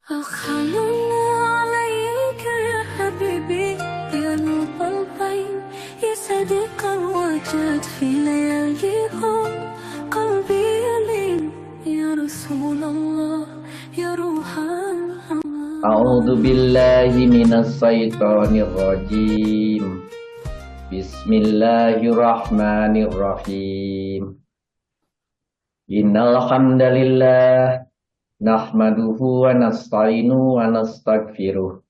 أخلنا عليك يا حبيبي يا نور العين يا صديق الوجد في لياليهم قلبي يلين يا رسول الله يا روح الله. A'udzu billahi minas syaitonir rajim. Bismillahirrahmanirrahim. Innal hamdalillah nahmaduhu wa nasta'inu wa nastaghfiruh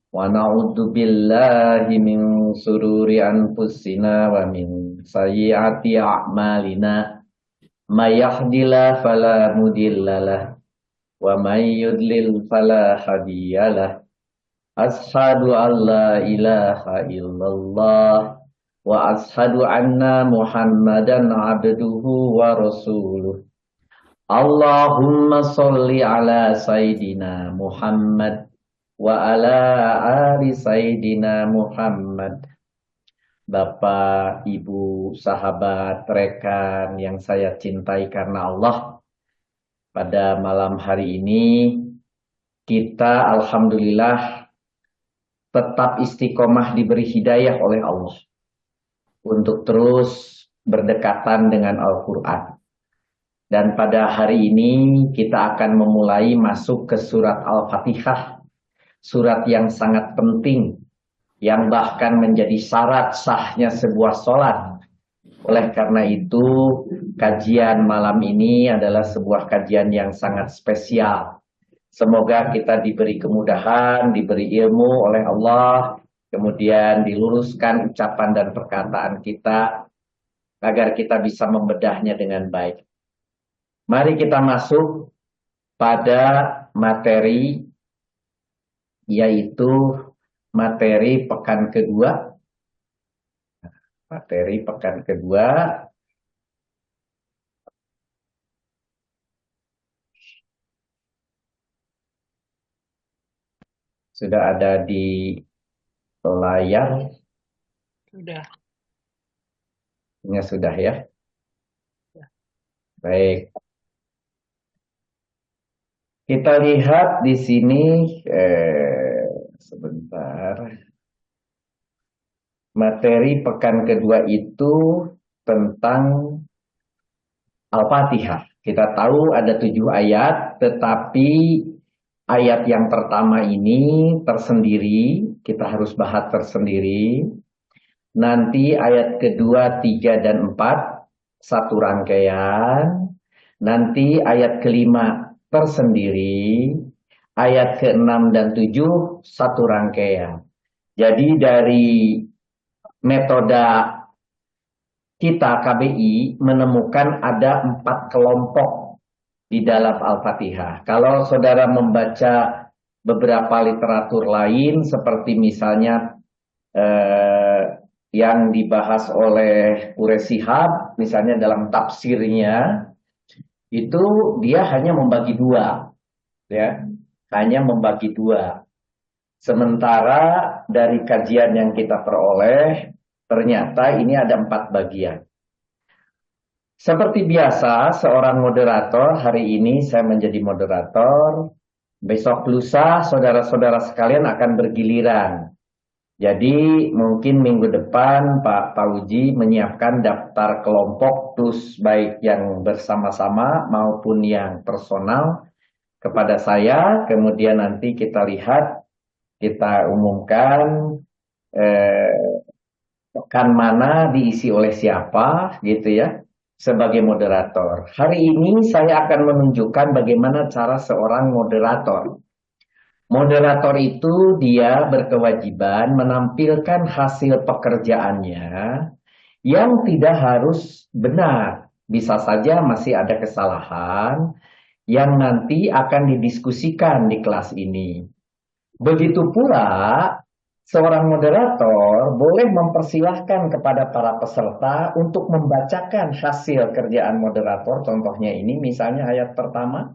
wa na'udzu billahi min sururi anfusina wa min sayyiati a'malina. May yahdihillahu fala mudhillalah wa may yudlil fala hadiyalah. Ashhadu an la ilaha illallah wa ashhadu anna Muhammadan abduhu wa rasuluh. Allahumma sholli ala Sayyidina Muhammad wa ala ali Sayyidina Muhammad. Bapak, Ibu, sahabat, rekan yang saya cintai karena Allah, pada malam hari ini kita alhamdulillah tetap istiqomah diberi hidayah oleh Allah untuk terus berdekatan dengan Al-Quran. Dan pada hari ini kita akan memulai masuk ke surat Al-Fatihah, surat yang sangat penting, yang bahkan menjadi syarat sahnya sebuah sholat. Oleh karena itu, kajian malam ini adalah sebuah kajian yang sangat spesial. Semoga kita diberi kemudahan, diberi ilmu oleh Allah, kemudian diluruskan ucapan dan perkataan kita, agar kita bisa membedahnya dengan baik. Mari kita masuk pada materi, yaitu materi pekan kedua. Materi pekan kedua. Sudah ada di layar? Sudah. Ini sudah ya? Ya. Baik. Kita lihat di sini, sebentar. Materi pekan kedua itu tentang Al-Fatihah. Kita tahu ada 7 ayat, tetapi ayat yang pertama ini tersendiri, kita harus bahas tersendiri. Nanti ayat kedua, 3, dan 4, satu rangkaian. Nanti ayat kelima tersendiri. Ayat ke-6 dan 7, satu rangkaian. Jadi dari metode kita KBI menemukan ada 4 kelompok di dalam Al-Fatihah. Kalau saudara membaca beberapa literatur lain, seperti misalnya yang dibahas oleh Quraish Shihab, misalnya dalam tafsirnya, itu dia hanya membagi 2, ya, hanya membagi 2. Sementara dari kajian yang kita peroleh, ternyata ini ada 4 bagian. Seperti biasa, seorang moderator, hari ini saya menjadi moderator, besok lusa saudara-saudara sekalian akan bergiliran. Jadi mungkin minggu depan Pak Pauji menyiapkan daftar kelompok plus baik yang bersama-sama maupun yang personal kepada saya. Kemudian nanti kita lihat, kita umumkan pekan mana diisi oleh siapa gitu ya, sebagai moderator. Hari ini saya akan menunjukkan bagaimana cara seorang moderator. Moderator itu dia berkewajiban menampilkan hasil pekerjaannya yang tidak harus benar. Bisa saja masih ada kesalahan yang nanti akan didiskusikan di kelas ini. Begitu pula seorang moderator boleh mempersilahkan kepada para peserta untuk membacakan hasil kerjaan moderator. Contohnya ini misalnya ayat pertama.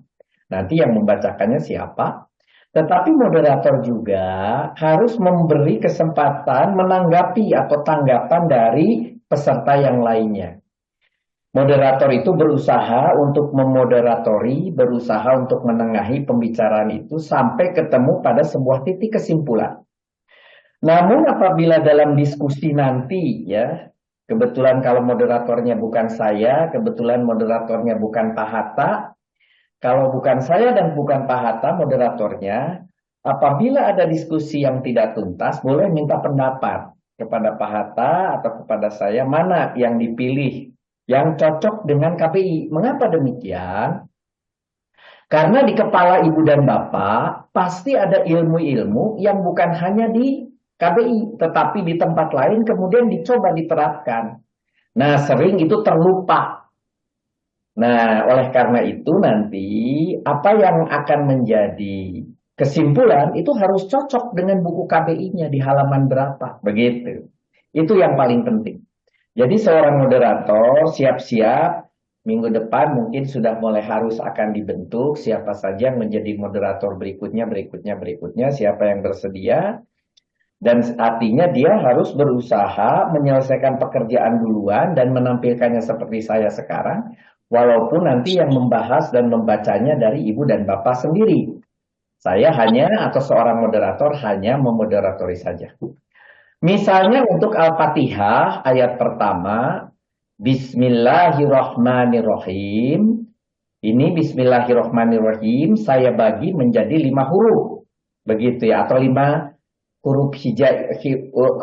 Nanti yang membacakannya siapa? Tetapi moderator juga harus memberi kesempatan menanggapi atau tanggapan dari peserta yang lainnya. Moderator itu berusaha untuk memoderatori, berusaha untuk menengahi pembicaraan itu sampai ketemu pada sebuah titik kesimpulan. Namun apabila dalam diskusi nanti ya, kebetulan kalau moderatornya bukan saya, kebetulan moderatornya bukan Pak Hatta, kalau bukan saya dan bukan Pak Hatta moderatornya, apabila ada diskusi yang tidak tuntas, boleh minta pendapat kepada Pak Hatta atau kepada saya, mana yang dipilih yang cocok dengan KPI. Mengapa demikian? Karena di kepala ibu dan bapak pasti ada ilmu-ilmu yang bukan hanya di KBI, tetapi di tempat lain kemudian dicoba diterapkan. Nah, sering itu terlupa. Nah, oleh karena itu nanti apa yang akan menjadi kesimpulan itu harus cocok dengan buku KBI-nya di halaman berapa, begitu. Itu yang paling penting. Jadi seorang moderator siap-siap minggu depan mungkin sudah mulai harus akan dibentuk siapa saja yang menjadi moderator berikutnya, siapa yang bersedia. Dan artinya dia harus berusaha menyelesaikan pekerjaan duluan dan menampilkannya seperti saya sekarang. Walaupun nanti yang membahas dan membacanya dari ibu dan bapak sendiri. Saya hanya atau seorang moderator hanya memoderatori saja. Misalnya untuk Al-Fatihah ayat pertama, Bismillahirrahmanirrahim. Ini Bismillahirrahmanirrahim saya bagi menjadi 5 huruf. Begitu ya, atau 5 huruf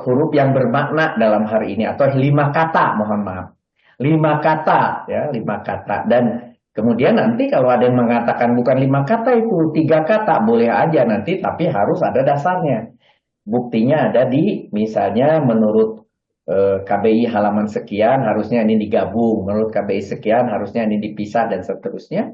huruf yang bermakna dalam hari ini. Atau 5 kata, mohon maaf. 5 kata, ya 5 kata. Dan kemudian nanti kalau ada yang mengatakan bukan 5 kata itu, 3 kata, boleh aja nanti, tapi harus ada dasarnya. Buktinya ada di misalnya menurut KBI halaman sekian harusnya ini digabung, menurut KBI sekian harusnya ini dipisah dan seterusnya.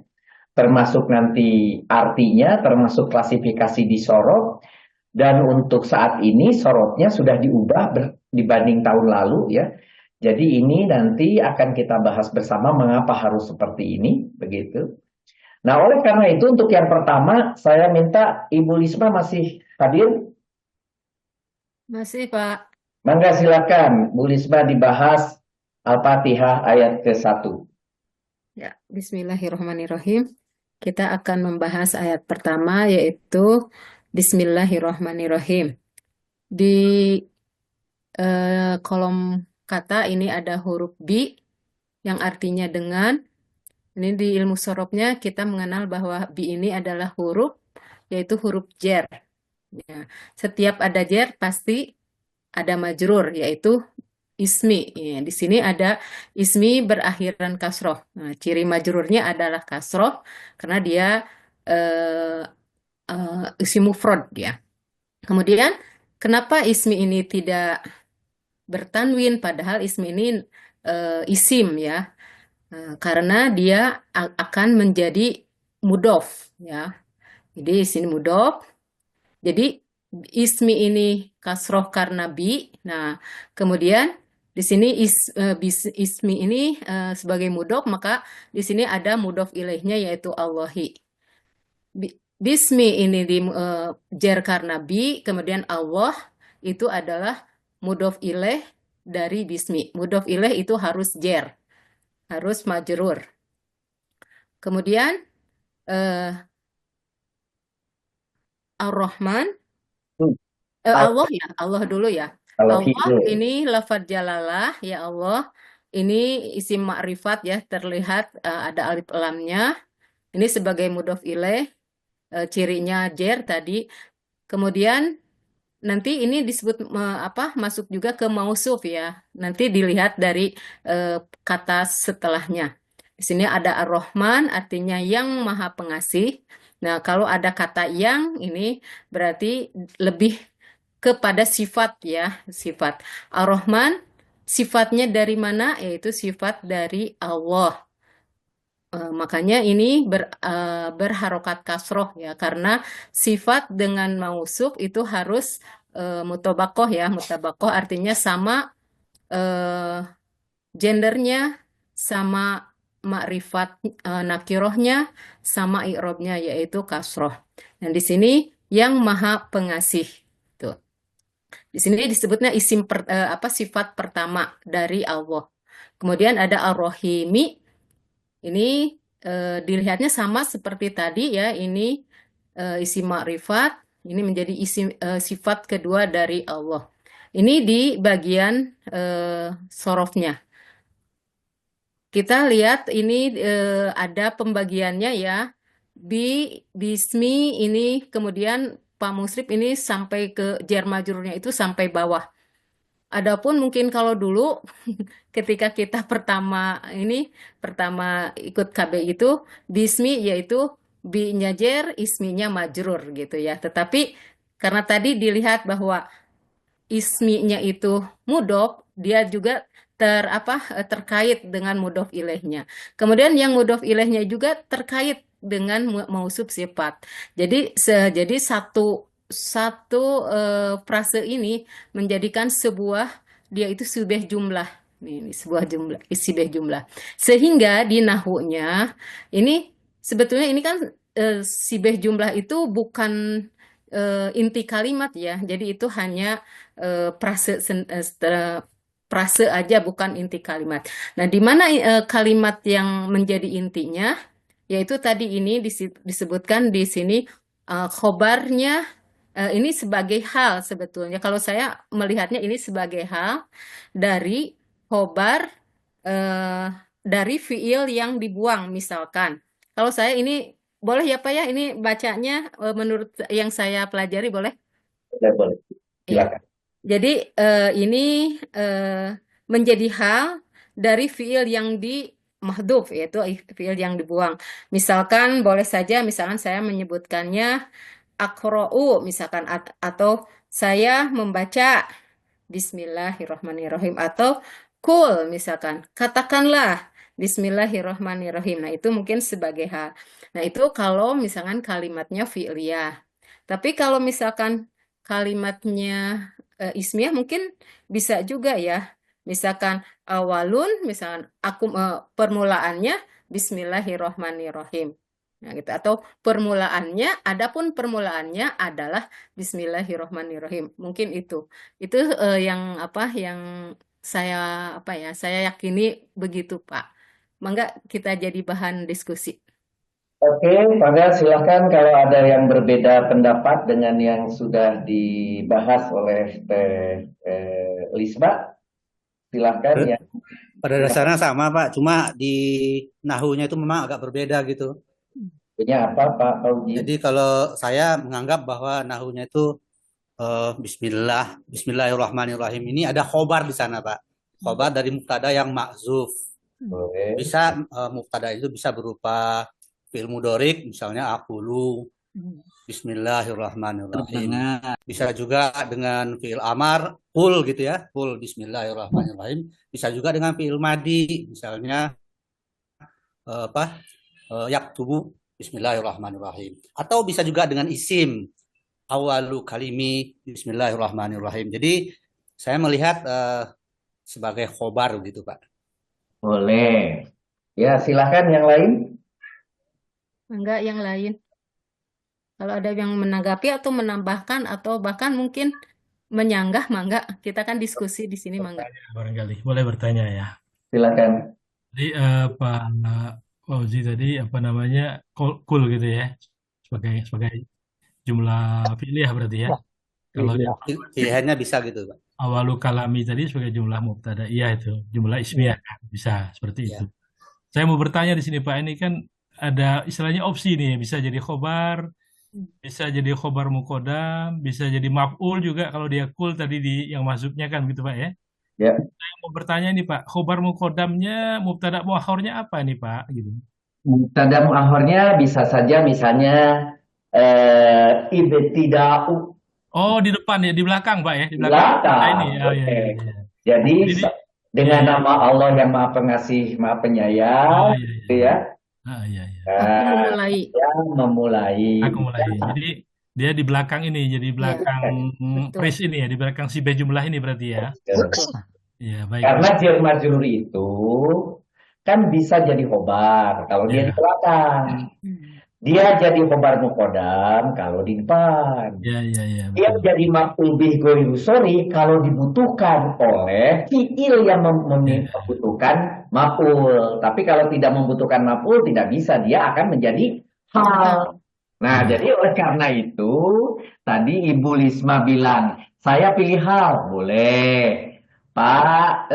Termasuk nanti artinya, termasuk klasifikasi disorot. Dan untuk saat ini sorotnya sudah diubah dibanding tahun lalu ya. Jadi ini nanti akan kita bahas bersama mengapa harus seperti ini, begitu. Nah, oleh karena itu untuk yang pertama saya minta Ibu Lisma masih hadir. Masih, Pak. Mangga silakan, Bu Lisma dibahas Al-Fatihah ayat ke-1. Ya, Bismillahirrahmanirrahim. Kita akan membahas ayat pertama yaitu Bismillahirrahmanirrahim. Di kolom kata ini ada huruf bi yang artinya dengan. Ini di ilmu sorobnya kita mengenal bahwa bi ini adalah huruf yaitu huruf jer. Ya, setiap ada jer pasti ada majrur yaitu ismi. Ya, di sini ada ismi berakhiran kasroh. Nah, ciri majrurnya adalah kasroh karena dia isim mufrad ya. Kemudian kenapa ismi ini tidak bertanwin padahal ismi ini isim ya? Karena dia akan menjadi mudof ya. Jadi di sini mudof. Jadi ismi ini kasroh karena bi. Nah, kemudian di sini ismi ini sebagai mudof, maka di sini ada mudof ilaihnya yaitu Allahi. Bismi ini di jer karena bi, kemudian Allah itu adalah mudof ilaih dari bismi. Mudof ilaih itu harus jer, harus majrur. Kemudian Ar-Rahman. Allah ya, Allah dulu ya. Kalau Allah ini lafadz jalalah ya Allah. Ini isim ma'rifat ya, terlihat ada alif lamnya. Ini sebagai mudhof ilaih, cirinya jer tadi. Kemudian nanti ini disebut masuk juga ke mausuf ya. Nanti dilihat dari kata setelahnya. Di sini ada Ar-Rahman artinya yang Maha Pengasih. Nah, kalau ada kata yang ini berarti lebih kepada sifat ya, sifat. Ar-Rahman sifatnya dari mana? Yaitu sifat dari Allah. Makanya ini berharokat kasroh ya, karena sifat dengan mausuf itu harus mutabakoh ya. Mutabakoh artinya sama gendernya, sama makrifat nakirohnya, sama i'robnya yaitu kasroh. Dan di sini yang Maha Pengasih. Tuh. Di sini disebutnya isim sifat pertama dari Allah. Kemudian ada ar-Rahimi. Ini dilihatnya sama seperti tadi ya. Ini isim ma'rifat. Ini menjadi sifat kedua dari Allah. Ini di bagian sorofnya. Kita lihat ini ada pembagiannya ya. Bismi ini kemudian Pak Musrif ini sampai ke jar majrurnya itu sampai bawah. Adapun mungkin kalau dulu ketika kita pertama ikut KB itu bismi yaitu bi-nya jar, isminya majrur gitu ya. Tetapi karena tadi dilihat bahwa isminya itu mudhof, dia juga terkait dengan mudhof ilaihnya. Kemudian yang mudhof ilaihnya juga terkait dengan mausuf sifat. Jadi satu frase ini menjadikan dia itu subeh jumlah. Ini sebuah jumlah, isibeh jumlah. Sehingga di nahwunya ini sebetulnya ini kan sibeh jumlah itu bukan inti kalimat ya. Jadi itu hanya frase aja bukan inti kalimat. Nah, di mana kalimat yang menjadi intinya yaitu tadi ini disebutkan di sini khobarnya ini sebagai hal sebetulnya. Kalau saya melihatnya ini sebagai hal dari khobar dari fiil yang dibuang misalkan. Kalau saya ini boleh ya Pak ya ini bacanya menurut yang saya pelajari boleh? Boleh. Iya. Silakan. Jadi ini menjadi hal dari fiil yang di mahdhuf yaitu fiil yang dibuang. Misalkan boleh saja misalkan saya menyebutkannya aqra'u misalkan atau saya membaca Bismillahirrahmanirrahim atau kul misalkan katakanlah Bismillahirrahmanirrahim. Nah, itu mungkin sebagai hal. Nah, itu kalau misalkan kalimatnya fi'liyah. Tapi kalau misalkan kalimatnya ismiyah mungkin bisa juga ya. Misalkan awalun, misalkan permulaannya Bismillahirrahmanirrahim. Nah, gitu. Atau adapun permulaannya adalah Bismillahirrahmanirrahim. Mungkin itu. Itu yang saya yakini begitu, Pak. Mangga kita jadi bahan diskusi. Oke, maka silakan kalau ada yang berbeda pendapat dengan yang sudah dibahas oleh Lisba, silakan ya. Pada dasarnya sama Pak, cuma di nahunya itu memang agak berbeda gitu. Ini apa Pak Fauji? Jadi kalau saya menganggap bahwa nahunya itu Bismillahirrahmanirrahim ini ada khobar di sana Pak. Khobar dari mubtada yang mahzuf. Boleh. Bisa mubtada itu bisa berupa fi'il mudhorik misalnya aqulu Bismillahirrahmanirrahim. Bisa juga dengan fi'il amar qul gitu ya, qul Bismillahirrahmanirrahim. Bisa juga dengan fi'il madi misalnya yaktubu Bismillahirrahmanirrahim. Atau bisa juga dengan isim awalu kalimi Bismillahirrahmanirrahim. Jadi saya melihat sebagai khobar gitu Pak. Boleh. Ya, silakan yang lain. Enggak yang lain. Kalau ada yang menanggapi atau menambahkan atau bahkan mungkin menyanggah, mangga. Kita kan diskusi di sini, mangga. Barangkali boleh bertanya ya. Silakan. Jadi Pak Fauzi tadi kul gitu ya sebagai jumlah pilihan berarti ya. Kalau pilihannya bisa gitu Pak. Awalu kalami tadi sebagai jumlah mubtada iya itu jumlah ismiyah kan bisa seperti itu. Saya mau bertanya di sini Pak, ini kan ada istilahnya opsi nih, bisa jadi khobar, bisa jadi khobar muqaddam, bisa jadi maf'ul juga kalau dia kul tadi yang masuknya kan gitu Pak ya. Ya. Saya mau bertanya nih Pak, khobar muqaddamnya, mubtada muakhornya apa nih Pak gitu? Mubtada muakhornya bisa saja misalnya ibtida'u. Oh, di depan ya, di belakang Pak ya, di belakang. Nah, ini ya. Jadi dengan nama Allah yang Maha Pengasih, Maha Penyayang, gitu ya. Iya. Aku memulai. Jadi dia di belakang ini, jadi belakang pres ini ya, di belakang si jumlah ini berarti ya. Ya, baik. Karena jar majrur itu kan bisa jadi khobar kalau dia di belakang. Dia jadi khobar muqaddam kalau di depan. Ya, Dia betul. jadi maf'ul bih ghairu sori kalau dibutuhkan oleh fiil yang Ya, membutuhkan maf'ul. Tapi kalau tidak membutuhkan maf'ul tidak bisa, dia akan menjadi hal. Nah, ya. jadi oleh karena itu tadi Ibu Lisma bilang, saya pilih hal, boleh. Pak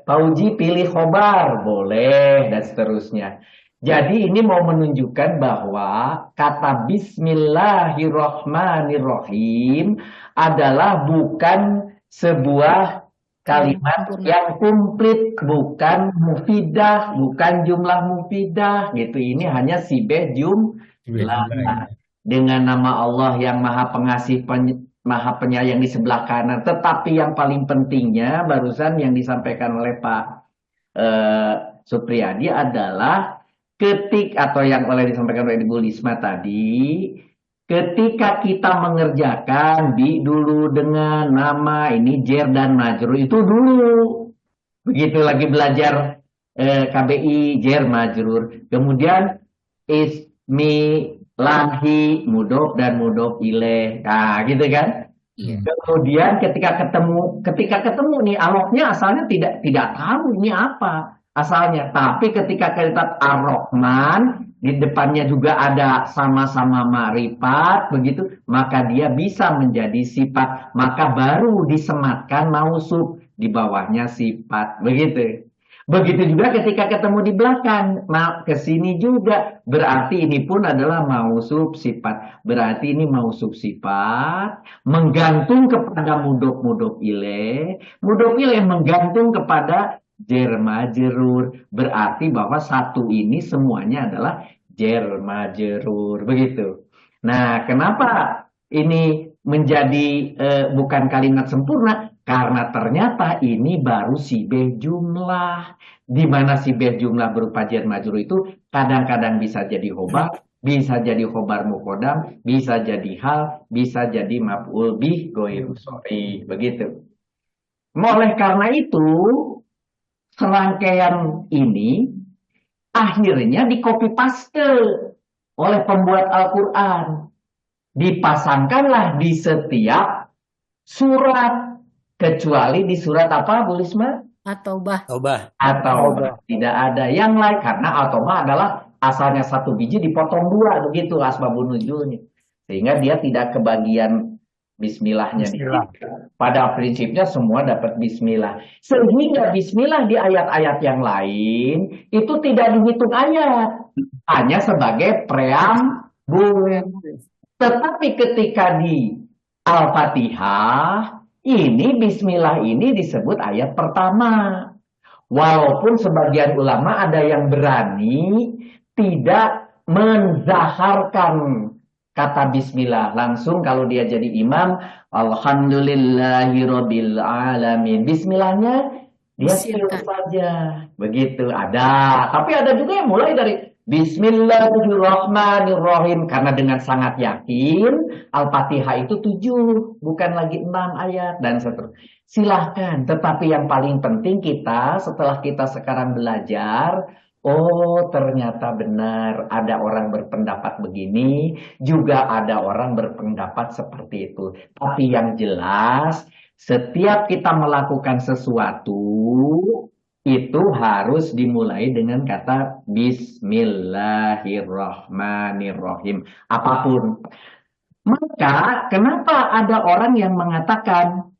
Pak Uji pilih khobar, boleh, dan seterusnya. Jadi ini mau menunjukkan bahwa kata Bismillahirrohmanirrohim adalah bukan sebuah kalimat Sempurna. yang komplit, bukan mufidah, bukan jumlah mufidah gitu. Ini hanya sibeh jumlah. Ya. Dengan nama Allah yang Maha Pengasih, Maha Penyayang di sebelah kanan. Tetapi yang paling pentingnya barusan yang disampaikan oleh Pak Supriyadi adalah atau yang oleh disampaikan oleh Ibu Lisma tadi, ketika kita mengerjakan dulu dengan nama ini jer dan majrur itu dulu. Begitu lagi belajar KBI jer majrur. Kemudian ismi lahi mudhof dan mudhof ilaih. Nah, gitu kan? Iya. Kemudian ketika ketemu nih alofnya asalnya tidak tahu ini apa asalnya. Tapi ketika kita Ar-Rahman di depannya juga ada sama-sama ma'rifat begitu, maka dia bisa menjadi sifat, maka baru disematkan mausuf di bawahnya sifat begitu. Begitu juga ketika ketemu di belakang, nah ke sini juga berarti ini pun adalah mausuf sifat. Berarti ini mausuf sifat menggantung kepada mudhof ilaih, mudhof ilaih menggantung kepada jer majrur. Berarti bahwa satu ini semuanya adalah jer majrur begitu. Nah, kenapa ini menjadi bukan kalimat sempurna? Karena ternyata ini baru sibeh jumlah. Di mana sibeh jumlah berupa jer majrur itu kadang-kadang bisa jadi khobar, bisa jadi khobar muqaddam, bisa jadi hal, bisa jadi maf'ul bih ghairu sori. Begitu. Oleh karena itu, serangkaian ini akhirnya di copy paste oleh pembuat Al-Quran. Dipasangkanlah di setiap surat. Kecuali di surat apa, Bu Lisma? At-Taubah. Atau tidak ada yang lain. Karena At-Taubah adalah asalnya satu biji dipotong dua. Begitu asbabun nuzulnya. Sehingga dia tidak kebagian bismillahnya. Pada prinsipnya semua dapat bismillah. Sehingga bismillah di ayat-ayat yang lain itu tidak dihitung ayat. Hanya sebagai preambul. Tetapi ketika di Al-Fatihah, ini bismillah ini disebut ayat pertama. Walaupun sebagian ulama ada yang berani tidak menzaharkan kata bismillah. Langsung kalau dia jadi imam, alhamdulillahirabbil alamin. Bismillahnya dia Silakan. saja. Begitu ada. Tapi ada juga yang mulai dari Bismillahirrahmanirrahim. Karena dengan sangat yakin Al-Fatihah itu 7, bukan lagi 6 ayat dan seterusnya. Silahkan. Tetapi yang paling penting kita setelah kita sekarang belajar, oh ternyata benar ada orang berpendapat begini, juga ada orang berpendapat seperti itu. Tapi yang jelas setiap kita melakukan sesuatu itu harus dimulai dengan kata Bismillahirrahmanirrahim. Apapun. Maka kenapa ada orang yang mengatakan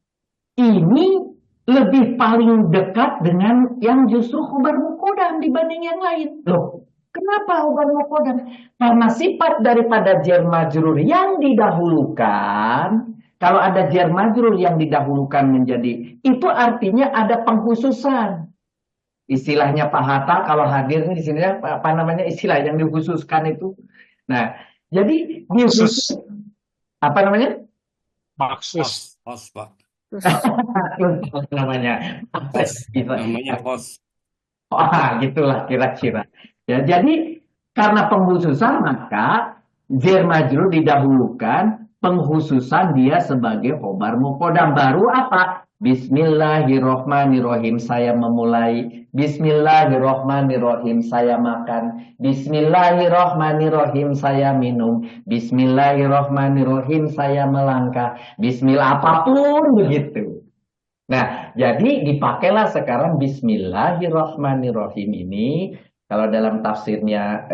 ini lebih paling dekat dengan yang justru khobar muqaddam dibanding yang lain? Loh, kenapa khobar muqaddam? Karena sifat daripada jar majrur yang didahulukan, kalau ada jar majrur yang didahulukan menjadi, itu artinya ada pengkhususan. Istilahnya Pak Hatta kalau hadir di sini apa namanya istilah yang dikhususkan itu. Nah, jadi khusus apa namanya? Maksus. Pak. namanya. Namanya pos. Gitulah kira-kira. Ya, jadi karena pengkhususan maka jar majrur didahulukan, pengkhususan dia sebagai khobar muqaddam. Baru apa? Bismillahirrohmanirrohim, saya memulai. Bismillahirrohmanirrohim, saya makan. Bismillahirrohmanirrohim, saya minum. Bismillahirrohmanirrohim, saya melangkah. Bismillah, apapun begitu. Nah, jadi dipakailah sekarang Bismillahirrohmanirrohim ini. Kalau dalam tafsirnya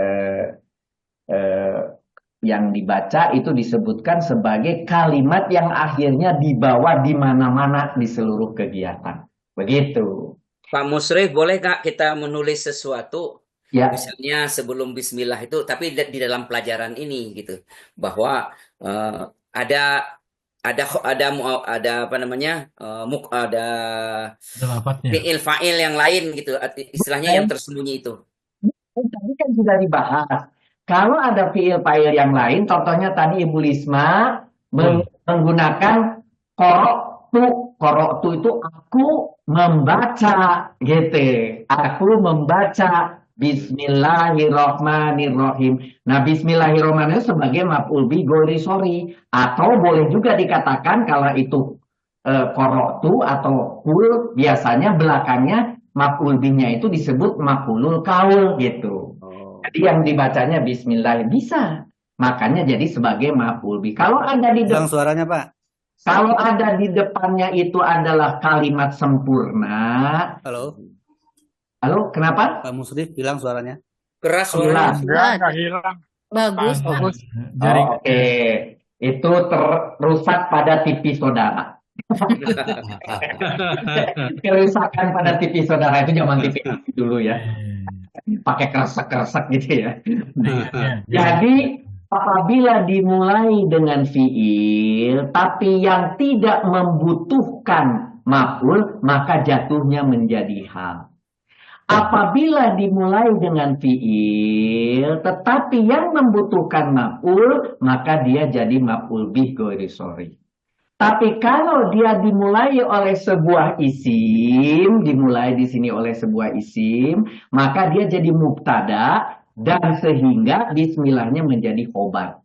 yang dibaca itu disebutkan sebagai kalimat yang akhirnya dibawa di mana-mana di seluruh kegiatan. Begitu. Pak Musrif, boleh nggak kita menulis sesuatu, Ya, misalnya sebelum Bismillah itu, tapi di dalam pelajaran ini gitu, bahwa ada apa namanya, ada Ada lafadznya. fiil fa'il yang lain gitu, istilahnya yang tersembunyi itu. tadi kan sudah dibahas. Kalau ada fiil fa'il yang lain, contohnya tadi Ibu Lisma menggunakan koroktu. Koroktu itu aku membaca, gitu. Aku membaca. Bismillahirrohmanirrohim. Nah, Bismillahirrohmanirrohim sebagai maf'ul bi ghairi sori. Atau boleh juga dikatakan kalau itu koroktu atau kul, biasanya belakangnya maf'ul binya itu disebut maf'ulul qaul gitu. Jadi yang dibacanya Bismillah bisa. Makanya jadi sebagai maf'ul bi. Kalau ada di Hilang suaranya, Pak. kalau ada di depannya itu adalah kalimat sempurna. Halo, Halo, kenapa? Pak Musrif, hilang suaranya. Keras Hilang. suaranya. Enggak hilang. Bagus, Pak. Bagus. Jaring. Oke. Itu terusak pada TV saudara. Kerusakan pada TV saudara itu zaman TV dulu ya. Pakai kresek-kresek gitu ya. Jadi apabila dimulai dengan fiil tapi yang tidak membutuhkan maf'ul, maka jatuhnya menjadi hal. Apabila dimulai dengan fiil tetapi yang membutuhkan maf'ul, maka dia jadi maf'ul bih ghairi sori. Tapi kalau dia dimulai oleh sebuah isim, dimulai di sini oleh sebuah isim, maka dia jadi mubtada dan sehingga bismillahnya menjadi khobar.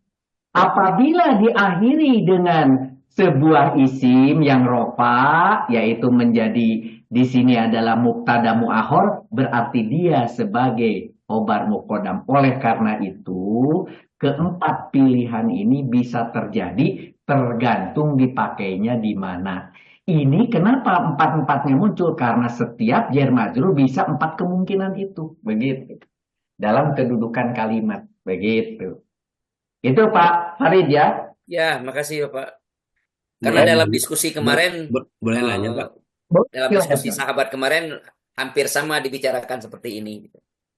Apabila diakhiri dengan sebuah isim yang rofa, yaitu menjadi di sini adalah mubtada mu'akhor, berarti dia sebagai khobar muqaddam. Oleh karena itu, keempat pilihan ini bisa terjadi tergantung dipakainya di mana. Ini kenapa empat-empatnya muncul? Karena setiap jar majrur bisa 4 kemungkinan itu. Begitu. Dalam kedudukan kalimat. Begitu. Itu Pak Farid ya. Ya, makasih Pak. Karena Boleh. dalam diskusi kemarin, Boleh nanya, Pak? dalam diskusi sahabat kemarin hampir sama dibicarakan seperti ini.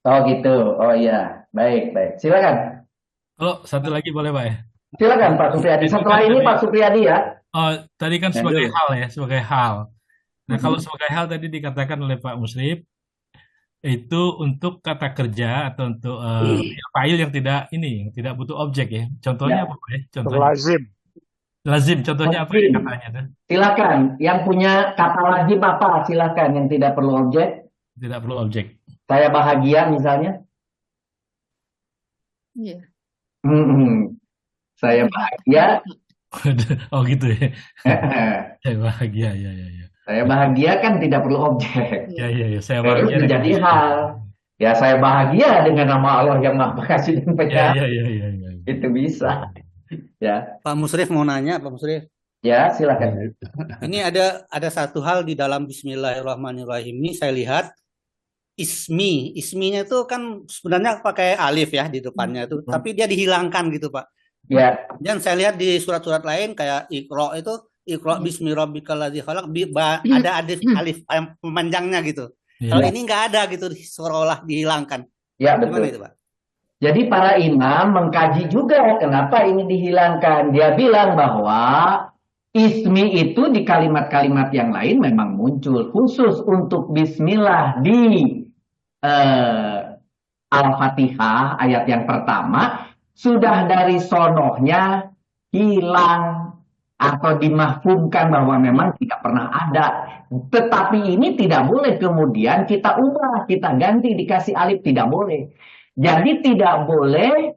Oh gitu. Oh iya. Baik, baik. Silakan. Kalau satu lagi boleh Pak ya? Silakan Pak Supriyadi. Setelah ini Pak Supriyadi ya. Oh, tadi kan sebagai Lanjut. hal ya, sebagai hal. Nah, kalau sebagai hal tadi dikatakan oleh Pak Musrif, itu untuk kata kerja atau untuk file yang tidak butuh objek ya. Contohnya Ya. apa Pak ya? Contohnya Lazim. lazim. Contohnya apa ya katanya tuh? Silakan. Yang punya kata lazim apa? Silakan. Yang tidak perlu objek. Tidak perlu objek. Saya bahagia misalnya. Iya. Saya bahagia. Oh gitu ya. Saya bahagia, ya. Saya bahagia kan tidak perlu objek. Ya. Saya Terus bahagia. menjadi hal. Ya saya bahagia dengan nama Allah yang Maha Pengasih dan Penyayang. Ya. Itu bisa. Ya, Pak Musrif mau nanya, Pak Musrif. ya silakan. Ini ada satu hal di dalam Bismillahirrahmanirrahim ini saya lihat isminya itu kan sebenarnya pakai alif ya di depannya itu, tapi dia dihilangkan gitu Pak. Ya, Dan saya lihat di surat-surat lain kayak Iqra itu Iqra bismi rabbikal ladzi khalaq ada alif pemanjangnya gitu. Kalau ini nggak ada gitu, seolah-olah dihilangkan. ya Gimana betul. itu Pak? Jadi para imam mengkaji juga kenapa ini dihilangkan. Dia bilang bahwa ismi itu di kalimat-kalimat yang lain memang muncul. Khusus untuk bismillah di Al-Fatihah ayat yang pertama, sudah dari sonohnya hilang atau dimahfumkan bahwa memang tidak pernah ada. Tetapi ini tidak boleh kemudian kita ubah, kita ganti, dikasih alif, tidak boleh. Jadi tidak boleh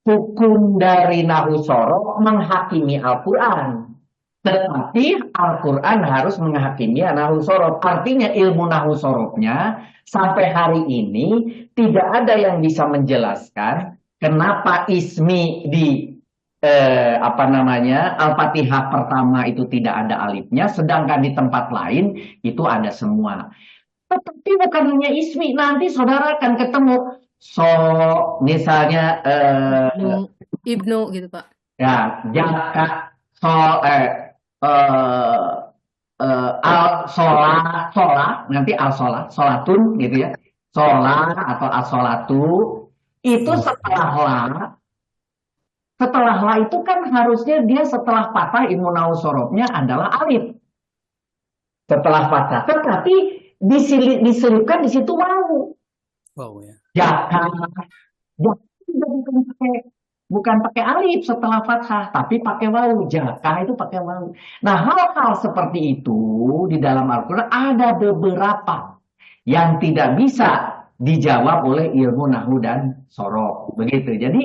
hukum dari Nahu Soro menghakimi Al-Quran. Tetapi Al-Quran harus menghakimi nahwu sorof. Artinya ilmu nahwu sorofnya sampai hari ini tidak ada yang bisa menjelaskan kenapa ismi di Al-Fatihah pertama itu tidak ada alifnya, sedangkan di tempat lain itu ada semua. Tetapi bukan hanya ismi, nanti saudara akan ketemu misalnya Ibnu gitu Pak. ya jaka solat nanti solatun gitu ya, solat atau as-solatu itu setelah la itu kan harusnya dia setelah patah ilmu nahwu sorofnya adalah alif setelah patah, tetapi diselipkan di situ wawu. Wow ya. Jaka bukan pakai alif setelah fathah, tapi pakai wawu. Jaka itu pakai wawu. Nah, hal-hal seperti itu di dalam Al-Quran ada beberapa yang tidak bisa dijawab oleh ilmu nahwu dan sorof. Begitu. Jadi,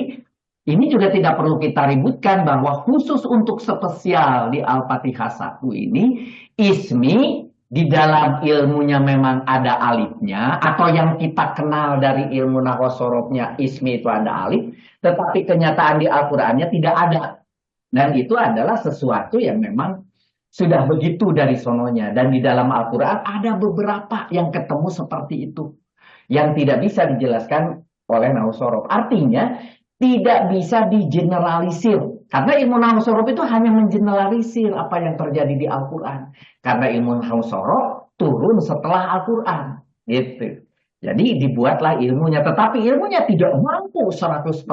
ini juga tidak perlu kita ributkan bahwa khusus untuk spesial di Al-Fatihah 1 ini, ismi di dalam ilmunya memang ada alifnya, atau yang kita kenal dari ilmu nahwu sorofnya ismi itu ada alif, tetapi kenyataan di Al-Qur'annya tidak ada. Dan itu adalah sesuatu yang memang sudah begitu dari sononya. Dan di dalam Al-Qur'an ada beberapa yang ketemu seperti itu, yang tidak bisa dijelaskan oleh nahwu sorof. Artinya tidak bisa digeneralisir. Karena ilmu nahwu sorof itu hanya mengeneralisir apa yang terjadi di Al-Quran. Karena ilmu nahwu sorof turun setelah Al-Quran. Gitu. Jadi dibuatlah ilmunya. Tetapi ilmunya tidak mampu 100%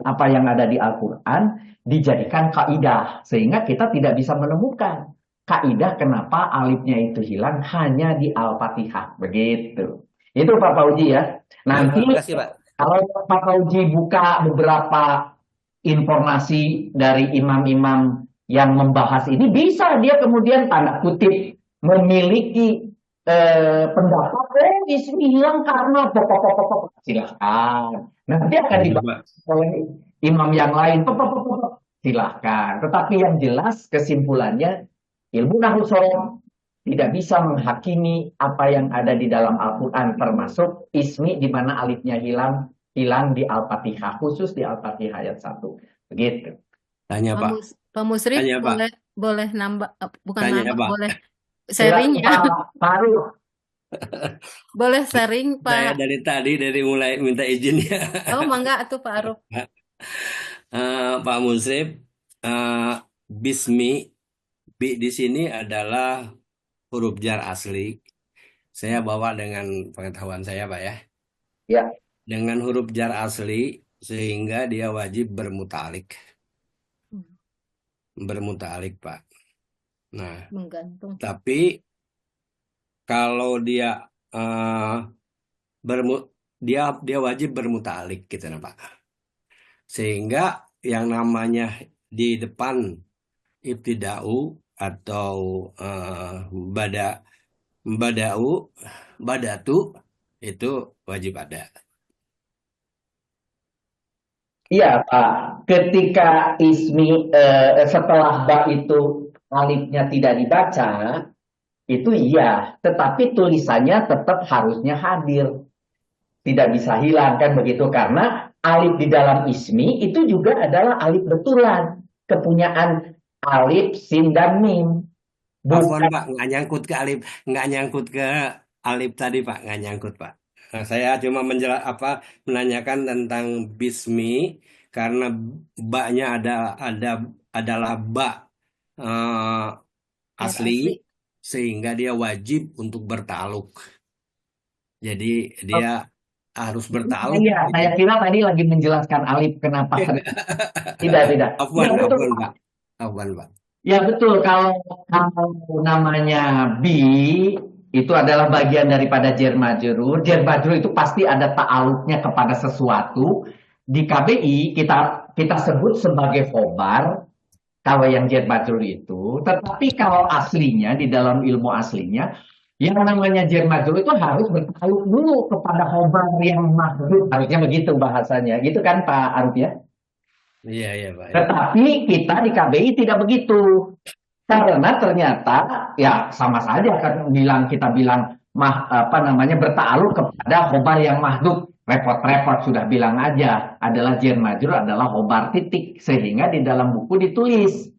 apa yang ada di Al-Quran dijadikan kaidah. Sehingga kita tidak bisa menemukan kaidah kenapa alifnya itu hilang hanya di Al-Fatihah. Begitu. Itu Pak Fauji ya. Nanti Terima kasih, Pak. kalau Pak Fauji buka beberapa informasi dari imam-imam yang membahas ini, bisa dia kemudian tanda kutip memiliki pendapat ismi hilang karena pokok-pokok. Silahkan. Nanti akan dibahas oleh imam yang lain. Silahkan. Tetapi yang jelas kesimpulannya ilmu nahwu sorof tidak bisa menghakimi apa yang ada di dalam Al-Quran, termasuk ismi di mana alifnya hilang di Al-Fatihah, khusus di Al-Fatihah ayat 1. Begitu. Tanya Pak. Pak Musrif Tanya, Pak. boleh nambah, bukan Tanya, nambah, Pak. boleh sharing ya. Faruq. Boleh sharing Saya Pak. dari mulai minta izin ya. Oh mangga tuh Pak Aruf. Pak Musrif, bismi bi di sini adalah huruf jar asli. Saya bawa dengan pengetahuan saya, Pak ya. Ya. Dengan huruf jar asli sehingga dia wajib bermuta'alik. Bermuta'alik, Pak. Nah, Menggantung. tapi kalau dia dia wajib bermuta'alik gitu nah, Pak. Sehingga yang namanya di depan ibtida'u atau badatu itu wajib ada. Iya Pak, ketika ismi setelah ba itu alifnya tidak dibaca, itu iya, tetapi tulisannya tetap harusnya hadir. Tidak bisa hilang kan begitu, karena alif di dalam ismi itu juga adalah alif betulan, kepunyaan alif, sin, dan mim. Bukan Pak, nggak nyangkut ke alif tadi Pak, nggak nyangkut Pak. Nah, saya cuma menanyakan tentang bismi karena ba-nya adalah ba asli sehingga dia wajib untuk bertaluk. Jadi dia harus bertaluk. Iya, saya kira tadi lagi menjelaskan alif kenapa. Tidak. Afwan Pak. Ya betul, kalau namanya bi itu adalah bagian daripada jar majrur. Jar majrur itu pasti ada ta'aluknya kepada sesuatu. Di KBI kita sebut sebagai khobar kalau yang jar majrur itu. Tetapi kalau aslinya di dalam ilmu aslinya yang namanya jar majrur itu harus bertaluk dulu kepada khobar yang majrur. Harusnya begitu bahasanya. Gitu kan Pak Arif ya? Iya Pak. Tetapi kita di KBI tidak begitu. Karena ternyata ya sama saja kan kita bilang berta'aluk kepada khobar yang mahdhuf. Repot-repot sudah bilang aja adalah jar majrur adalah khobar titik, sehingga di dalam buku ditulis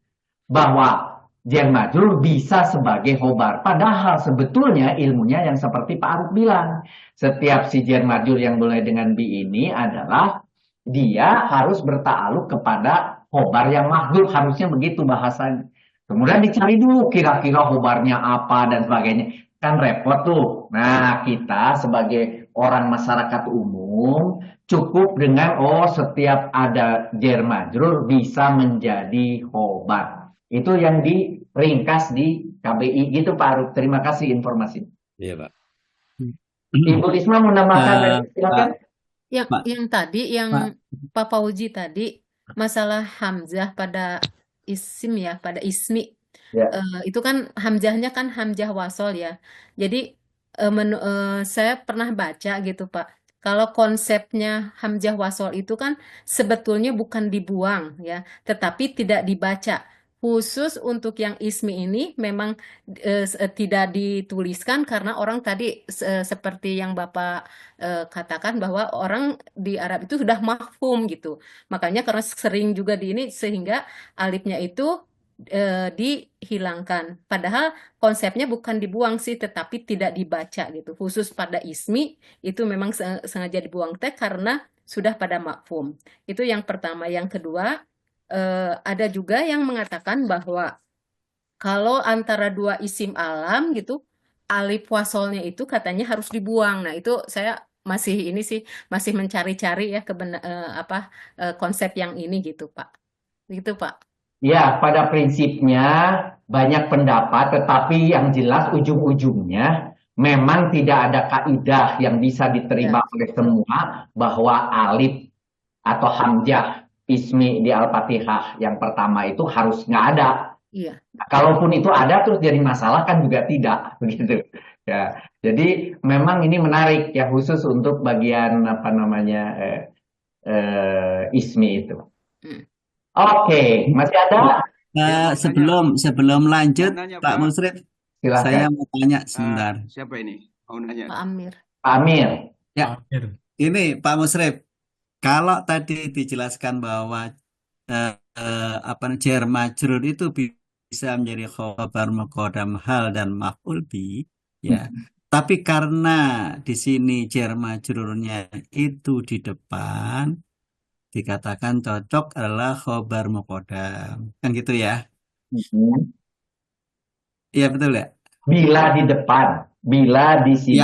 bahwa jar majrur bisa sebagai khobar. Padahal sebetulnya ilmunya yang seperti Pak Aruf bilang, setiap si jar majrur yang mulai dengan bi ini adalah dia harus berta'aluk kepada khobar yang mahdhuf, harusnya begitu bahasanya. Kemudian dicari dulu kira-kira khobarnya apa dan sebagainya. Kan repot tuh. Nah, kita sebagai orang masyarakat umum cukup dengan setiap ada jar majrur bisa menjadi khobar. Itu yang diringkas di KBI gitu Pak Aruf. Terima kasih informasi. Iya, Pak. Ibu Risma mau nambahkan, silakan. Yang tadi, yang Pak Fauzi tadi, masalah hamzah pada isim ya, pada ismi. Ya. Itu kan hamzahnya kan hamzah wasol ya. Jadi saya pernah baca gitu Pak. Kalau konsepnya hamzah wasol itu kan sebetulnya bukan dibuang ya, tetapi tidak dibaca. Khusus untuk yang ismi ini memang tidak dituliskan karena orang tadi seperti yang Bapak katakan bahwa orang di Arab itu sudah mafhum gitu. Makanya karena sering juga di ini sehingga alifnya itu dihilangkan. Padahal konsepnya bukan dibuang sih, tetapi tidak dibaca gitu. Khusus pada ismi itu memang sengaja dibuang teh karena sudah pada mafhum. Itu yang pertama. Yang kedua, ada juga yang mengatakan bahwa kalau antara dua isim alam gitu, alif wasolnya itu katanya harus dibuang. Nah, itu saya masih mencari-cari ya konsep yang ini gitu, Pak. Gitu, Pak. Ya, pada prinsipnya banyak pendapat, tetapi yang jelas ujung-ujungnya memang tidak ada kaidah yang bisa diterima oleh semua bahwa alif atau hamzah ismi di Al-Fatihah yang pertama itu harus nggak ada. Iya. Nah, kalaupun itu ada terus jadi masalah kan juga tidak begitu. Ya, jadi memang ini menarik ya khusus untuk bagian ismi itu. Oke, masih ada? Sebelum lanjut, Nanya, Pak Pak. Musrif, Silakan. saya mau tanya sebentar. Siapa ini? Mau nanya. Pak Amir. Pak Amir. Ya, ini Pak Musrif, kalau tadi dijelaskan bahwa jar majrur itu bisa menjadi khabar muqaddam hal dan maf'ul bi, ya. Tapi karena di sini jar majrurnya itu di depan, dikatakan cocok adalah khobar muqaddam. Kan gitu ya? Iya betul ya? Bila di depan, bila di sini.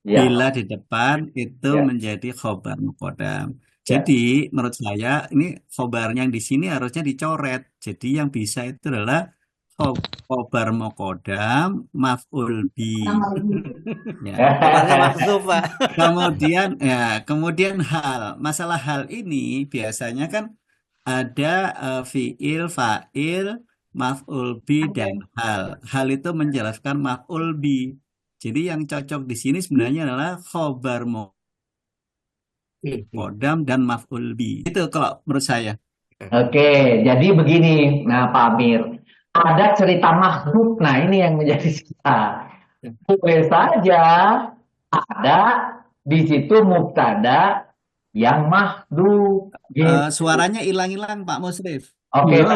Ya, bila di depan itu menjadi khobar muqaddam. Jadi menurut saya ini khobarnya yang di sini harusnya dicoret. Jadi yang bisa itu adalah khobar muqaddam maf'ul bi. Kemudian masalah hal ini biasanya kan ada fiil, fa'il, maf'ul bi dan hal. Hal itu menjelaskan maf'ul bi. Jadi yang cocok di sini sebenarnya adalah khobar muqaddam dan maf'ul bi. Itu kalau menurut saya. Oke, jadi begini, nah Pak Amir. Ada cerita makhluk, nah ini yang menjadi sisa. Boleh saja ada di situ mubtada yang mahdhuf. Gitu. Suaranya hilang-hilang Pak Musrif. Oke,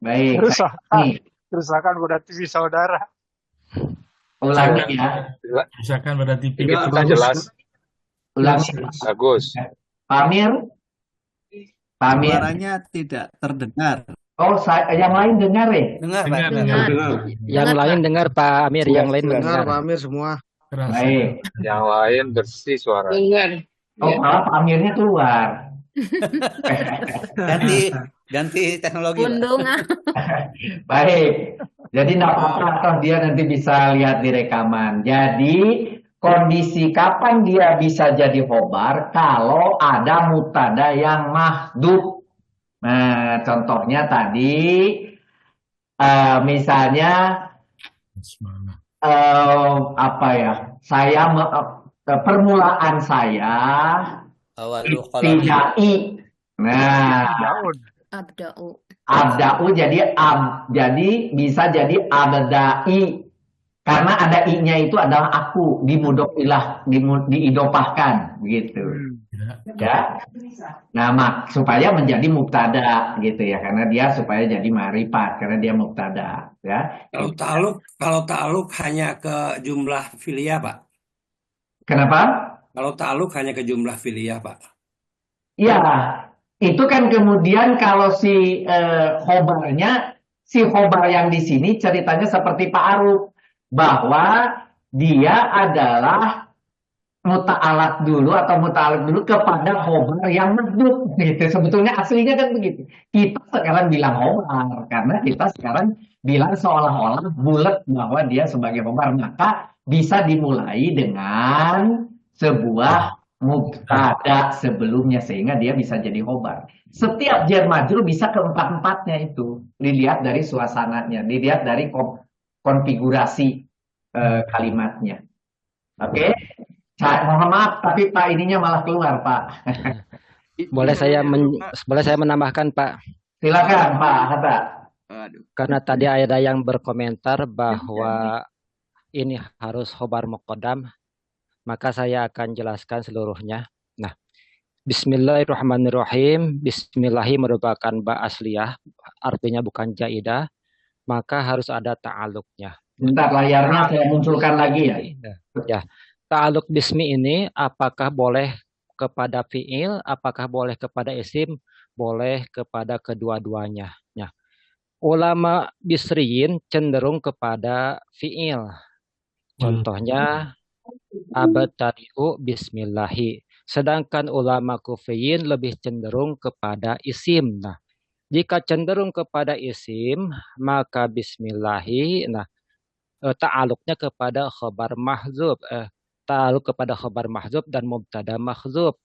baik. Kerusakan pada TV saudara. Ulangi ya. Kerusakan pada TV. Kita jelas. Ulangi. Bagus. Pak Amir. Suaranya tidak terdengar. Oh, yang lain dengar ya? Dengar. Yang lain dengar Pak Amir, yang lain dengar. Pak Amir semua. Baik. Yang lain bersih suara. Oh, malah Pak Amirnya keluar. Ganti teknologi. Baik. Jadi enggak apa-apa toh dia nanti bisa lihat di rekaman. Jadi kondisi kapan dia bisa jadi khobar kalau ada mubtada yang mahdhuf. Nah, contohnya tadi misalnya permulaan saya ibtidai. Nah, Abda'u. Abda'u jadi bisa jadi abda'i. Karena ada i-nya itu adalah aku, dimudhof ilah, diidopahkan gitu. Ya. Nah, supaya menjadi mubtada gitu ya, karena dia supaya jadi ma'rifat karena dia mubtada ya. Kalau ta'aluk hanya ke jumlah filia, Pak. Kenapa? Kalau ta'aluk hanya ke jumlah filia, Pak. Iya, itu kan kemudian kalau si khobarnya, si khobar yang di sini ceritanya seperti Pak Aruf, bahwa dia adalah muta'alaq dulu atau muta'alaq dulu kepada khobar yang mahdhuf gitu. Sebetulnya aslinya kan begitu. Kita sekarang bilang khobar karena kita sekarang bilang seolah-olah bulat bahwa dia sebagai khobar, maka bisa dimulai dengan sebuah mubtada sebelumnya sehingga dia bisa jadi khobar. Setiap jar majrur bisa keempat-empatnya itu. Dilihat dari suasananya, dilihat dari konfigurasi kalimatnya. Oke? Mohon maaf, tapi Pak ininya malah keluar, Pak. Boleh saya menambahkan, Pak? Silakan, Pak Hatta. Karena tadi ada yang berkomentar bahwa ini harus khobar muqaddam, maka saya akan jelaskan seluruhnya. Nah, Bismillahirrahmanirrahim. Bismillahi merupakan ba asliyah, artinya bukan jaidah, maka harus ada ta'aluknya. Bentar, layarnya saya munculkan lagi ya. Ya, ta'aluk bismi ini apakah boleh kepada fi'il, apakah boleh kepada isim, boleh kepada kedua-duanya. Ya. Ulama bisriyin cenderung kepada fi'il. Contohnya abtadi'u bismillahi. Sedangkan ulama kufiyin lebih cenderung kepada isim. Nah, jika cenderung kepada isim, maka bismillahi, ta'aluknya kepada khabar mahdzub, ta'aluk kepada khabar mahdzub dan mubtada mahdzub.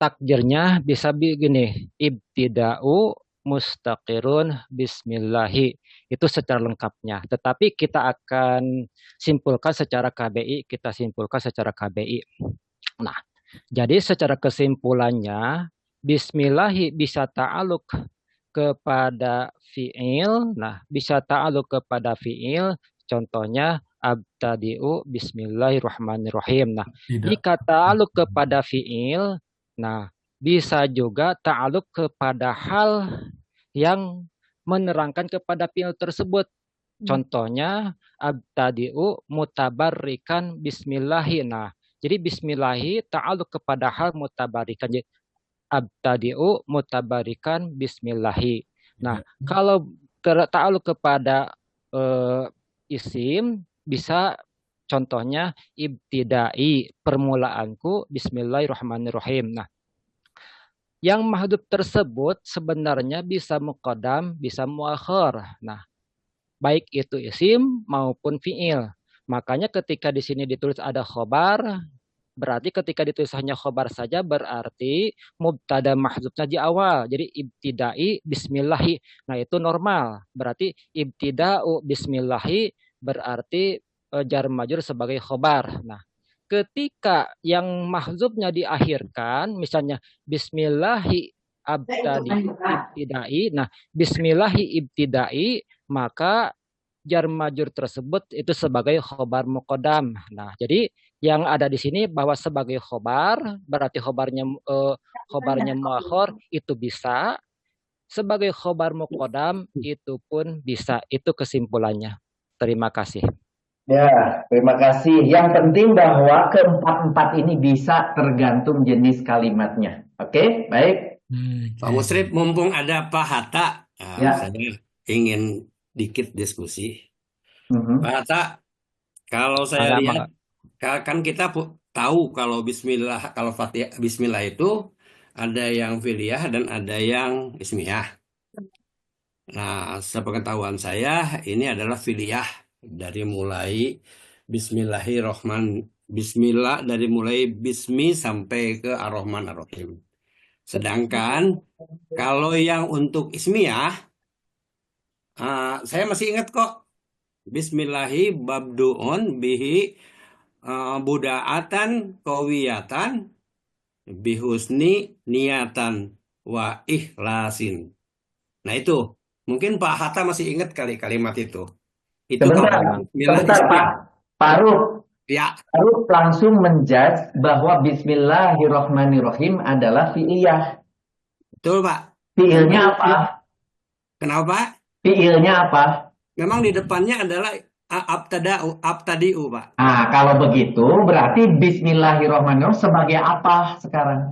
Takdirnya bisa begini, ibtida'u mustaqirun bismillahi. Itu secara lengkapnya. Tetapi kita akan simpulkan secara KBI, Nah, jadi secara kesimpulannya, bismillahi bisa ta'aluk kepada fi'il, bisa ta'aluk kepada fi'il. Contohnya abtadi'u bismillahirrahmanirrahim. Jika ta'aluk kepada fi'il, bisa juga ta'aluk kepada hal yang menerangkan kepada fi'il tersebut. Contohnya abtadi'u mutabarrikan bismillahi. Jadi bismillahi ta'aluk kepada hal mutabarrikan. Jadi abtadi'u mutabarrikan bismillahi. Kalau ta'aluk kepada isim bisa contohnya ibtidai, permulaanku bismillahirrahmanirrahim. Yang mahdhuf tersebut sebenarnya bisa muqaddam, bisa muakhar. Baik itu isim maupun fi'il. Makanya ketika di sini ditulis ada khobar, berarti ketika ditulis hanya khobar saja berarti mubtada mahdzufnya di awal. Jadi ibtidai bismillahi. Itu normal. Berarti ibtida'u bismillahi berarti jar majrur sebagai khobar. Ketika yang mahdzufnya diakhirkan, misalnya bismillahi ibtidai. Bismillahi ibtidai, maka jar majrur tersebut itu sebagai khobar muqaddam. Jadi yang ada di sini bahwa sebagai khobar berarti khobarnya muakhar itu bisa, sebagai khobar muqaddam itu pun bisa. Itu kesimpulannya. Terima kasih. Ya, terima kasih. Yang penting bahwa keempat-empat ini bisa tergantung jenis kalimatnya. Oke, baik. Pak Musrif, mumpung ada Pak Hatta, saya ingin dikit diskusi. Pak Hatta, kalau saya lihat, kan kita tahu kalau Bismillah, kalau Fatihah Bismillah itu ada yang filiyah dan ada yang ismiyah. Sepengetahuan saya ini adalah filiyah dari mulai Bismillah dari mulai Bismi sampai ke Ar-Rahman Ar-Rahim. Sedangkan kalau yang untuk ismiyah, saya masih ingat kok. Bismillahi babdu'un bihi buda'atan qawiyatan bihusni niatan wa ikhlasin. Nah itu mungkin Pak Hatta masih ingat kali kalimat itu. Itu Sebentar, kalau Bismillah sebentar Pak. Ismiah. Pak Aruf, Ya, Pak Aruf langsung menjudge bahwa Bismillahirrohmanirrohim adalah fi'liyah. betul Pak. Fi'ilnya Memang apa? kenapa? Fi'ilnya apa? Memang di depannya adalah abtadi'u Pak. Nah, kalau begitu berarti Bismillahirrohmanirrohim sebagai apa sekarang?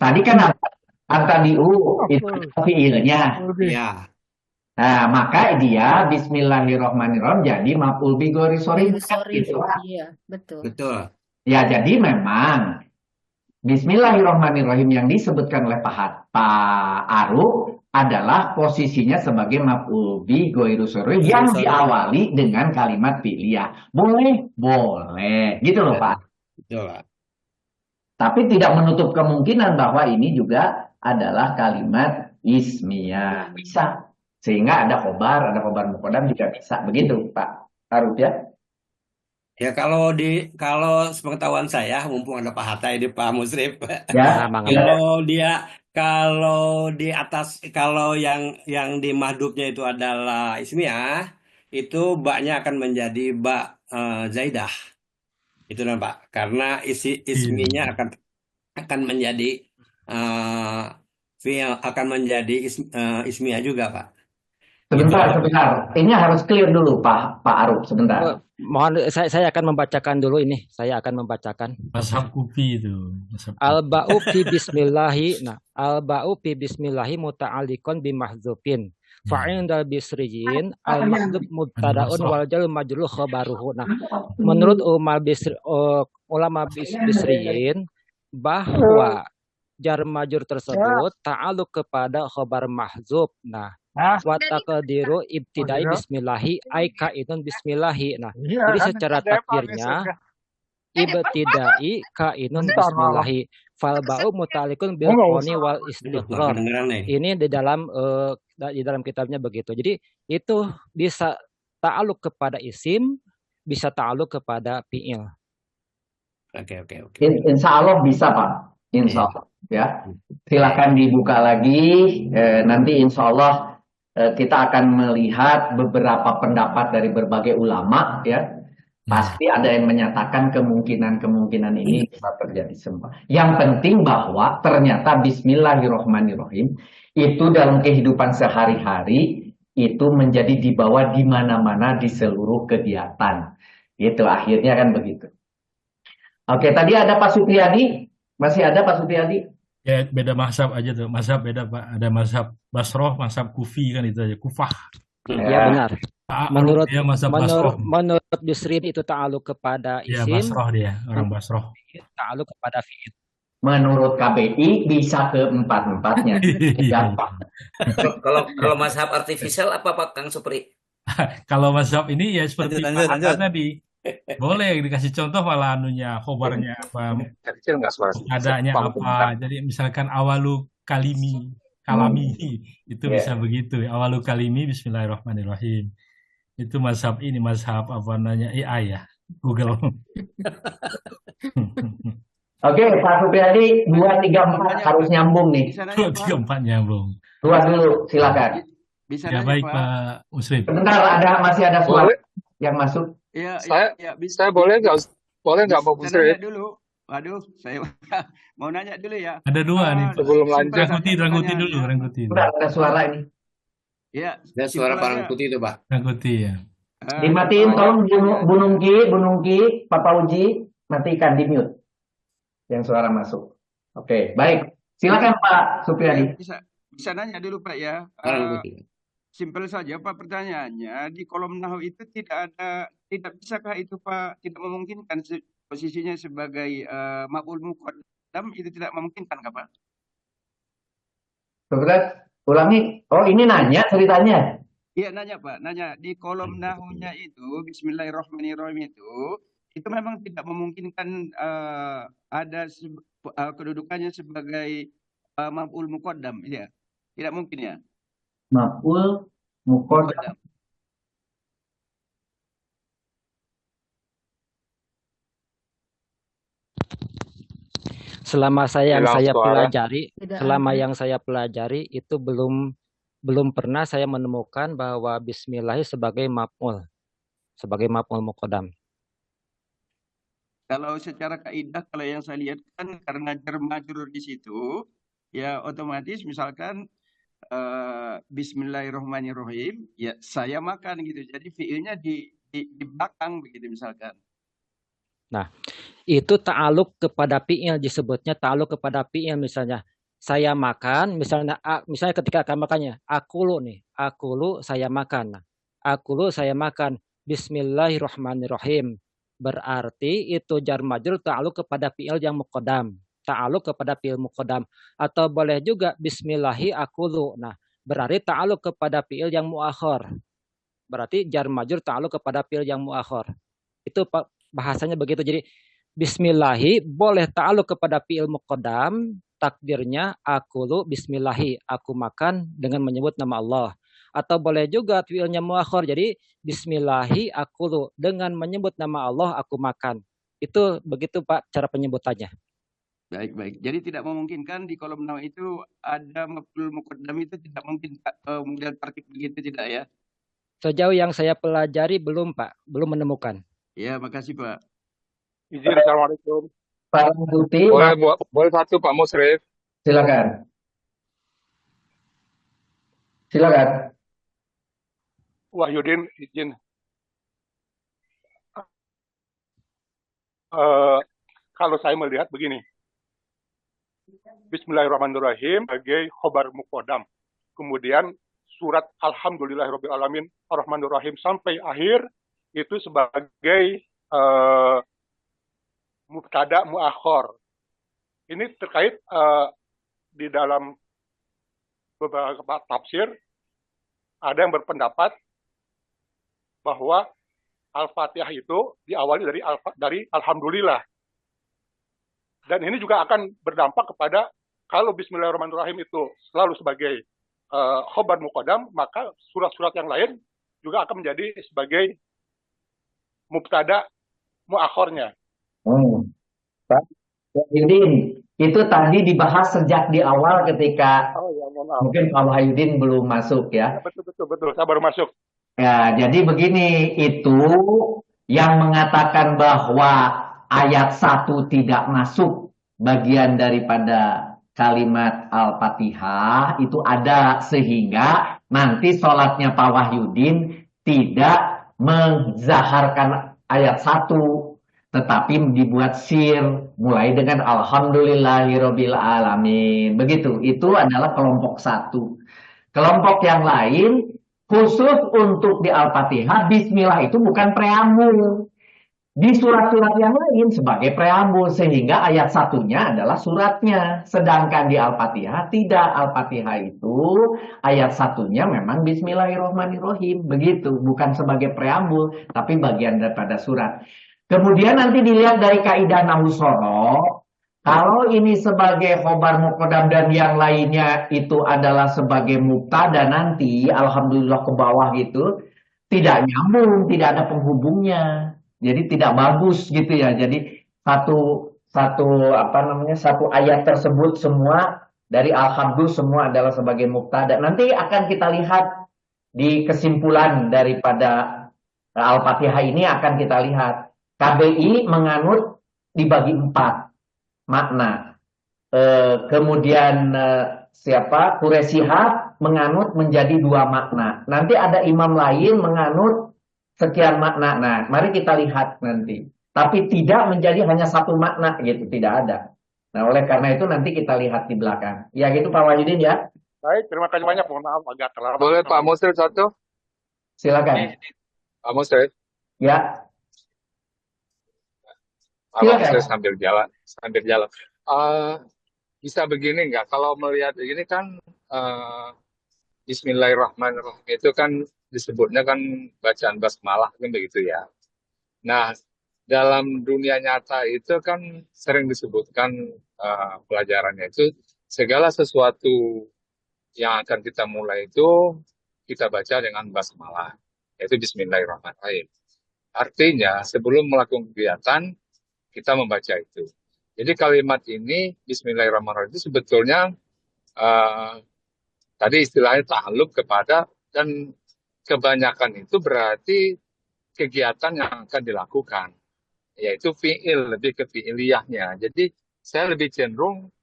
Tadi kan abtadi'u itu fi'ilnya. Ya, Nah, maka dia Bismillahirrohmanirrohim jadi maf'ul bi ghairi sharif kan Sorry, gitu. iya, betul. betul. Ya, jadi memang Bismillahirrohmanirrohim yang disebutkan oleh Pak Aruf adalah posisinya sebagai maf'ul bi ghairi sharif yang diawali dengan kalimat fi'liyah. Boleh? Boleh. Gitu loh, Pak. Betul Pak. Tapi tidak menutup kemungkinan bahwa ini juga adalah kalimat ismiyah. Bisa. Sehingga ada khobar muqaddam juga bisa. Begitu, Pak Aruf ya. Ya kalau sepengetahuan saya, mumpung ada Pak Hatta ini Pak Musrif, Ya. kalau di atas yang di mahdubnya itu adalah ismiyah, itu baknya akan menjadi bak zaidah. Itu kan Pak, karena isminya akan menjadi fi'il, akan menjadi ismiyah juga Pak. Sebentar. Ini harus clear dulu, Pak Aruf. Sebentar. Mohon saya akan membacakan dulu ini. Saya akan membacakan. Mazhab Kufi itu. Al-ba'u fi bismillahi. Nah, al-ba'u fi bismillahi muta'alliqun bi mahdzufin. Fa'indal bisriyin al-mahdzuf mubtada'un wal jar majrur khabaruhu. Nah, menurut ulama bisriyin bahwa jar majrur tersebut ta'alluq kepada khabar mahdzuf. Nah, wa taqdiru ibtidai bismillahi ai kaidun bismillahi. Nah, jadi secara takdirnya ibtidai kaidun bismillahi fal ba'u muta'alliqun bil qani wal istiqrar. Ini di dalam kitabnya begitu. Jadi itu bisa ta'alluq kepada isim, bisa ta'alluq kepada fi'il. Oke. Insya Allah bisa, Pak. Insya Allah ya. Silakan dibuka lagi. Nanti insya Allah kita akan melihat beberapa pendapat dari berbagai ulama ya. Pasti ada yang menyatakan kemungkinan ini bisa terjadi semua. Yang penting bahwa ternyata Bismillahirrohmanirrohim itu dalam kehidupan sehari-hari itu menjadi dibawa di mana-mana di seluruh kegiatan. Gitu akhirnya kan begitu. Oke, tadi ada Pak Supriyadi. Masih ada Pak Supriyadi? Ya, beda mazhab aja tuh. Mazhab beda, Pak. Ada mazhab Basroh, mazhab Kufi kan itu aja. Kufah. Ya benar. Menurut dia mazhab Basroh. menurut Bisrin itu ta'alluq kepada Ya, isim. Basroh dia, orang Basroh. Ta'alluq kepada fi'il. Menurut KBI bisa ke empat-empatnya. Kalau mazhab artifisial apa Pak Kang Supri? Kalau mazhab ini ya seperti Lanjut. Pak Hatta tadi. Boleh dikasih contoh malah khobarnya apa, Kecil nggak suara? adanya apa. Jadi misalkan awalu kalami itu bisa begitu. Awalu kalimi bismillahirrahmanirrahim. Itu mazhab AI ya, Google. Oke, Pak Supriyadi 2, 3, 4 harus nyambung nih. 2, 3, 4 nyambung. 2 dulu, silakan. Ya baik Pak Muslim. Sebentar, masih ada suara yang masuk. Saya boleh nggak Pak Musrif? Dulu. Waduh, saya mau nanya dulu ya. Ada 2 nih. Sebelum lanjut. Rangkuti dulu. Sudah ada suara ini. Ya, Ada suara Pak Rangkuti itu Pak. Rangkuti ya. Dimatiin, tolong Bu Nungki, Papa Uji, matikan di mute. Yang suara masuk. Oke, baik. Silakan Pak Supriyadi. Bisa nanya dulu Pak ya. Simpel saja Pak pertanyaannya, di kolom nahwu itu tidak bisakah itu Pak, tidak memungkinkan posisinya sebagai maf'ul muqaddam itu tidak memungkinkan kah Pak? Saudara, ulangi. Oh, ini nanya ceritanya. Iya nanya Pak, nanya di kolom nahwunya itu Bismillahirrahmanirrahim itu memang tidak memungkinkan ada kedudukannya sebagai maf'ul muqaddam ya. Tidak mungkin ya. Maf'ul muqaddam. Selama yang saya pelajari itu belum belum pernah saya menemukan bahwa Bismillahi sebagai maf'ul muqaddam. Kalau secara kaidah, kalau yang saya lihat kan karena jar majrur di situ, ya otomatis misalkan Bismillahirrahmanirrahim, ya saya makan gitu. Jadi fiilnya di belakang begitu misalkan. Nah, itu ta'aluk kepada fiil, disebutnya ta'aluk kepada fiil. Misalnya saya makan, misalnya ketika akan makannya, akulu, saya makan. Nah, akulu, saya makan. Bismillahirrahmanirrahim. Berarti itu jar majrur ta'aluk kepada fiil yang muqaddam. Ta'aluk kepada fiil muqaddam. Atau boleh juga bismillahi akulu. Nah, berarti ta'aluk kepada fiil yang muakhir. Berarti jar majrur ta'aluk kepada fiil yang muakhir. Itu bahasanya begitu. Jadi bismillahi boleh ta'aluk kepada fiil muqaddam, takdirnya akulu bismillahi, aku makan dengan menyebut nama Allah. Atau boleh juga fiilnya muakhir, jadi bismillahi akulu, dengan menyebut nama Allah aku makan. Itu begitu Pak cara penyebutannya. Baik. Jadi tidak memungkinkan di kolom nama itu ada maf'ul muqaddam, itu tidak mungkin model tertib begitu, tidak ya? Sejauh yang saya pelajari belum Pak, belum menemukan. Ya, makasih Pak. Izin, Assalamualaikum. Pak Putih, Boleh satu Pak Musrif. silakan. Wahyudin, izin. Kalau saya melihat begini, Bismillahirrahmanirrahim sebagai khobar muqaddam. Kemudian surat Alhamdulillahirrahmanirrahim Ar-Rahmanir-Rahim sampai akhir itu sebagai mubtada muakhir. Ini terkait di dalam beberapa tafsir ada yang berpendapat bahwa Al-Fatihah itu diawali dari Alhamdulillah. Dan ini juga akan berdampak kepada kalau Bismillahirrahmanirrahim itu selalu sebagai khobar muqaddam, maka surat-surat yang lain juga akan menjadi sebagai mubtada muakhirnya. Pak Wahyudin, itu tadi dibahas sejak di awal ketika mungkin Pak Wahyudin belum masuk ya. Betul. Saya baru masuk. Ya, jadi begini, itu yang mengatakan bahwa ayat 1 tidak masuk bagian daripada kalimat Al-Fatihah itu ada, sehingga nanti sholatnya Pak Wahyudin tidak menzaharkan ayat 1, tetapi dibuat sir mulai dengan Alhamdulillahirabbil alamin. Begitu. Itu adalah kelompok 1. Kelompok yang lain khusus untuk di Al-Fatihah, Bismillah itu bukan preambul. Di surat-surat yang lain sebagai preambul, sehingga ayat 1-nya adalah suratnya. Sedangkan di Al-Fatihah tidak. Al-Fatihah itu ayat 1-nya memang Bismillahirrahmanirrahim. Begitu, bukan sebagai preambul, tapi bagian daripada surat. Kemudian nanti dilihat dari kaidah nahwu shoroh, kalau ini sebagai khobar muqaddam dan yang lainnya itu adalah sebagai mubtada nanti, alhamdulillah ke bawah gitu, tidak nyambung, tidak ada penghubungnya. Jadi tidak bagus gitu ya. Jadi satu ayat tersebut semua dari alhamdulillah semua adalah sebagai mubtada. Nanti akan kita lihat di kesimpulan daripada Al-Fatihah ini, akan kita lihat. KBI menganut dibagi 4 makna. Kemudian Quresihab menganut menjadi 2 makna. Nanti ada imam lain menganut sekian makna. Nah, mari kita lihat nanti. Tapi tidak menjadi hanya 1 makna gitu, tidak ada. Nah, oleh karena itu nanti kita lihat di belakang. Ya gitu Pak Wahyudin ya. Baik, terima kasih banyak. Mohon maaf agak terlambat. Boleh Pak Musrif satu? Silakan. Pak Musrif. Ya. Saya sambil jalan. Bisa begini nggak? Kalau melihat ini kan Bismillahirrahmanirrahim itu kan disebutnya kan bacaan basmalah kan begitu ya. Nah, dalam dunia nyata itu kan sering disebutkan pelajarannya itu segala sesuatu yang akan kita mulai itu kita baca dengan basmalah, yaitu Bismillahirrahmanirrahim. Artinya sebelum melakukan kegiatan kita membaca itu. Jadi kalimat ini Bismillahirrahmanirrahim itu sebetulnya Tadi istilahnya ta'alluq kepada, dan kebanyakan itu berarti kegiatan yang akan dilakukan, yaitu fi'il, lebih ke fi'iliyahnya. Jadi saya lebih cenderung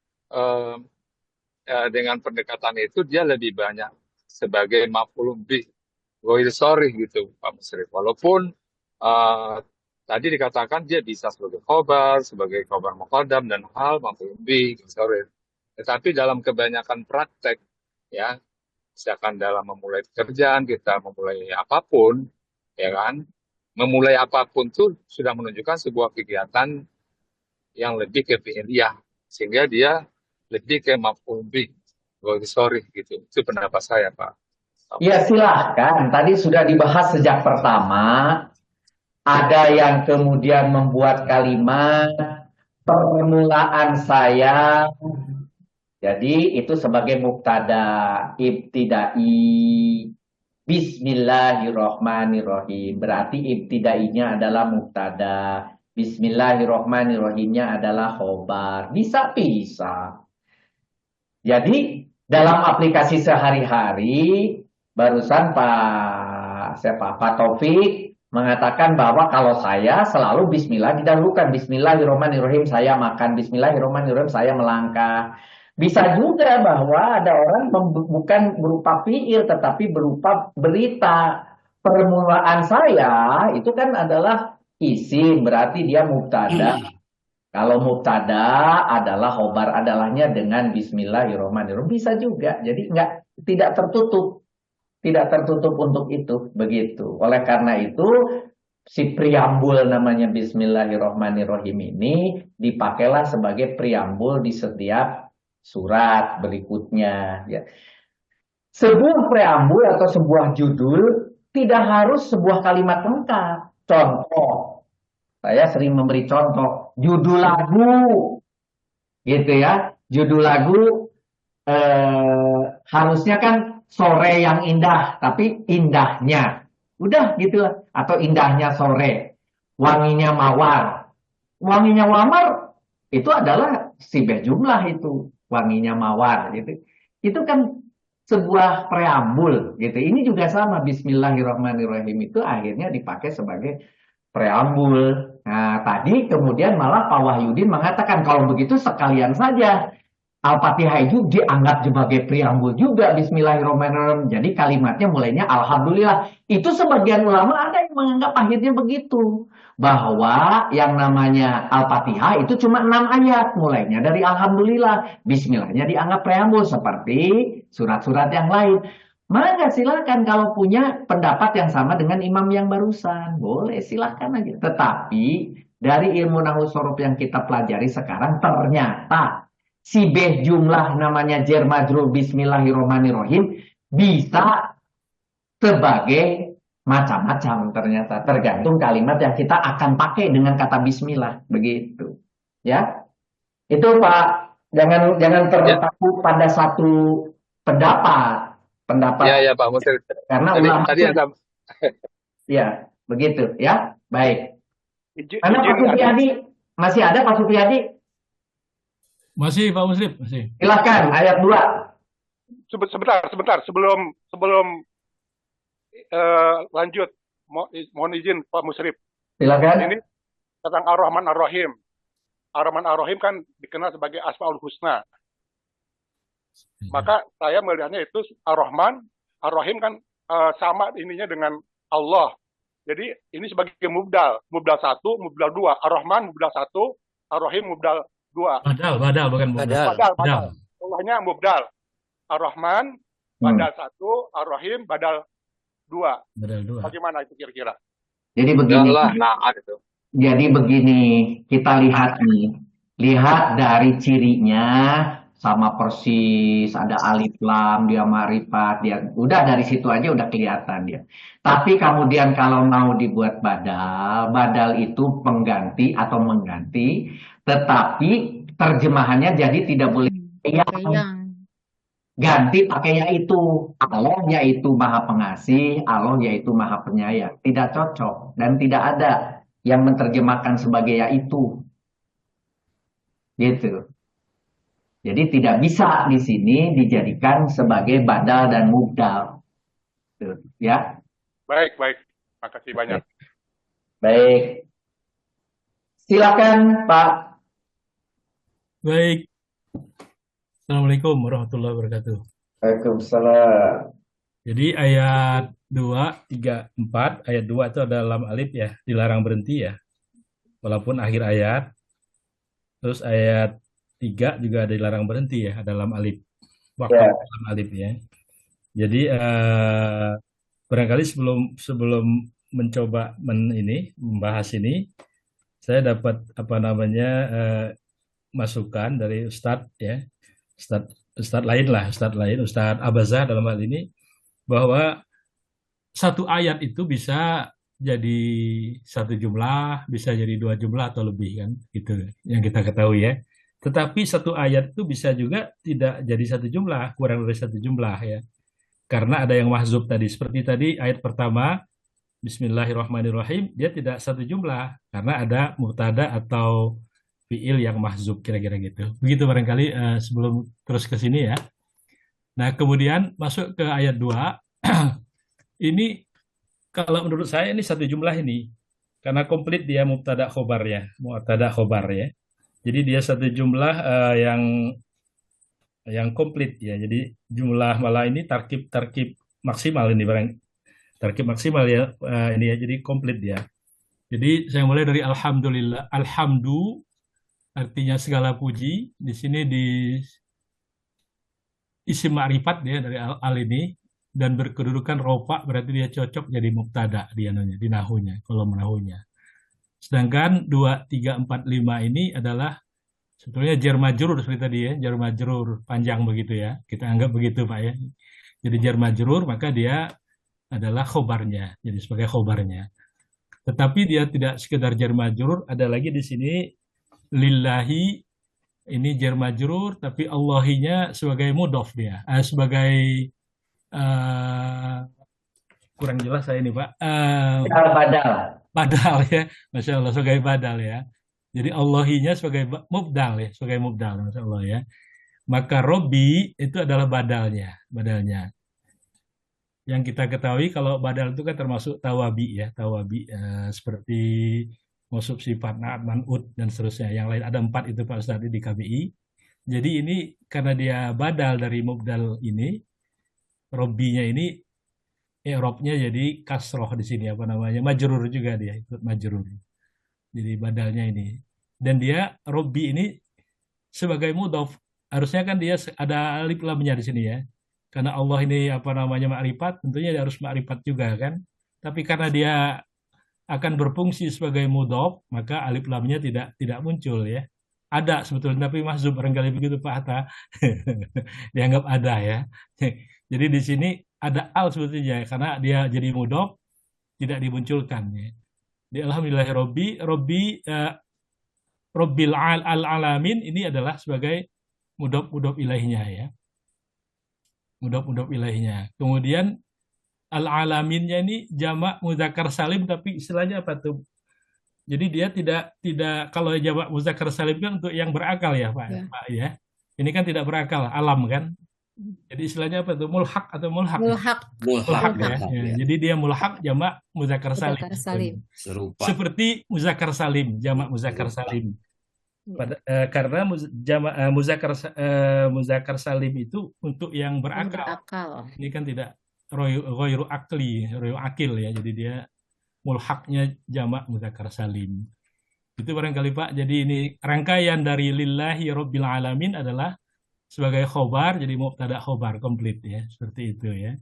dengan pendekatan itu dia lebih banyak sebagai maf'ulun bih, ghairi sharih gitu Pak Musrif. Walaupun tadi dikatakan dia bisa sebagai khobar muqaddam dan hal maf'ulun bih, ghairi sharih. Tetapi dalam kebanyakan praktek, ya, misalkan dalam memulai pekerjaan, kita memulai apapun, ya kan, memulai apapun tuh sudah menunjukkan sebuah kegiatan yang lebih ke fi'liyah, sehingga dia lebih ke maf'ul bih, sorry gitu. Itu pendapat saya, Pak. Ya silahkan, tadi sudah dibahas sejak pertama, ada yang kemudian membuat kalimat permulaan saya. Jadi itu sebagai mubtada ibtidai, Bismillahirrohmanirrohim. Berarti ibtidainya adalah mubtada, Bismillahirrohmanirrohimnya adalah khobar. Bisa-bisa. Jadi dalam aplikasi sehari-hari, barusan Pak Taufik mengatakan bahwa kalau saya selalu Bismillah didahulukan. Bismillahirrohmanirrohim saya makan, Bismillahirrohmanirrohim saya melangkah. Bisa juga bahwa ada orang bukan berupa fiil tetapi berupa berita. Permulaan saya itu kan adalah isim, berarti dia mubtada. Kalau mubtada adalah khobar adalahnya dengan Bismillahirrohmanirrohim. Bisa juga. Jadi tidak tertutup. Tidak tertutup untuk itu. Begitu. Oleh karena itu si preambul namanya Bismillahirrohmanirrohim ini dipakailah sebagai preambul di setiap surat berikutnya. Ya. Sebuah preambul atau sebuah judul tidak harus sebuah kalimat lengkap. Contoh, saya sering memberi contoh, judul lagu, gitu ya. Judul lagu harusnya kan sore yang indah, tapi indahnya, udah gitu lah. Atau indahnya sore, wanginya mawar. Wanginya mawar itu adalah sibeh jumlah itu. Wanginya mawar gitu. Itu kan sebuah preambul gitu. Ini juga sama, Bismillahirrohmanirrohim itu akhirnya dipakai sebagai preambul. Nah, tadi kemudian malah Pak Wahyudin mengatakan kalau begitu sekalian saja Al-Fatihah itu dianggap sebagai preambul juga, Bismillahirrohmanirrohim. Jadi kalimatnya mulainya Alhamdulillah. Itu sebagian ulama ada yang menganggap akhirnya begitu. Bahwa yang namanya Al-Fatihah itu cuma 6 ayat. Mulainya dari Alhamdulillah. Bismillahnya dianggap preambul seperti surat-surat yang lain. Maka silakan kalau punya pendapat yang sama dengan imam yang barusan. Boleh, silakan aja. Tetapi dari ilmu nahwu shorof yang kita pelajari sekarang ternyata sibeh jumlah namanya jar majrur Bismillahirrohmanirrohim bisa sebagai macam-macam ternyata, tergantung kalimat yang kita akan pakai dengan kata bismillah, begitu. Ya. Itu Pak, jangan terpaku pada satu pendapat. Ya Pak Musrif. Karena ulama tadi ada ya, begitu ya. Baik. Mana Pak Supriyadi? Masih ada Pak Supriyadi? Masih Pak Musrif, masih. Silakan ayat 2. Sebentar sebelum lanjut, mohon izin Pak Musrif. Silakan. Ini tentang Ar-Rahman Ar-Rahim. Ar-Rahman Ar-Rahim kan dikenal sebagai Asmaul Husna. Maka saya melihatnya itu Ar-Rahman Ar-Rahim kan sama ininya dengan Allah. Jadi ini sebagai mubdal 1, mubdal 2. Ar-Rahman mubdal 1, Ar-Rahim mubdal 2. Badal bukan mubdal. Badal. Allahnya mubdal. Ar-Rahman badal 1, Ar-Rahim badal 2. Bagaimana itu kira-kira? Jadi begini. Jadi begini, kita lihat nih. Lihat dari cirinya sama persis, ada alif lam, dia ma'rifat, dia udah dari situ aja udah kelihatan dia. Tapi kemudian kalau mau dibuat badal itu pengganti atau mengganti, tetapi terjemahannya jadi tidak boleh yang ganti pakai yaitu. Allah yaitu maha pengasih, Allah yaitu maha penyayang. Tidak cocok dan tidak ada yang menerjemahkan sebagai yaitu. Gitu. Jadi tidak bisa di sini dijadikan sebagai badal dan mubdal. Tuh, ya. Baik, baik. Makasih banyak. Baik. Silakan Pak. Baik. Assalamualaikum warahmatullahi wabarakatuh. Waalaikumsalam. Jadi ayat 2, 3, 4, ayat 2 itu ada lam alif ya, dilarang berhenti ya. Walaupun akhir ayat. Terus ayat 3 juga ada dilarang berhenti ya, ada lam alif. Waktu Ya. lam alif ya. Jadi barangkali sebelum mencoba membahas ini, saya dapat masukan dari Ustadz ya, Ustadz lain, Ustadz Abazah dalam hal ini, bahwa satu ayat itu bisa jadi satu jumlah, bisa jadi 2 jumlah atau lebih kan, itu yang kita ketahui ya. Tetapi satu ayat itu bisa juga tidak jadi satu jumlah, kurang dari satu jumlah ya. Karena ada yang mahzub tadi, seperti tadi ayat pertama, Bismillahirrahmanirrahim, dia tidak satu jumlah karena ada mubtada atau fiil yang mahzub, kira-kira gitu. Begitu barangkali sebelum terus ke sini ya. Nah, kemudian masuk ke ayat 2. Ini kalau menurut saya ini satu jumlah ini. Karena komplit dia mubtada khobar ya. Jadi dia satu jumlah yang komplit ya. Jadi jumlah malah ini tarkib maksimal ini barang. Tarkib maksimal ya ini ya. Jadi komplit dia. Jadi saya mulai dari alhamdulillah. Alhamdu artinya segala puji. Di sini di isim ma'rifat ya dari al ini, dan berkedudukan rofa, berarti dia cocok jadi mubtada di nahunya, kolom nahunya. Sedangkan 2, 3, 4, 5 ini adalah sebetulnya jar majrur seperti tadi ya, jar majrur panjang begitu ya. Kita anggap begitu Pak ya. Jadi jar majrur maka dia adalah khobarnya, jadi sebagai khobarnya. Tetapi dia tidak sekedar jar majrur, ada lagi di sini lillahi, ini jar majrur tapi Allahinya sebagai mudhof dia, sebagai kurang jelas saya ini Pak. Badal ya, Masya Allah, sebagai badal ya. Jadi Allahinya sebagai mubdal ya, sebagai mubdal, Masya Allah ya. Maka Robbi itu adalah badalnya. Yang kita ketahui kalau badal itu kan termasuk tawabi ya, seperti mausuf sifat, naat, man'ut dan seterusnya. Yang lain ada 4 itu Pak Ustadz di KBI. Jadi ini karena dia badal dari mubdal ini, Robbinya ini i'rabnya jadi kasroh di sini majrur juga, dia ikut majrur. Jadi badalnya ini. Dan dia Robbi ini sebagai mudhof. Harusnya kan dia ada alif lamnya di sini ya. Karena Allah ini ma'rifat, tentunya dia harus ma'rifat juga kan. Tapi karena dia akan berfungsi sebagai mudhof, maka alif lamnya tidak muncul ya. Ada sebetulnya tapi mahzub, barangkali begitu Pak Hatta. Dianggap ada ya. Jadi di sini ada al sebetulnya karena dia jadi mudhof tidak dimunculkan ya. Di alhamdulillahirabbil Rabbil alamin ini adalah sebagai mudhof ilaihnya ya. Mudhof ilaihnya. Kemudian al-alaminnya ini jamak muzakkar salim, tapi istilahnya apa tuh? Jadi dia tidak kalau jamak muzakkar salim kan untuk yang berakal ya Pak ya. Ini kan tidak berakal, alam kan. Jadi istilahnya apa tuh? Mulhaq atau mulhaq? Mulhaq ya. Jadi dia mulhaq jamak muzakkar salim. Seperti muzakkar salim, jamak muzakkar salim. Karena jamak muzakkar salim itu untuk yang berakal. Ini kan tidak ghairu akil ya. Jadi dia mulhaqnya jamak muzakkar salim. Itu barangkali Pak. Jadi ini rangkaian dari lillahi rabbil alamin adalah sebagai khobar, jadi mubtada khobar komplit ya, seperti itu ya.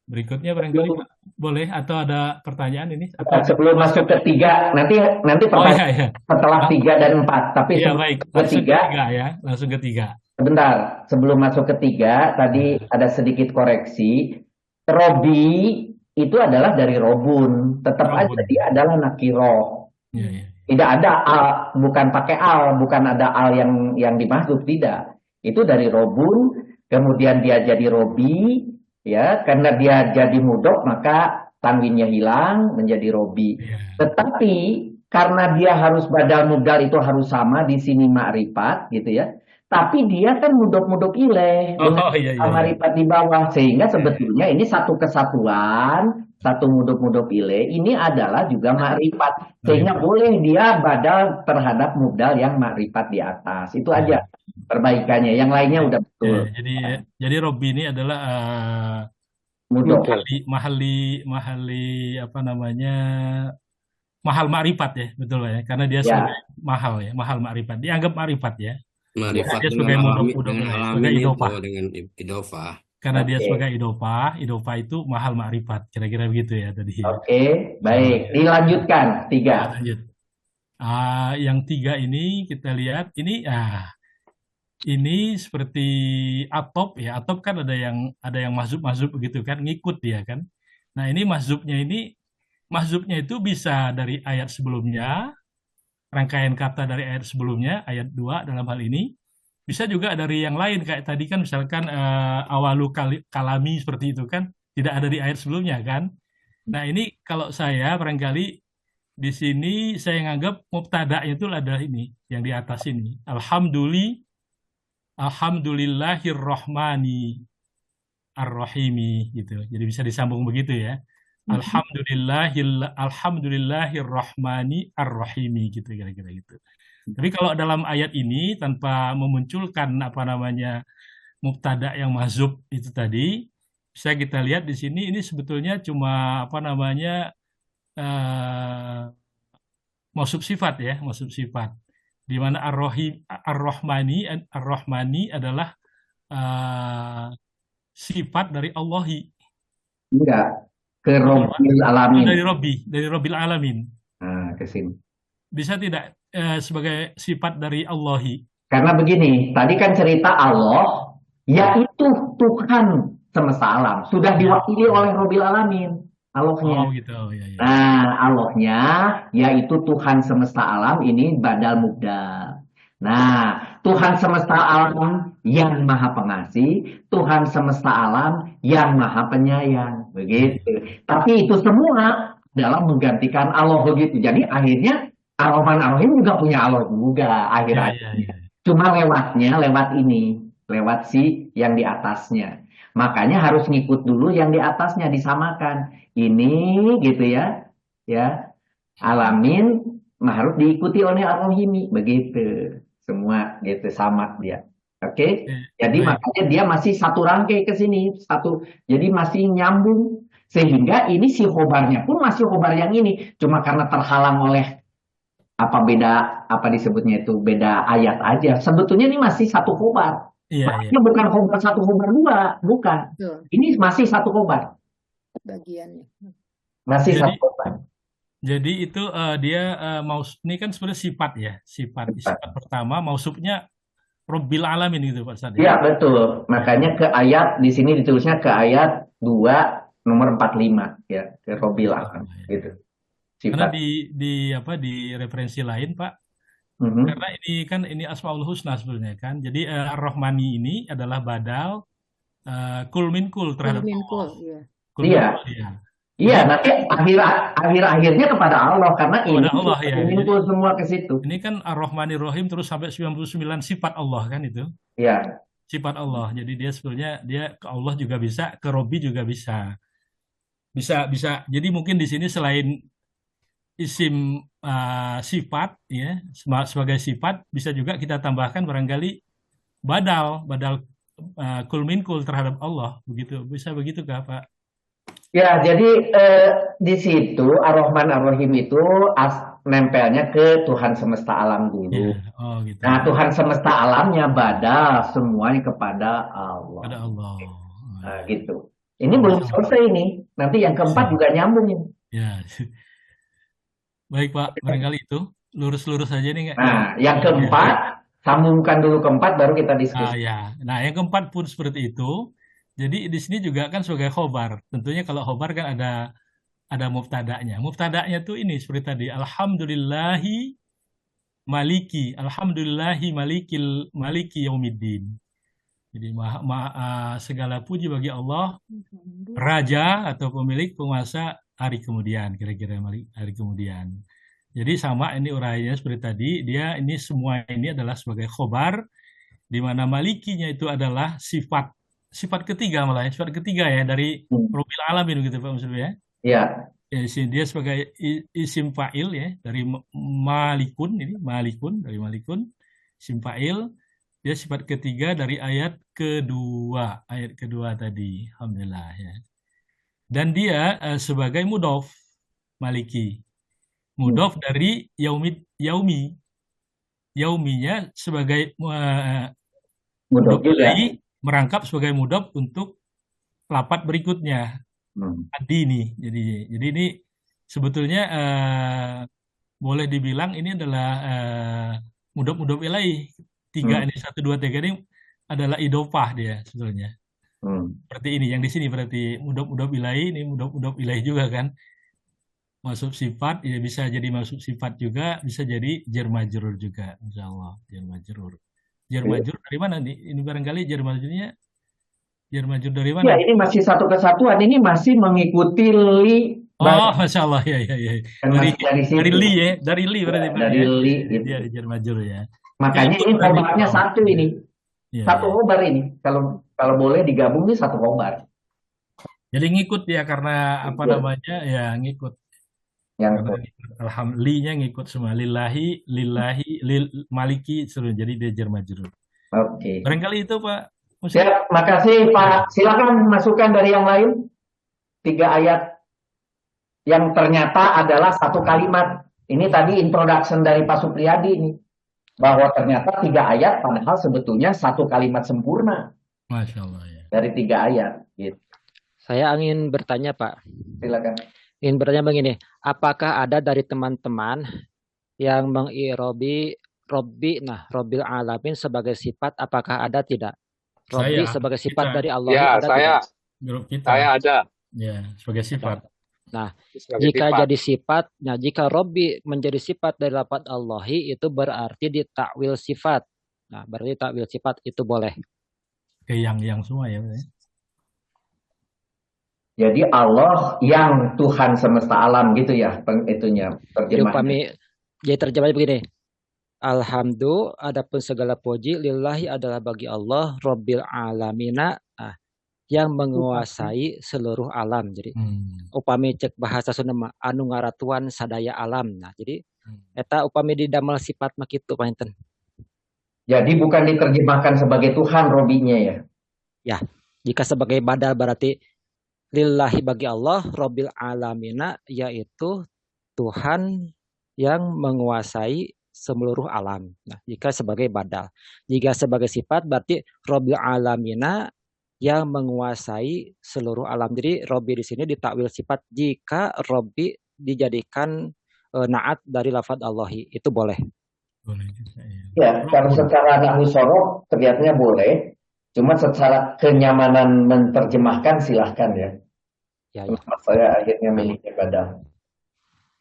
Berikutnya barangkali Pak, boleh atau ada pertanyaan ini? Sebelum masuk ke 3, nanti pertanyaan setelah 3 dan 4. Tapi ya, baik. Langsung ke 3. Sebentar, sebelum masuk ke 3, tadi ada sedikit koreksi. Robi itu adalah dari robun, tetap aja dia adalah nakiroh. Tidak ada al, bukan pakai al, bukan ada al yang dimahzuf, tidak. Itu dari robun, kemudian dia jadi robi, ya, karena dia jadi mudhof maka tanwinnya hilang menjadi robi. Tetapi karena dia harus badal mubdal itu harus sama di sini ma'rifat gitu ya. tapi dia kan mudhof ilaih dengan Oh iya iya iya. ma'rifat di bawah, sehingga sebetulnya ini satu kesatuan, satu mudhof ilaih ini adalah juga ma'rifat, sehingga Ma'rifat. boleh dia badal terhadap mubdal yang ma'rifat di atas. Itu Ya. aja perbaikannya, yang lainnya udah Ya, betul. jadi Robbi ini adalah Mudhof. mahali apa namanya, mahal ma'rifat ya, betul ya, karena dia Ya. sebagai mahal ya, mahal ma'rifat, dianggap ma'rifat ya, Ma'rifat dia dengan sebagai mudhof dengan ilaih, alamin sebagai itu idofah, dengan idofah. karena dia Oke. sebagai idofah itu mahal ma'rifat, kira-kira begitu ya tadi. Oke, baik. Dilanjutkan, 3. Lanjut. Yang 3 ini kita lihat ini seperti atop ya. Atop kan ada yang mazhub begitu kan, ngikut dia kan. Nah, ini mazhubnya itu bisa dari ayat sebelumnya, rangkaian kata dari ayat sebelumnya, ayat 2 dalam hal ini. Bisa juga dari yang lain, kayak tadi kan misalkan awalu kalami seperti itu kan, tidak ada di ayat sebelumnya kan. Nah, ini kalau saya barangkali di sini saya nganggap mubtada'nya itu adalah ini, yang di atas ini. Alhamdulillahirrahmani ar-rahimi gitu. Jadi bisa disambung begitu ya. Alhamdulillahirrahmani ar-rahimi gitu kira-kira gitu. Tapi kalau dalam ayat ini tanpa memunculkan apa namanya mubtada yang mahzub itu tadi, bisa kita lihat di sini ini sebetulnya cuma apa namanya mausuf sifat ya, mausuf sifat. Di mana ar-rahmani adalah sifat dari Allahi. Enggak, ke Robbil Alamin. Dari Robbil Alamin. Nah, ke sini. Bisa tidak sebagai sifat dari Allahi? Karena begini, tadi kan cerita Allah, yaitu Tuhan semesta alam, sudah diwakili oleh Robbil Alamin, Allahnya. Oh gitu, ya, ya. Nah, Allahnya, yaitu Tuhan semesta alam, ini badal mubdal. Nah, Tuhan semesta alam yang maha pengasih, Tuhan semesta alam yang maha penyayang, begitu. Tapi itu semua adalah menggantikan Allah begitu. Jadi akhirnya Ar-Rahman Ar-Rahim juga punya Allah juga akhir-akhirnya. Cuma lewat ini, lewat si yang di atasnya. Makanya harus ngikut dulu yang di atasnya, disamakan. Ini gitu ya, Alamin harus diikuti oleh Ar-Rahimi, begitu. Semua gitu sama dia. Oke? Jadi makanya dia masih satu rangkai ke sini, jadi masih nyambung. Sehingga ini si khobarnya pun masih khobar yang ini, cuma karena terhalang oleh apa disebutnya itu beda ayat aja. Sebetulnya ini masih satu khobar. Makanya bukan khobar 1, khobar 2, bukan. Betul. Ini masih satu khobar. Bagiannya. Masih satu khobar. Jadi itu dia ini kan sebenarnya sifat ya, sifat pertama mausufnya Robbil Alamin gitu Pak Ustadz. Iya betul. Makanya ke ayat di sini ditulisnya ke ayat 2 nomor 45 ya, ke Robbil Alamin gitu. Karena di referensi lain Pak, karena ini Asmaul Husna sebenarnya kan. Jadi Ar-Rahmani ini adalah badal kul min kul terhadap Allah. Iya, nanti akhirnya kepada Allah karena ini Allah, ya. Kumpul semua ke situ. Ini kan Ar-Rahmanir Rahim terus sampai 99 sifat Allah kan itu. Iya. Sifat Allah. Jadi dia sebenarnya ke Allah juga bisa, ke Robbi juga bisa. Bisa. Jadi mungkin di sini selain isim sifat ya, sebagai sifat bisa juga kita tambahkan barangkali badal kul min kul terhadap Allah, begitu. Bisa begitu kah, Pak? Ya, jadi di situ Ar-Rahman Ar-Rahim itu nempelnya ke Tuhan semesta alam dulu. Gitu. Nah, Tuhan semesta alamnya badal semuanya kepada Allah. Pada Allah. Nah, gitu. Ini belum selesai ini. Nanti yang keempat juga nyambung ini. Ya. Baik, Pak. Barangkali itu lurus-lurus aja nih. Nah, yang keempat, sambungkan dulu keempat baru kita diskusi. Nah, yang keempat pun seperti itu. Jadi di sini juga kan sebagai khobar. Tentunya kalau khobar kan ada mubtada'nya. Mubtada'nya tuh ini seperti tadi. Alhamdulillahi maliki yaumiddin. Jadi segala puji bagi Allah, Raja atau pemilik penguasa hari kemudian, kira-kira hari kemudian. Jadi sama ini uraiannya seperti tadi. Dia ini semua ini adalah sebagai khobar di mana malikinya itu adalah sifat ketiga malah ya, sifat ketiga ya dari Rabbil Alamin gitu Pak Muslim ya. Ya. Ya, dia sebagai isim fa'il ya dari malikun ini malikun dari malikun isim fa'il, dia sifat ketiga dari ayat kedua tadi, alhamdulillah ya. Dan dia sebagai mudhof maliki, mudhof dari yauminya sebagai mudhof ilahi, merangkap sebagai mudhof untuk lapat berikutnya. Tadi nih, jadi ini sebetulnya boleh dibilang ini adalah mudhof ilaih. Tiga ini 1, 2, 3 ini adalah idofah dia sebetulnya. Seperti ini yang di sini berarti mudhof ilaih, ini mudhof ilaih juga kan. Masuk sifat, ya bisa jadi masuk sifat juga, bisa jadi jar majrur juga, insyaallah jar majrur. Jar majrur dari mana nih? Ini barangkali jar majrurnya jar majrur dari mana? Ya, ini masih satu kesatuan. Ini masih mengikuti li. Oh, masya Allah ya. Dari li ya, dari li berarti. Dari li. Gitu. Ya, jar majrur ya. Makanya ini khobarnya satu ini. Satu khobar ini. Kalau boleh digabung nih satu khobar. Jadi ngikut ya karena apa namanya ya ngikut. Alhamdulillah ngikut semua lillahi maliki seluruh, jadi dia jar majrur. Oke. Barangkali itu Pak. Ya, makasih Pak. Silakan masukan dari yang lain. 3 ayat yang ternyata adalah satu kalimat. Ini tadi introduction dari Pak Supriyadi ini. Bahwa ternyata 3 ayat padahal sebetulnya satu kalimat sempurna. Masya Allah ya. Dari 3 ayat. Gitu. Saya ingin bertanya Pak. Silakan. Ingin bertanya begini. Apakah ada dari teman-teman yang mengirobi Rabbil Alamin sebagai sifat? Apakah ada tidak? Rabbi sebagai sifat dari Allah. Ya, saya ada. Ya, sebagai sifat. Nah, jika jadi sifat, jika Rabbi menjadi sifat dari lafaz Allahi, itu berarti ditakwil sifat. Nah, berarti takwil sifat itu boleh. Ke yang semua ya. Jadi Allah yang Tuhan semesta alam gitu ya, itunya terjemahnya. Jadi terjemahnya begini. Alhamdulillah, adapun segala puji lillahi adalah bagi Allah Rabbil Alamina, yang menguasai seluruh alam. Jadi upami cek bahasa Sunda anu ngaratuan sadaya alam. Nah, jadi eta upami didamel sifat makitu panten. Jadi bukan diterjemahkan sebagai Tuhan Robinya ya. Ya, jika sebagai badal berarti lillahi bagi Allah Rabbil Alamina, yaitu Tuhan yang menguasai seluruh alam. Nah, jika sebagai badal. Jika sebagai sifat berarti Rabbil Alamina yang menguasai seluruh alam. Jadi Rabbi di sini ditakwil sifat jika Rabbi dijadikan naat dari lafaz Allahi. Itu boleh. Boleh juga ya. Ya, kalau secara nahwu sorof kelihatannya boleh. Cuma secara kenyamanan menerjemahkan silahkan ya. Ya. Saya akhirnya milihnya badal.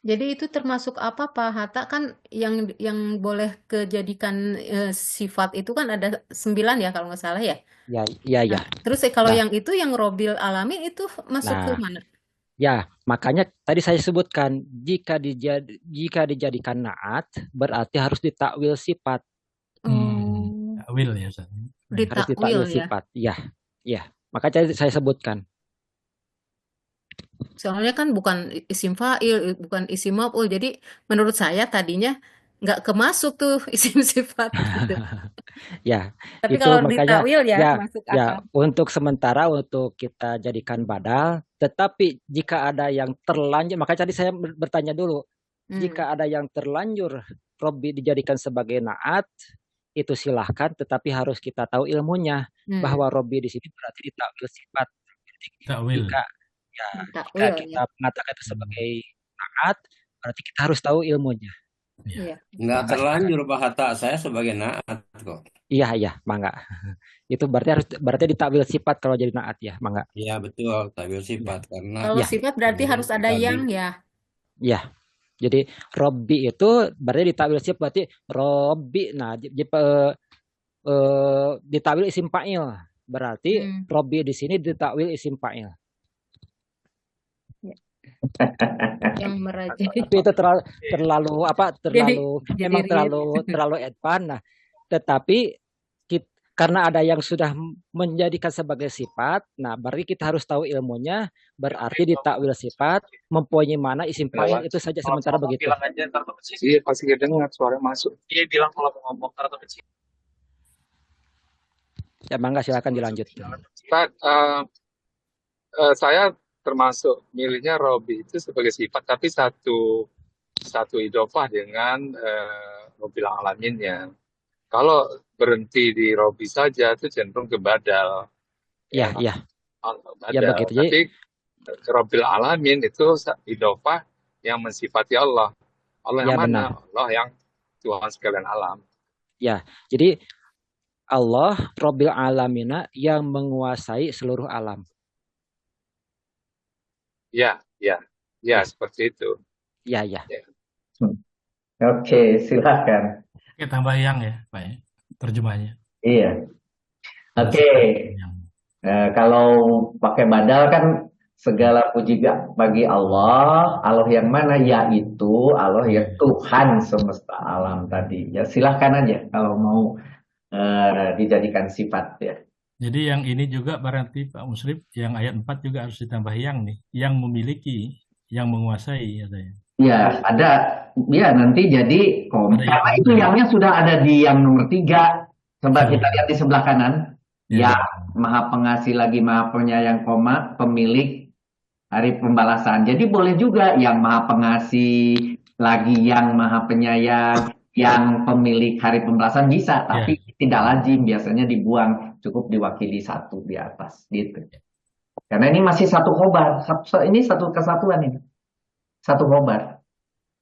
Jadi itu termasuk apa Pak Hatta, kan yang boleh kejadikan sifat itu kan ada 9 ya kalau nggak salah ya? Ya. Nah, terus kalau yang itu yang Rabbil Alamin itu masuk ke mana? Ya, makanya tadi saya sebutkan jika dijadikan naat berarti harus ditakwil sifat. Takwil ya Ustaz. Harus ditakwil sifat. Ya. Makanya saya sebutkan. Soalnya kan bukan isim fa'il, bukan isim maf'ul. Jadi menurut saya tadinya nggak kemasuk tuh isim sifat gitu. Ya. Tapi itu kalau makanya ditakwil ya masuk akal. Ya, untuk sementara untuk kita jadikan badal, tetapi jika ada yang terlanjur, makanya tadi saya bertanya dulu, jika ada yang terlanjur Rabbi dijadikan sebagai naat, itu silahkan, tetapi harus kita tahu ilmunya bahwa Rabbi di sini berarti ditakwil sifat. Jika kita mengatakan itu sebagai naat, berarti kita harus tahu ilmunya. Iya. Nggak terlanjur Pak Hatta, saya sebagai naat kok. Iya, mangga. Itu berarti ditakwil sifat kalau jadi naat ya, mangga. Iya betul, takwil sifat karena kalau sifat berarti harus ada yang ya. Iya. Jadi Robbi itu berarti ditakwil sifat, berarti Robbi. Nah, ditakwil isim fa'il. Berarti Robbi di sini ditakwil isim fa'il. Yang merajai. Tapi itu terlalu memang terlalu advance. Nah, tetapi karena ada yang sudah menjadikan sebagai sifat, nah berarti kita harus tahu ilmunya, berarti di takwil sifat mempunyai mana isim fa'il itu saja sementara begitu. Iya, pasti kedengar suara masuk. Iya, bilang kalau mau ngomong atau kecil. Ya, mangga silakan dilanjut. Ustaz, saya termasuk milihnya Robi itu sebagai sifat, tapi satu idofah dengan Robil Alaminnya. Kalau berhenti di Robi saja itu cenderung ke badal. Ya, ya. Ya Badal. begitu. Jadi, Tapi Robil Alamin itu idofah yang mensifati Allah. Allah yang ya mana? benar. Allah yang Tuhan sekalian alam. Ya, jadi Allah Rabbil Alamina yang menguasai seluruh alam. Ya, seperti itu. Ya. Oke, silakan. Oke, tambah yang ya, Pak ya, terjemahnya. Iya. Oke. Kalau pakai badal kan segala puji bagi Allah. Allah yang mana? Yaitu Allah yang Tuhan semesta alam tadi. Ya silahkan aja kalau mau dijadikan sifat ya. Jadi yang ini juga berarti Pak Muslim, yang ayat 4 juga harus ditambah yang nih, yang memiliki, yang menguasai katanya. Ya, ada. Ya, nanti jadi karena itu yangnya sudah ada di yang nomor 3. Coba kita lihat di sebelah kanan. Ya, Maha Pengasih lagi Maha Penyayang, pemilik hari pembalasan. Jadi boleh juga yang Maha Pengasih lagi yang Maha Penyayang, yang pemilik hari pembalasan bisa, tapi tidak lazim, biasanya dibuang, cukup diwakili satu di atas gitu. Karena ini masih satu khobar, ini satu kesatuan ini. Satu khobar.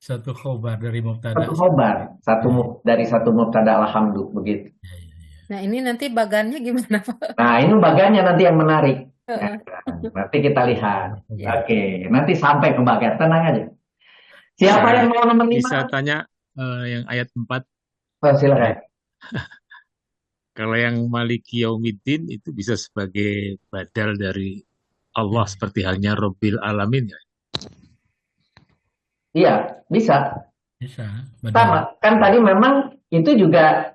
Satu khobar dari mubtada. Satu khobar, dari satu mubtada alhamdulillah begitu. Nah, ini nanti bagannya gimana, Pak? Nah, ini bagannya nanti yang menarik. Nanti kita lihat. Oke, nanti sampai ke bagan, tenang aja. Siapa yang mau nomor 5? Bisa tanya yang ayat 4. Oh, silakan. Kalau yang Maliki Yaumiddin itu bisa sebagai badal dari Allah seperti halnya Rabbil Alamin ya? Iya, bisa. Bisa. Sama. Kan tadi memang itu juga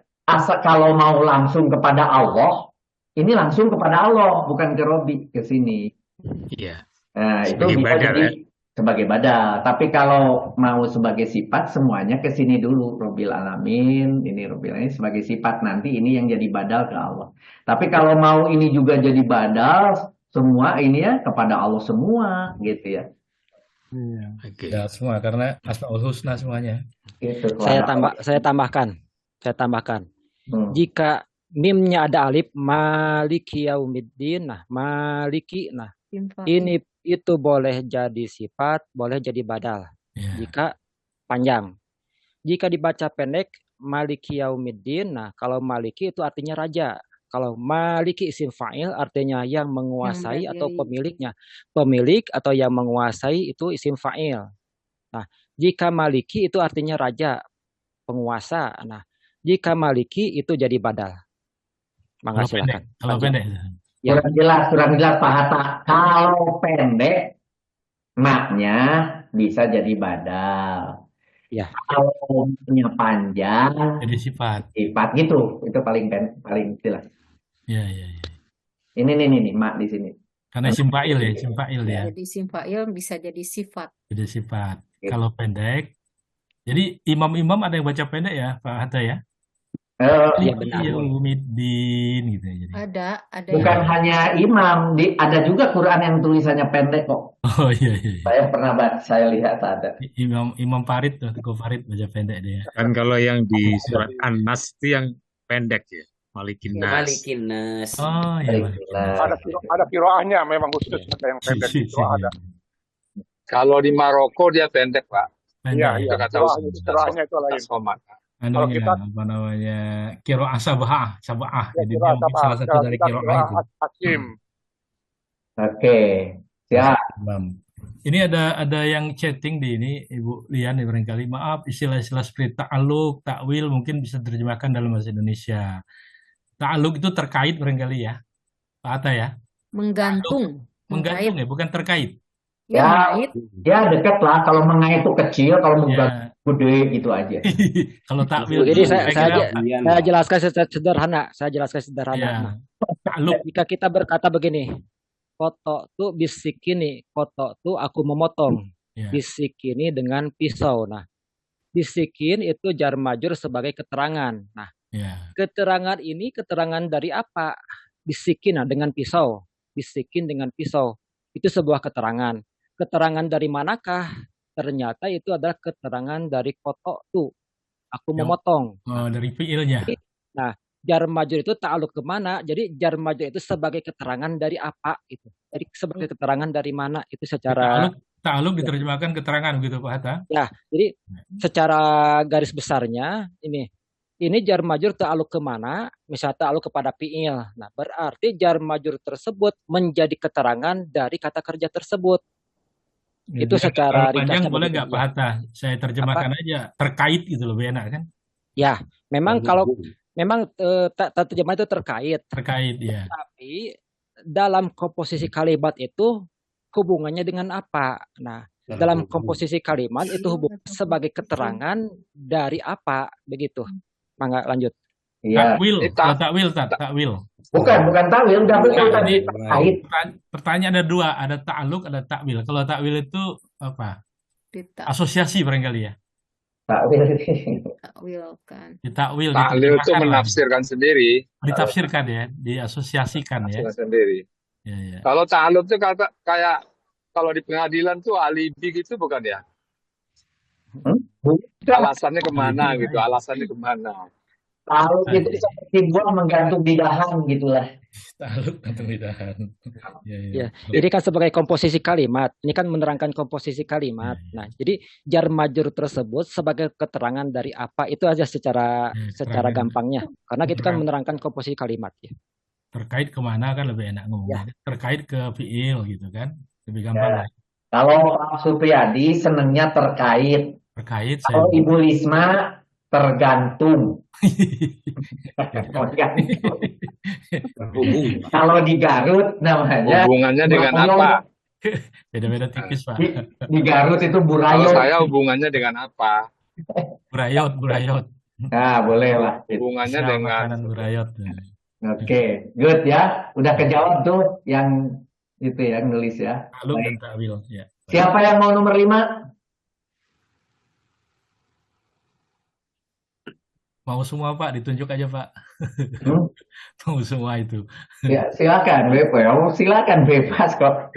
kalau mau langsung kepada Allah, ini langsung kepada Allah, bukan ke Robi, ke sini. Iya. Nah, itu Sebagai bisa badal, jadi sebagai badal. Tapi kalau mau sebagai sifat, semuanya ke sini dulu. Robil Alamin, ini Robil Alamin sebagai sifat. Nanti ini yang jadi badal ke Allah. Tapi kalau mau ini juga jadi badal, semua ini ya kepada Allah semua, gitu ya. Ya, semua karena Asmaul Husna semuanya. Gitu, Saya tambahkan. Jika mimnya ada alif Maliki Yaumiddin, nah Maliki, nah ini itu boleh jadi sifat, boleh jadi badal. Jika panjang. Jika dibaca pendek Maliki Yaumiddin, nah kalau Maliki itu artinya raja. Kalau Maliki isim fa'il artinya yang menguasai atau pemiliknya. Pemilik atau yang menguasai itu isim fa'il. Nah, jika Maliki itu artinya raja, penguasa. Nah, jika Maliki itu jadi badal. Mangga silakan. Kalau pendek. Kurang jelas Pak Hatta. Kalau pendek, maknya bisa jadi badal. Ya. Kalau punya panjang, jadi sifat gitu. Itu paling jelas. Ya. Ini mak di sini. Karena isim fa'il ya. Jadi isim fa'il bisa jadi sifat. Jadi sifat. Kalau pendek, jadi imam-imam ada yang baca pendek ya, Pak Hatta ya? Iya benar. Yaumiddin gitu ya. Jadi. Ada. Bukan hanya imam, ada juga Quran yang tulisannya pendek kok. Oh iya. Saya lihat ada. Imam Farid tuh, Teguh Farid baca pendek dia. Kan kalau yang di surat An-Nas itu yang pendek ya, Malikin Nas. Oh iya. Ada kiroahnya memang khusus ada yang pendek itu ada. Kalau di Maroko dia pendek, Pak. Iya. Kiroahnya itu lain. Kalau kita apa namanya kiroah sabah. Jadi dia mungkin salah satu dari kiroah itu. Hakim. Oke, siap. Ini ada yang chatting di ini Ibu Lian barangkali. Maaf, istilah-istilah seperti ta'aluk, takwil mungkin bisa diterjemahkan dalam bahasa Indonesia. Ta'aluk itu terkait barangkali ya, Pak Atta ya. Menggantung ya, bukan terkait. Ya, Ya, mengait. ya dekat lah. Kalau mengait itu kecil, kalau Ya. gede gitu aja. Kalau takwil Jadi itu saya saya kira saya jelaskan secara sederhana. Saya jelaskan sederhana. ya Nah, takluk. jika kita berkata begini, koto tuh bisikini, koto tuh aku memotong, Ya. bisikini dengan pisau. Nah, bisikin itu jar majrur sebagai keterangan. Nah, Ya. keterangan ini keterangan dari apa? Bisikin, nah, dengan pisau. Bisikin dengan pisau. Itu sebuah keterangan. Keterangan dari manakah? Ternyata itu adalah keterangan dari koto tuh. Aku Yang memotong. dari fiilnya. Nah, jar majrur itu ta'aluk kemana? Jadi jar majrur itu sebagai keterangan dari apa? Itu. Jadi sebagai keterangan dari mana? Itu secara Ta'aluk diterjemahkan keterangan gitu Pak Hatta. ya. Jadi secara garis besarnya ini jar majrur ta'aluk kemana? Misalnya ta'aluk kepada fiil. Nah, berarti jar majrur tersebut menjadi keterangan dari kata kerja tersebut. Ya, Itu biar secara terlalu panjang ringkasnya boleh begitu. nggak Pak Hatta? Saya terjemahkan aja terkait gitu lebih enak kan? Ya, memang kalau memang terjemahan itu terkait. Terkait ya. Tapi dalam komposisi kalimat itu hubungannya dengan apa? Nah, dalam komposisi kalimat itu hubungan sebagai keterangan dari apa? Begitu. Mangga lanjut. Iya. Takwil, kalau takwil. Bukan takwil, udah betul Nah, tadi ini terkait. pertanyaan ada dua, ada ta'aluk, ada takwil. Kalau takwil itu apa? Asosiasi barangkali ya. Takwil. Takwilkan. Ditakwil, Taklil itu diterjemahkan lah. menafsirkan sendiri. Ditafsirkan ya, diasosiasikan ya. Menafsirkan sendiri. Ya, ya. Kalau ta'aluk itu kayak kalau di pengadilan tuh alibi gitu bukan ya? Alasannya kemana gitu, alasannya kemana. Takluk itu seperti buah menggantung di dahan gitulah. Takluk gantung di dahan. Ya, ya. Ya, ini kan sebagai komposisi kalimat. Ini kan menerangkan komposisi kalimat. Nah, jadi jar majrur tersebut sebagai keterangan dari apa itu aja secara gampangnya. Karena kita kan menerangkan komposisi kalimat ya. Terkait kemana kan lebih enak ngomongnya. Terkait ke fiil gitu kan, lebih gampang lah. Kalau Pak Supriyadi senengnya terkait. Terkait. Kalau Ibu Lisma tergantung. Kalau di Garut namanya hubungannya dengan apa? Beda-beda tipis Pak. Di Garut itu burayot. Kalau saya hubungannya dengan apa? Burayot. Nah, boleh lah. Hubungannya Spesial dengan makanan burayot. Oke, good ya. Udah kejawab tuh yang itu ya nulis ya. Takluk dan takwil ya. Siapa yang mau nomor 5? Mau semua Pak, ditunjuk aja Pak. Mau semua itu. Ya, silakan bebas kok.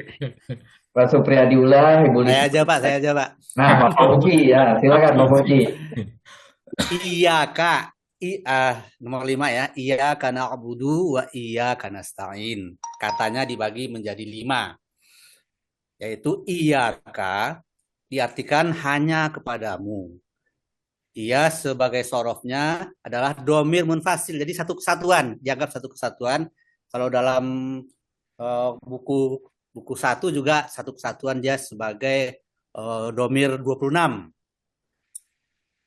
Pak Supriyadi ulah, Ibu Lisma. Saya aja Pak. Nah, Pak Fauzi ya, silakan Pak Fauzi. Iyaka nomor 5 ya. Iyyaka na'budu wa iyyaka nasta'in. Katanya dibagi menjadi 5. Yaitu iyyaka diartikan hanya kepadamu. Ia sebagai sorofnya adalah domir munfasil. Jadi satu kesatuan, dianggap satu kesatuan. Kalau dalam buku 1 juga satu kesatuan dia sebagai domir 26.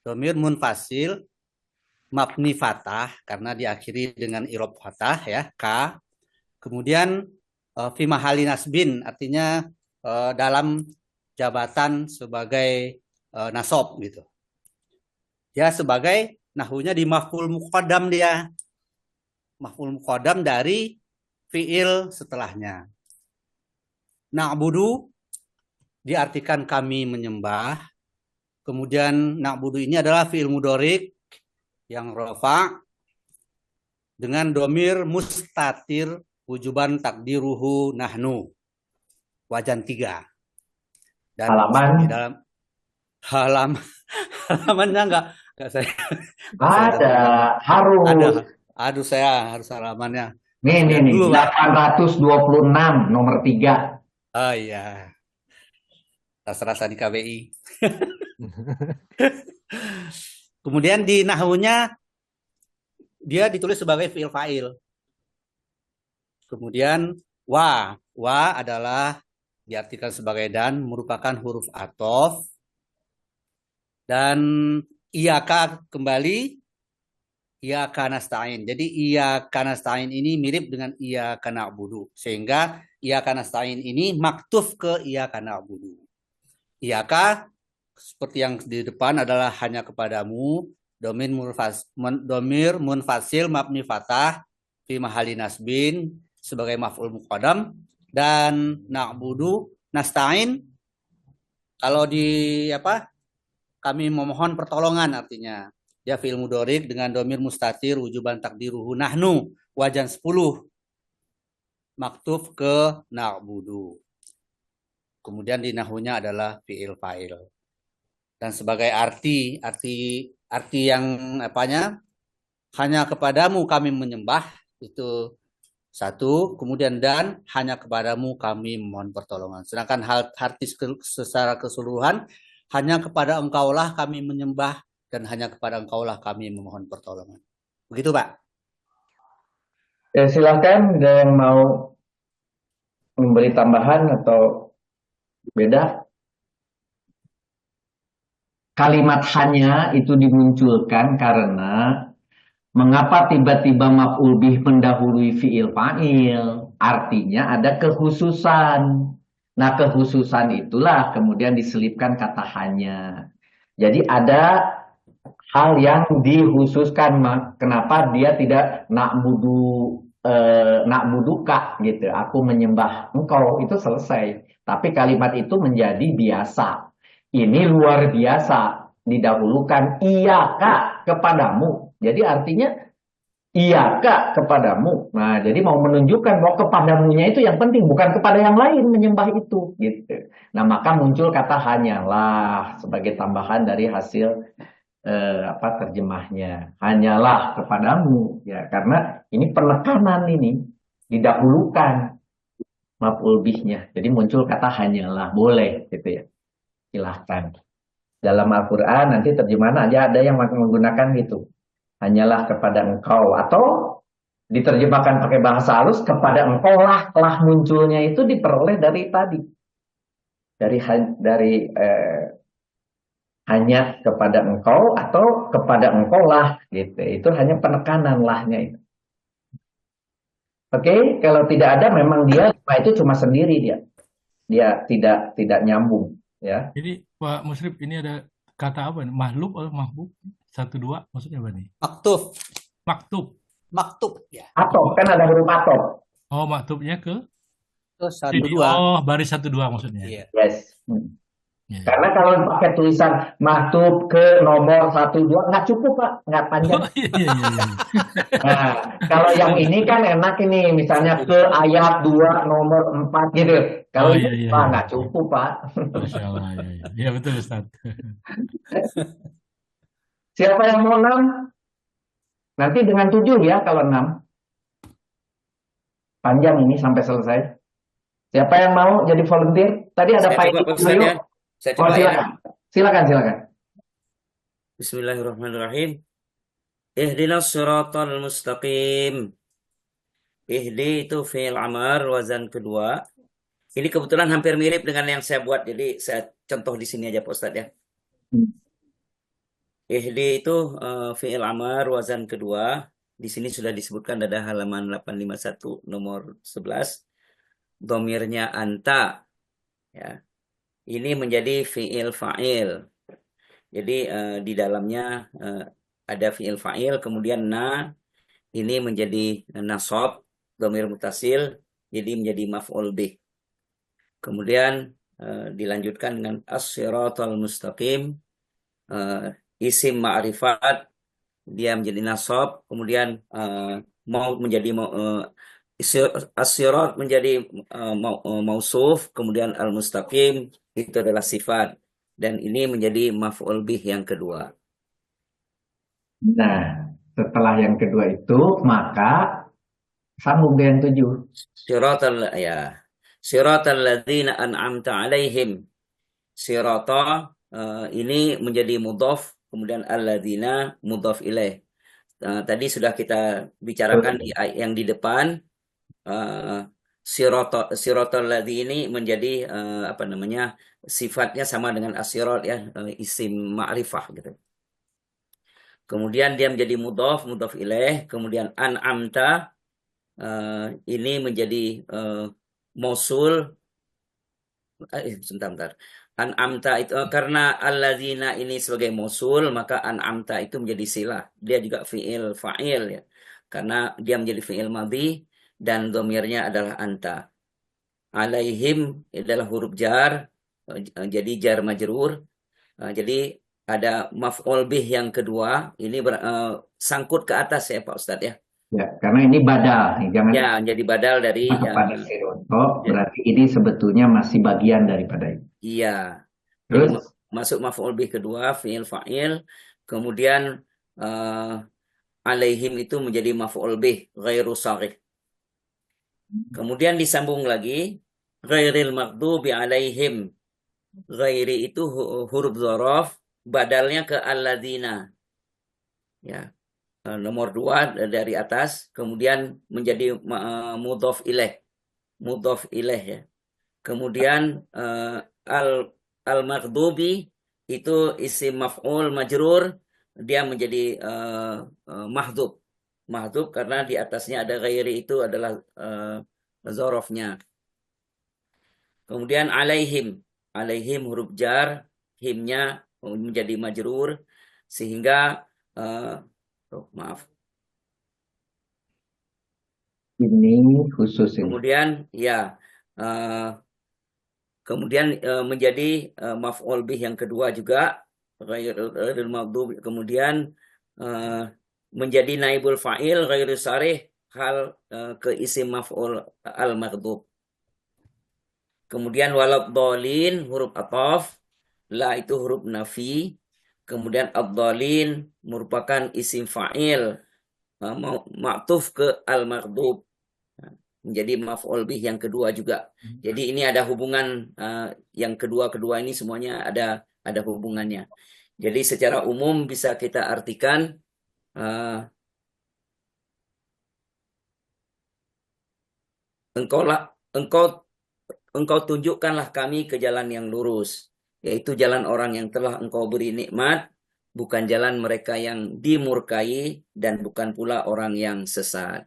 Domir munfasil mabni fathah karena diakhiri dengan irob fathah ya, ka. Kemudian fi mahali nasbin artinya dalam jabatan sebagai nasab gitu. Ya sebagai nahunya di maf'ul muqaddam dia. Maf'ul muqaddam dari fiil setelahnya. Na'budu diartikan kami menyembah. Kemudian na'budu ini adalah fiil mudhorik yang rafa dengan domir mustatir wujuban takdiruhu nahnu. Wajan 3. Dan Halaman. di dalam halamannya enggak saya. Ada, harus. Ada. Aduh, saya harus halamannya. Nih, 826 nomor 3. Oh iya. Rasa-rasa di KBI. Kemudian di nahwunya dia ditulis sebagai fi'il fa'il. Kemudian wa adalah diartikan sebagai dan merupakan huruf athof. Dan iyaka kembali iyaka nasta'in. Jadi iyaka nasta'in ini mirip dengan iyaka na'budu. Sehingga Iyyaka nasta'in ini maktuf ke iyyaka na'budu. Iyyaka seperti yang di depan adalah hanya kepadamu, domir munfasil mabni fathah fi mahali nasbin sebagai maf'ul muqaddam, dan na'budu nasta'in kalau di kami memohon pertolongan, artinya dia fi'il mudhari dengan domir mustatir wujuban takdiruhu nahnu wajan 10 maktuf ke na'budu. Kemudian di nahunya adalah fi'il fa'il. Dan sebagai arti yang hanya kepadamu kami menyembah, itu satu. Kemudian dan hanya kepadamu kami memohon pertolongan. Sedangkan arti secara keseluruhan, hanya kepada engkaulah kami menyembah dan hanya kepada engkaulah kami memohon pertolongan. Begitu, Pak. Silakan ada yang mau memberi tambahan atau beda. Kalimat hanya itu dimunculkan karena mengapa tiba-tiba maf'ul bih mendahului fi'il fa'il? Artinya ada kekhususan. Nah, kekhususan itulah kemudian diselipkan kata hanya. Jadi ada hal yang dikhususkan. Kenapa dia tidak na'buduka gitu. Aku menyembah engkau, itu selesai. Tapi kalimat itu menjadi biasa. Ini luar biasa, didahulukan iyaka kepadamu. Jadi artinya iyaka kepadamu. Nah, jadi mau menunjukkan bahwa kepadamunya itu yang penting, bukan kepada yang lain menyembah itu, gitu. Nah, maka muncul kata hanyalah sebagai tambahan dari hasil terjemahnya. Hanyalah kepadamu, ya, karena ini penekanan ini didahulukan maf'ul bihnya. Jadi muncul kata hanyalah, boleh gitu ya. Silahkan. Dalam Al-Quran nanti terjemahan aja ada yang menggunakan gitu. Hanyalah kepada engkau. Atau diterjemahkan pakai bahasa halus, kepada engkau lah. Lah munculnya itu diperoleh dari tadi. Dari hanya kepada engkau atau kepada engkau lah. Gitu. Itu hanya penekanan lahnya itu. Oke, kalau tidak ada memang dia itu cuma sendiri dia. Dia tidak nyambung. Ya. Jadi Pak Musrif, ini ada kata apa nih? Mahlub atau mahbub? 1, 2 maksudnya apa nih? Maktub. Maktub Ya. Atof, kan ada huruf atof. Oh, maktubnya ke 1, 2. Oh, baris 1, 2 maksudnya. Iya. Yes. Karena kalau pakai tulisan maktub ke nomor 1, 2 nggak cukup, Pak, nggak panjang. Oh, iya. Nah, kalau yang ini kan enak ini, misalnya ke ayat 2 nomor 4 gitu. Kalau itu Pak nggak cukup, Pak. Masya Allah, iya. Ya, betul Ustaz. Siapa yang mau 6? Nanti dengan 7 ya kalau 6. Panjang ini sampai selesai. Siapa yang mau jadi volunteer? Tadi ada Pak Edi. Saya coba ya. Silakan. Bismillahirrahmanirrahim. Ihdinas siratal mustaqim. Ihdi itu fi'il amar, wazan kedua. Ini kebetulan hampir mirip dengan yang saya buat, jadi saya contoh di sini aja Pak Ustadz ya. Ihdi itu fi'il amar, wazan kedua. Di sini sudah disebutkan ada halaman 851 nomor 11. Domirnya anta. Ya. Ini menjadi fi'il fa'il. Jadi di dalamnya ada fi'il fa'il, kemudian na ini menjadi nasab, dhamir mutasil, jadi menjadi maf'ul bih. Kemudian dilanjutkan dengan as-siratal mustaqim, isim ma'rifat, dia menjadi nasab, kemudian mau menjadi as-sirat menjadi mausuf, kemudian al-mustaqim itu adalah sifat, dan ini menjadi maf'ul bih yang kedua. Nah, setelah yang kedua itu maka sambung dengan 7. Siratal ladzina an'amta alaihim. Sirata ini menjadi mudhaf, kemudian alladzina mudhaf ilaih. Tadi sudah kita bicarakan yang di depan. Siratal ladzi ini menjadi sifatnya sama dengan as-sirat ya, isim ma'rifah gitu. Kemudian dia menjadi mudhaf ilaih, kemudian an'amta ini menjadi Mausul, sebentar. An'amta itu karena alladzina ini sebagai mausul, maka an'amta itu menjadi silah. Dia juga fi'il fa'il ya. Karena dia menjadi fi'il madhi dan domirnya adalah anta. Alaihim adalah huruf jar, jadi jar majrur. Jadi ada maf'ul bih yang kedua, ini sangkut ke atas ya Pak Ustadz ya. Ya, karena ini badal. Jangan Ya, jadi badal dari kepada siroto, berarti ini sebetulnya masih bagian daripada itu. Iya. Terus Jadi masuk maf'ul bih kedua, fi'il fa'il, kemudian alaihim itu menjadi maf'ul bih ghairu sharih. Kemudian disambung lagi ghairil maghdubi alaihim. Ghairi itu huruf dzaraf, badalnya ke alladzina. Ya. Nomor 2 dari atas, kemudian menjadi mudhof ilaih. Mudhof ilaih ya. Kemudian al-maghdubi itu isim maf'ul majrur, dia menjadi mahdhub. Mahdhub karena di atasnya ada ghairi, itu adalah dzarafnya. Kemudian alaihim. Alaihim huruf jar, himnya menjadi majrur, sehingga maaf. Ini khusus ini. Kemudian ya, kemudian menjadi maf'ul bih yang kedua juga ghairil maghdub, kemudian menjadi naibul fa'il ghairu sarih hal ke isim maf'ul al maghdub. Kemudian walad dhalin huruf ataf, la itu huruf nafi. Kemudian ad-dhalin merupakan isim fa'il ma'tuf ke al-maghdub, menjadi maf'ul bih yang kedua juga. Jadi ini ada hubungan yang kedua-kedua ini semuanya ada hubungannya. Jadi secara umum bisa kita artikan engkau tunjukkanlah kami ke jalan yang lurus, yaitu jalan orang yang telah engkau beri nikmat, bukan jalan mereka yang dimurkai, dan bukan pula orang yang sesat.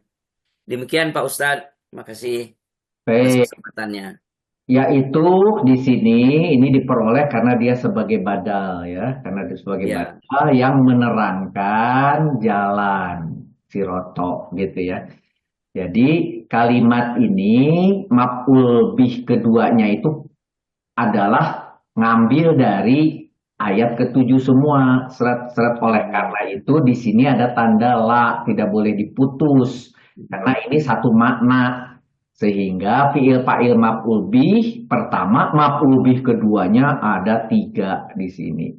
Demikian Pak Ustadz, makasih atas kesempatannya. Yaitu di sini ini diperoleh karena dia sebagai badal ya, karena dia sebagai badal yang menerangkan jalan siroto gitu ya. Jadi kalimat ini maf'ul bih keduanya itu adalah ngambil dari ayat ke-7 semua. Seret-seret oleh karena itu di sini ada tanda la, tidak boleh diputus. Karena ini satu makna. Sehingga fi'il fa'il maf'ul bih pertama, maf'ul bih keduanya ada 3 di sini.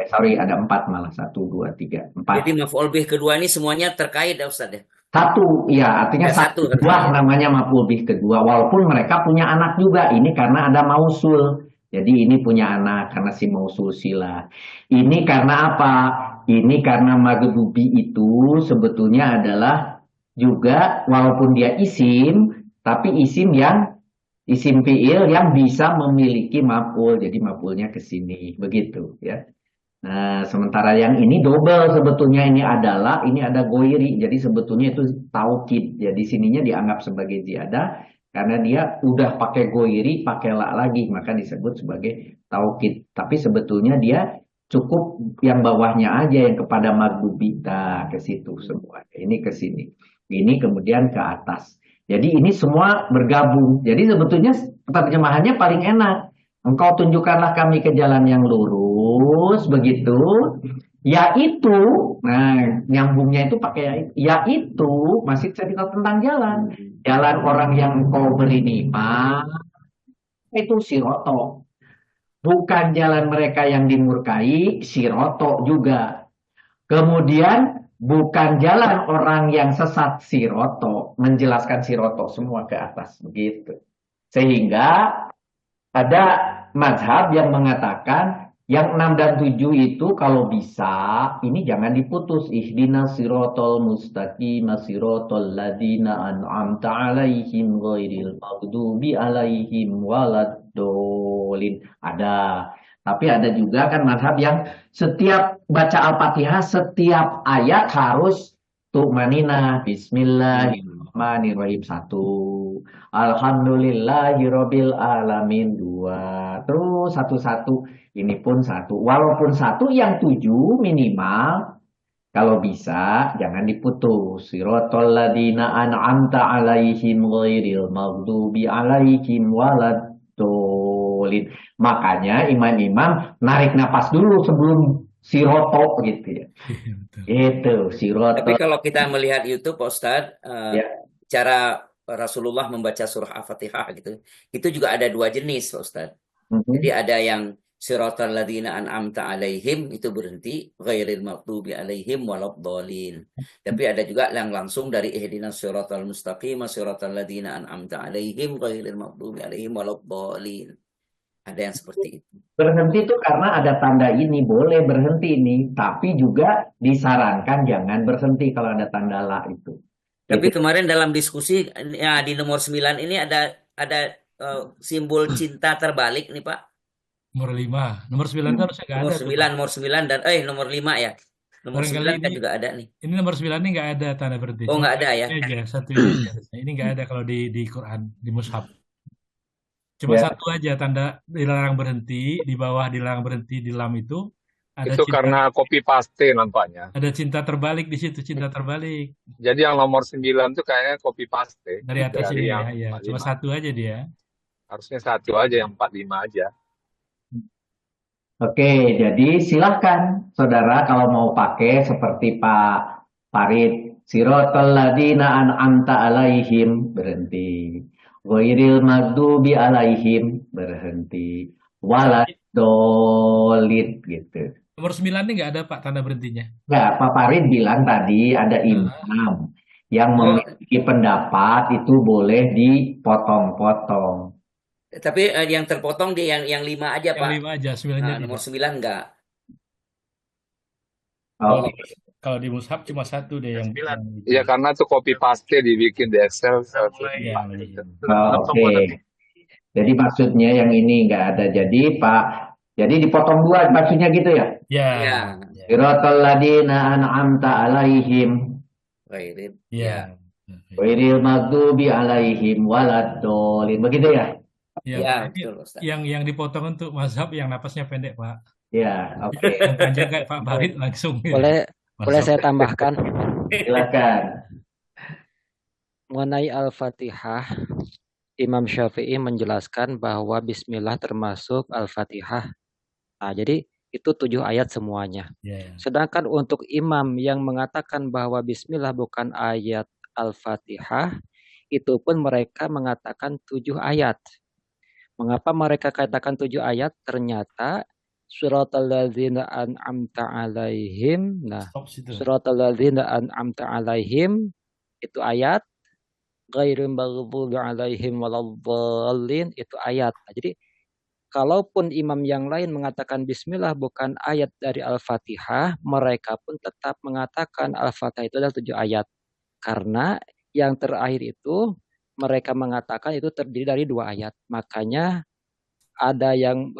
Ada 4 malah, 1, 2, 3, 4. Jadi maf'ul bih kedua ini semuanya terkait ya Ustadz ya? Satu, ya artinya satu buah namanya maf'ul bih kedua. Walaupun mereka punya anak juga, ini karena ada mausul. Jadi ini punya anak karena si mausul sila. Ini karena apa? Ini karena maghdubi itu sebetulnya adalah juga walaupun dia isim, tapi isim fi'il yang bisa memiliki maf'ul. Jadi maf'ulnya ke sini, begitu ya. Nah, sementara yang ini double sebetulnya, ini ada goiri. Jadi sebetulnya itu taukid. Jadi sininya dianggap sebagai ziyadah karena dia udah pakai goiri, pakai la lagi, maka disebut sebagai taukid. Tapi sebetulnya dia cukup yang bawahnya aja, yang kepada maghdubi. Nah, ke situ semua. Ini ke sini. Ini kemudian ke atas. Jadi ini semua bergabung. Jadi sebetulnya terjemahannya paling enak. Engkau tunjukkanlah kami ke jalan yang lurus, begitu. Yaitu, nah nyambungnya itu pakai yaitu, masih cerita tentang jalan. Jalan orang yang engkau beri nikmat, itu siroto. Bukan jalan mereka yang dimurkai, siroto juga. Kemudian, bukan jalan orang yang sesat, siroto. Menjelaskan siroto semua ke atas, begitu. Sehingga ada mazhab yang mengatakan yang 6 dan 7 itu kalau bisa ini jangan diputus. Ihdinas sirotol mustaqim sirotol ladina an'amta alaihim ghairil maghdubi alaihim waladdallin. Ada. Tapi ada juga kan mazhab yang setiap baca Al-Fatihah, setiap ayat harus tu'manina, bismillahirrahmanirrahim. Bismillahirrahmanirrahim 1. Alhamdulillahirabbil alamin 2. Terus satu-satu. Ini pun 1. Walaupun 1 yang 7 minimal. Kalau bisa jangan diputus. Siratal ladzina an'amta 'alaihim ghairil maghdubi alaihim waladdallin. Makanya imam-imam narik napas dulu sebelum siroto gitu ya. Itu Tapi siroto. kalau kita melihat YouTube, Pak Ustadz, Ya. cara Rasulullah membaca surah Al-Fatihah gitu, itu juga ada dua jenis, Pak Ustadz. Jadi ada yang siratal ladzina an'amta alaihim, itu berhenti, ghairil maghdubi alaihim waladdallin. Tapi ada juga yang langsung dari ihdinas siratal mustaqim, siratal ladzina an'amta alaihim, ghairil maghdubi alaihim waladdallin. Ada yang seperti itu. Berhenti itu karena ada tanda ini, boleh berhenti nih, tapi juga disarankan jangan berhenti kalau ada tanda la itu. Tapi kemarin dalam diskusi ya di nomor 9 ini ada simbol cinta terbalik nih, Pak. Nomor 5. Nomor 9 itu harusnya nggak ada. Nomor 9 dan nomor 5 ya. Nomor 9 kan juga ada nih. Ini nomor 9 ini nggak ada tanda berhenti. Oh, nggak ada ya. Satu aja. Ini nggak ada kalau di Quran, di mushaf. Cuma satu aja tanda dilarang berhenti, di bawah dilarang berhenti di lam itu ada Itu cinta, karena copy paste nampaknya. ada cinta terbalik di situ, cinta terbalik. Jadi yang nomor 9 tuh kayaknya copy paste Dari atas ini yang ya. Cuma 45. satu aja dia. Harusnya satu aja, yang 45 aja. Oke, jadi silahkan saudara kalau mau pakai seperti Pak Farid. Siratal ladzina an'amta alaihim, berhenti. Ghairil maghdubi alaihim, berhenti. Waladdallin gitu. Nomor 9 ini nggak ada Pak tanda berhentinya. Enggak, Pak Farid bilang tadi ada imam yang memiliki pendapat itu boleh dipotong-potong. Tapi yang terpotong di yang 5 aja, Pak. Yang 5 aja, 9-nya Nomor 9 enggak. Oke. Kalau di mushaf cuma satu deh yang Iya, karena tuh copy paste dibikin di Excel. Oke. Jadi maksudnya yang ini nggak ada. Jadi jadi dipotong dua maksudnya gitu ya? Ya. Siratal ladzina an'amta alaihim. Ya. Ghairil maghdubi alaihim waladdallin. Begitu ya? Ya, betul, Ustaz. Yang dipotong untuk mazhab yang napasnya pendek, Pak. Ya, oke. Yang panjang kayak Pak Farid langsung. Boleh saya tambahkan? Silakan. Mengenai Al-Fatihah, Imam Syafi'i menjelaskan bahwa Bismillah termasuk Al-Fatihah. Nah, jadi itu 7 ayat semuanya. Sedangkan untuk imam yang mengatakan bahwa Bismillah bukan ayat Al-Fatihah, itu pun mereka mengatakan 7 ayat. Mengapa mereka katakan 7 ayat? Ternyata suratal ladzina an'amta alaihim. Nah, suratal ladzina an'amta alaihim itu ayat, ghairil maghdubi alaihim waladdallin itu ayat. Nah, jadi kalaupun imam yang lain mengatakan Bismillah bukan ayat dari Al-Fatihah, mereka pun tetap mengatakan Al-Fatihah itu adalah 7 ayat. Karena yang terakhir itu mereka mengatakan itu terdiri dari 2 ayat. Makanya ada yang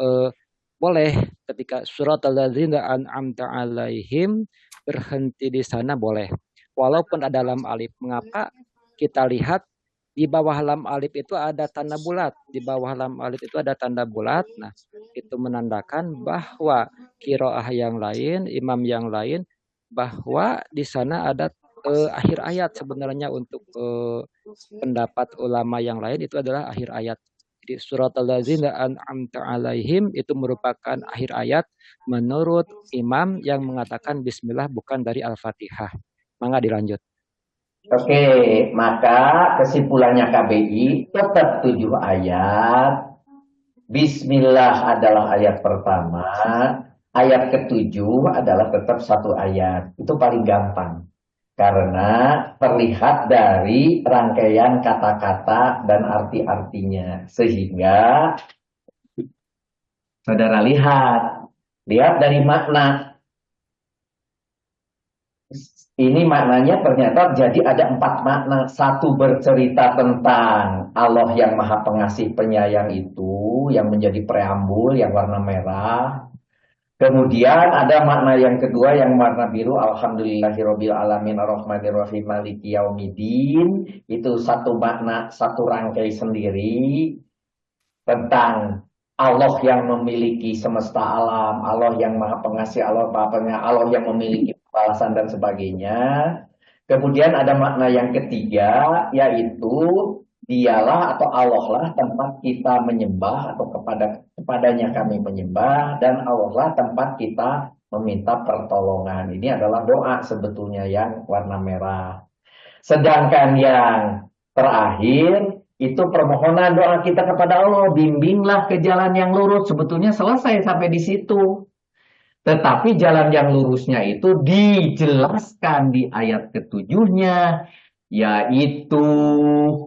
boleh ketika suratal ladzina an'amta alaihim berhenti di sana boleh. Walaupun ada lam alif. Mengapa? Kita lihat di bawah lam alif itu ada tanda bulat. Di bawah lam alif itu ada tanda bulat. Nah, itu menandakan bahwa qiraah yang lain, imam yang lain, bahwa di sana ada akhir ayat sebenarnya untuk pendapat ulama yang lain itu adalah akhir ayat. Jadi suratal ladzina an'amta alaihim itu merupakan akhir ayat menurut imam yang mengatakan Bismillah bukan dari Al-Fatihah. Mangga dilanjut. Oke, maka kesimpulannya KBI tetap 7 ayat. Bismillah adalah ayat pertama. Ayat ke-7 adalah tetap 1 ayat. Itu paling gampang. Karena terlihat dari rangkaian kata-kata dan arti-artinya. Sehingga saudara lihat dari makna. Ini maknanya ternyata jadi ada 4 makna. 1 bercerita tentang Allah yang Maha Pengasih Penyayang itu, yang menjadi preambul yang warna merah. Kemudian ada makna yang kedua yang warna biru, alhamdulillahirabbil alamin arrahmanirrahim maliki yaumiddin. Itu satu makna, satu rangkai sendiri tentang Allah yang memiliki semesta alam, Allah yang maha pengasih, Allah yang memiliki balasan dan sebagainya. Kemudian ada makna yang ketiga, yaitu dialah atau Allah lah tempat kita menyembah atau kepadanya kami menyembah, dan Allah lah tempat kita meminta pertolongan. Ini adalah doa sebetulnya yang warna merah. Sedangkan yang terakhir itu permohonan doa kita kepada Allah, bimbinglah ke jalan yang lurus. Sebetulnya selesai sampai di situ. Tetapi jalan yang lurusnya itu dijelaskan di ayat ketujuhnya, yaitu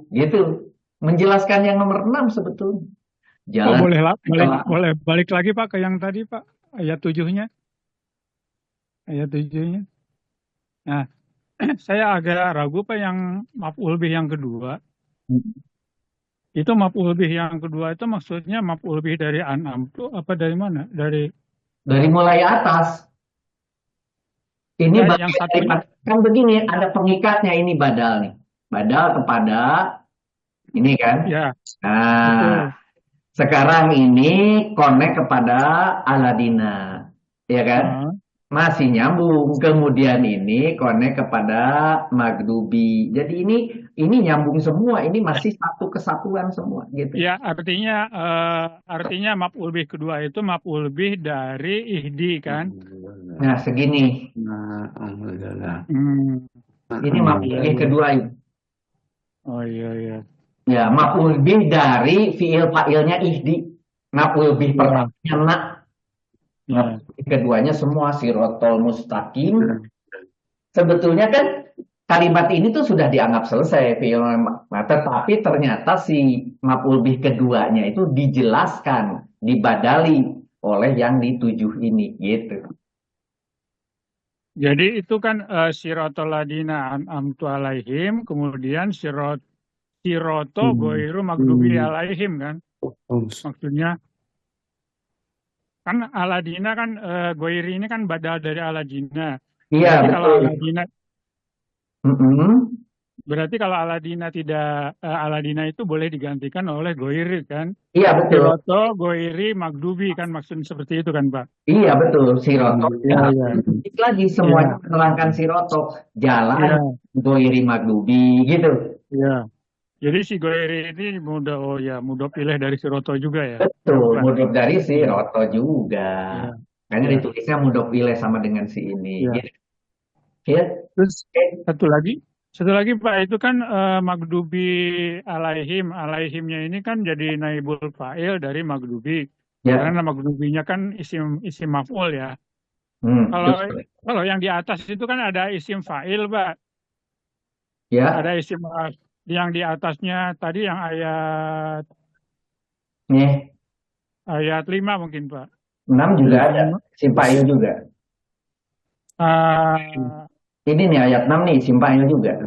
gitu, menjelaskan yang nomor 6 sebetulnya. Pak, Jalan boleh balik lagi Pak ke yang tadi Pak, ayat 7-nya. Ayat 7-nya. Nah, saya agak ragu Pak yang maf'ul bih yang kedua. Itu maf'ul bih yang kedua itu maksudnya maf'ul bih dari An'am itu apa dari mana? dari mulai atas. Ini yang bagian satunya. dari kan begini, ada pengikatnya ini badal nih. Badal kepada ini kan. Ya, betul. Nah, sekarang ini connect kepada Aladina, ya kan? Masih nyambung. Kemudian ini connect kepada Magdubi. Jadi ini nyambung semua. Ini masih satu kesatuan semua, gitu. Ya, artinya maf'ul bih kedua itu maf'ul bih dari ihdi kan? Nah, segini. Ini maf'ul bih kedua itu. Oh iya. Ya, maf'ul bih dari fi'il fa'ilnya ihdi. Maf'ul bih pertamanya nak. Maf'ul keduanya semua sirotol mustaqim. Sebetulnya kan kalimat ini tuh sudah dianggap selesai fi'il, tetapi ternyata si maf'ul bih keduanya itu dijelaskan, dibadali oleh yang ditujuh ini, gitu. Jadi itu kan sirotol ladina an'amtu alaihim, kemudian siroto goiru magdubi alaihim kan? Maksudnya kan aladina kan goiri ini kan badal dari aladina. Iya, Berarti kalau betul. aladina berarti kalau aladina tidak aladina itu boleh digantikan oleh goiri kan? Iya, betul. Siroto goiri magdubi kan maksudnya seperti itu kan Pak? Iya, betul. Siroto. Iya. Lagi semuanya menerangkan siroto. Jalan goiri magdubi, gitu. Iya. Jadi si goiri ini mudah pilih dari siroto juga ya? Betul, mudhof dari siroto juga. Makanya Iya. ditulisnya mudhof ilaih sama dengan si ini. Iya. Gitu. Ya. Terus satu lagi Pak, itu kan magdubi alaihimnya ini kan jadi naibul fa'il dari magdubi. Ya. Karena magdubinya kan isim maf'ul ya. Kalau yang di atas itu kan ada isim fa'il Pak. Ya. Ada isim yang di atasnya tadi yang ayat 5 mungkin Pak. 6 juga ada. Simpa'il juga. Ini nih ayat 6 nih, Simpa'il juga.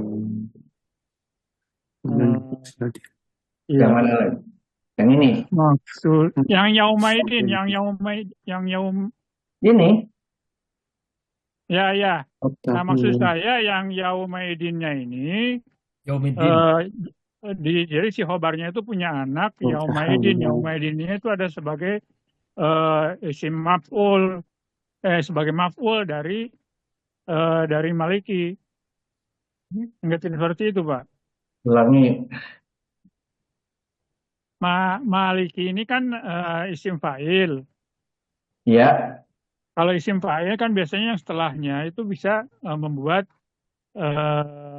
Yang mana lagi? Yang ini. Maksud yang yaumaidin, Ini. Ya. Nah, maksud saya yang yaumaidinnya ini jadi si khobarnya itu punya anak yaumaidin. Yaumaidinnya itu ada sebagai isim maf'ul sebagai maf'ul dari maliki. Enggak seperti itu, Pak. Ulangi. Maliki ini kan isim fa'il. Ya. Kalau isim fa'il kan biasanya yang setelahnya itu bisa membuat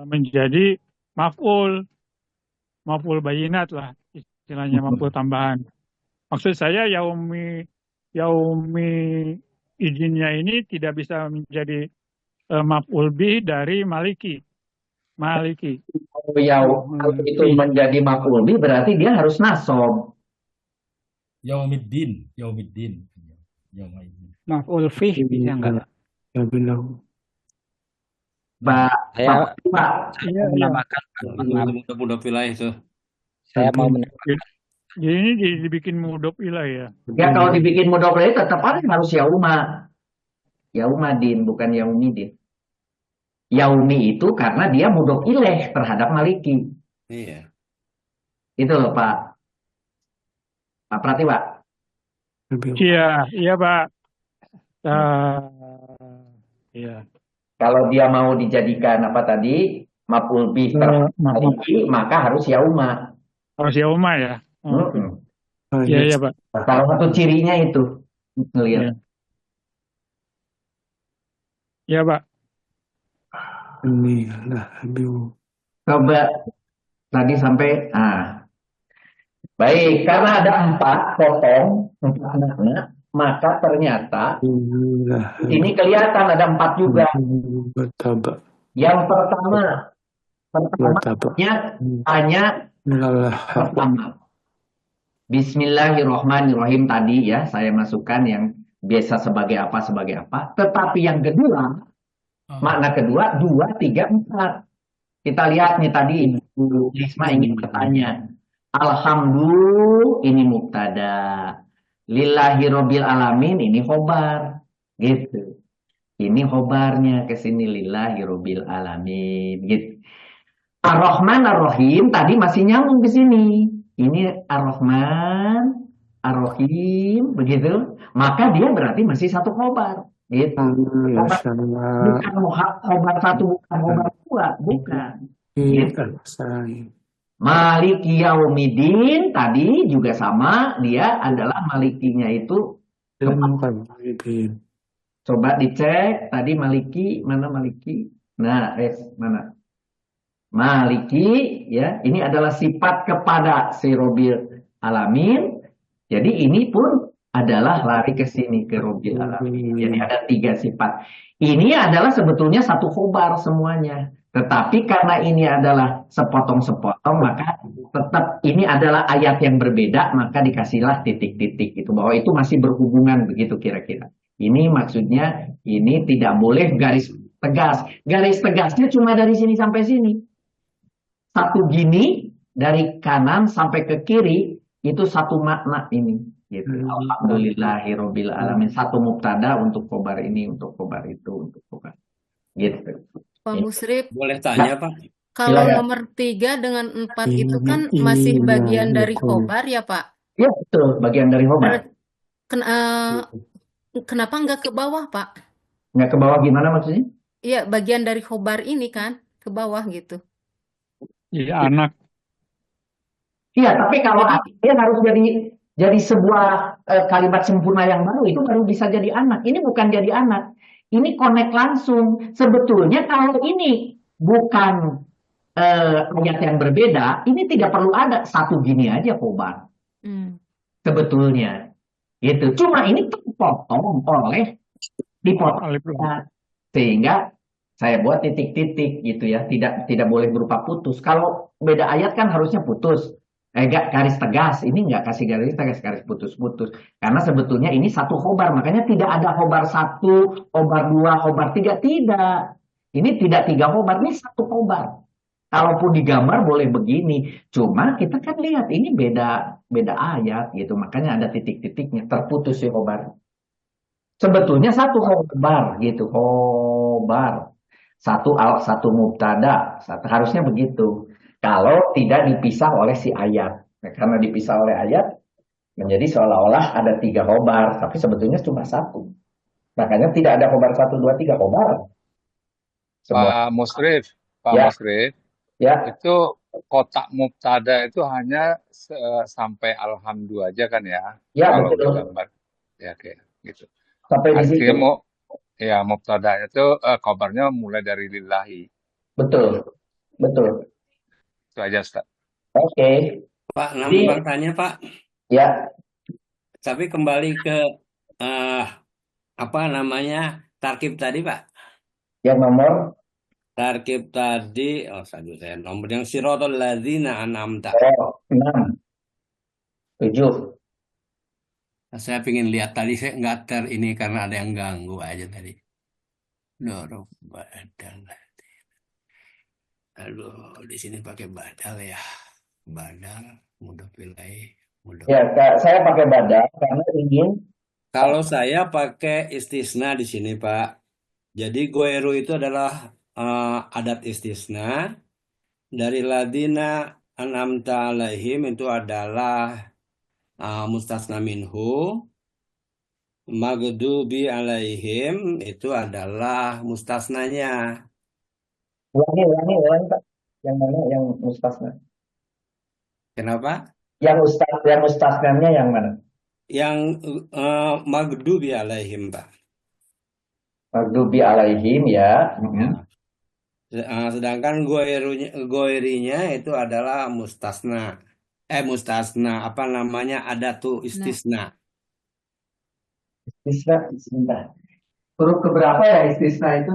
menjadi maf'ul bayinat lah istilahnya, maf'ul tambahan. Maksud saya yaumi izinnya ini tidak bisa menjadi maf'ul bih dari maliki. Kalau itu menjadi maf'ul bih berarti dia harus nasab. Yaumiddin. Maf'ul fih bisa enggak? Pak. Saya menambahkan. Mudah-mudahan itu. Saya mau menambahkan. Jadi ini dibikin mudhof ilaih ya. Ya kalau dibikin mudhof ilaih tetap harus yauma. Yaumadin bukan yaumidin. Yaumi itu karena dia mudhof ilaih terhadap maliki. Iya. Itu loh Pak. Pak Prati Pak. Iya Pak. Iya. Kalau dia mau dijadikan apa tadi maf'ul bih terhadap maliki, maka harus yauma. Harus yauma ya. Iya Pak. Salah satu cirinya itu ngelihat. Iya Pak. Coba tadi sampai baik, karena ada 4 potong untuk anak-anak, maka ternyata ini kelihatan ada 4 juga. Yang pertama hanya pertama. Bismillahirrohmanirrohim tadi ya, saya masukkan yang biasa sebagai apa. Tetapi yang kedua, makna kedua, 2, 3, 4. Kita lihat nih tadi, Ibu Lisma ingin bertanya. Alhamdulillah ini mubtada. Lillahirabbil alamin ini khobar. Gitu. Ini khobarnya ke sini lillahirabbil alamin gitu. Ar-Rahman Ar-Rahim tadi masih nyambung ke sini. Ini Ar-Rahman Ar-Rahim begitu. Maka dia berarti masih satu khobar. Gitu. Bukan khobar 1, bukan khobar 2, bukan. Gitu. Maliki Yaumidin tadi juga sama, dia adalah malikinya itu coba dicek tadi maliki, mana maliki? Nah, mana? Maliki ya, ini adalah sifat kepada si Robbil Alamin. Jadi ini pun adalah lari ke sini ke Robbil Alamin. Jadi ada 3 sifat. Ini adalah sebetulnya satu khobar semuanya. Tetapi karena ini adalah sepotong-sepotong, maka tetap ini adalah ayat yang berbeda, maka dikasihlah titik-titik itu bahwa itu masih berhubungan begitu kira-kira. Ini maksudnya ini tidak boleh garis tegas. Garis tegasnya cuma dari sini sampai sini. Satu gini dari kanan sampai ke kiri itu satu makna ini. Gitu. Alhamdulillahirabbil alamin. Satu mubtada untuk khobar ini, untuk khobar itu, untuk khobar. Gitu. Pak Musrif, Boleh tanya, Pak? kalau Silakan. nomor 3 dengan 4 itu kan masih bagian dari khobar ya Pak? Ya betul, bagian dari khobar. Kenapa nggak ke bawah Pak? Nggak ke bawah gimana maksudnya? Iya, bagian dari khobar ini kan ke bawah gitu. Iya anak. Iya, tapi kalau dia harus jadi sebuah kalimat sempurna yang baru, itu baru bisa jadi anak. Ini bukan jadi anak. Ini connect langsung. Sebetulnya kalau ini bukan ayat yang berbeda, ini tidak perlu ada satu gini aja khobar. Sebetulnya. Gitu. Cuma ini dipotong sehingga saya buat titik-titik gitu ya. Tidak boleh berupa putus. Kalau beda ayat kan harusnya putus. Garis tegas, ini nggak kasih garis tegas, garis putus-putus. Karena sebetulnya ini satu khobar, makanya tidak ada khobar 1, khobar 2, khobar 3, tidak. Ini tidak 3 khobar, ini satu khobar. Kalaupun digambar boleh begini, cuma kita kan lihat ini beda ayat gitu, makanya ada titik-titiknya, terputus si khobar. Sebetulnya satu khobar gitu, khobar. Satu mubtada, harusnya begitu. Kalau tidak dipisah oleh si ayat. Nah, karena dipisah oleh ayat, menjadi seolah-olah ada 3 khobar. Tapi sebetulnya cuma 1. Makanya tidak ada khobar 1, 2, 3 khobar. Pak Musrif, ya. Itu kotak mubtada itu hanya sampai alhamdulillah aja kan ya? Ya, kalau betul. digambar. Ya, oke, gitu. Sampai di situ. Mubtada itu khobarnya mulai dari lillahi. Betul. Itu aja, Ustaz. Oke. Pak, nambah tanya, Pak. Ya. Tapi kembali ke tarkib tadi, Pak. Yang nomor? Tarkib tadi, nomor yang siratal ladzina an'amta. 6. 7. Saya pengen lihat tadi, saya nggak ini karena ada yang ganggu aja tadi. Dorong badal. Aduh, di sini pakai badal ya. Badal, mudhof ilaih, Mudah. Ya, saya pakai bada karena ingin Kalau saya pakai istisna di sini, Pak. Jadi goeru itu adalah adat istisna. Dari ladina an'amta alaihim itu adalah mustasna minhu. Maghdubi alaihim itu adalah mustasnanya. ulangi, Pak. Yang mana yang mustasna? Kenapa? Yang mustasnanya yang mana? Yang maghdubi alaihim, Pak. Maghdubi alaihim ya. Sedangkan goerinya itu adalah mustasna. Mustasna apa namanya? Adatu istisna. Istisna, sebentar. Huruf keberapa ya istisna itu?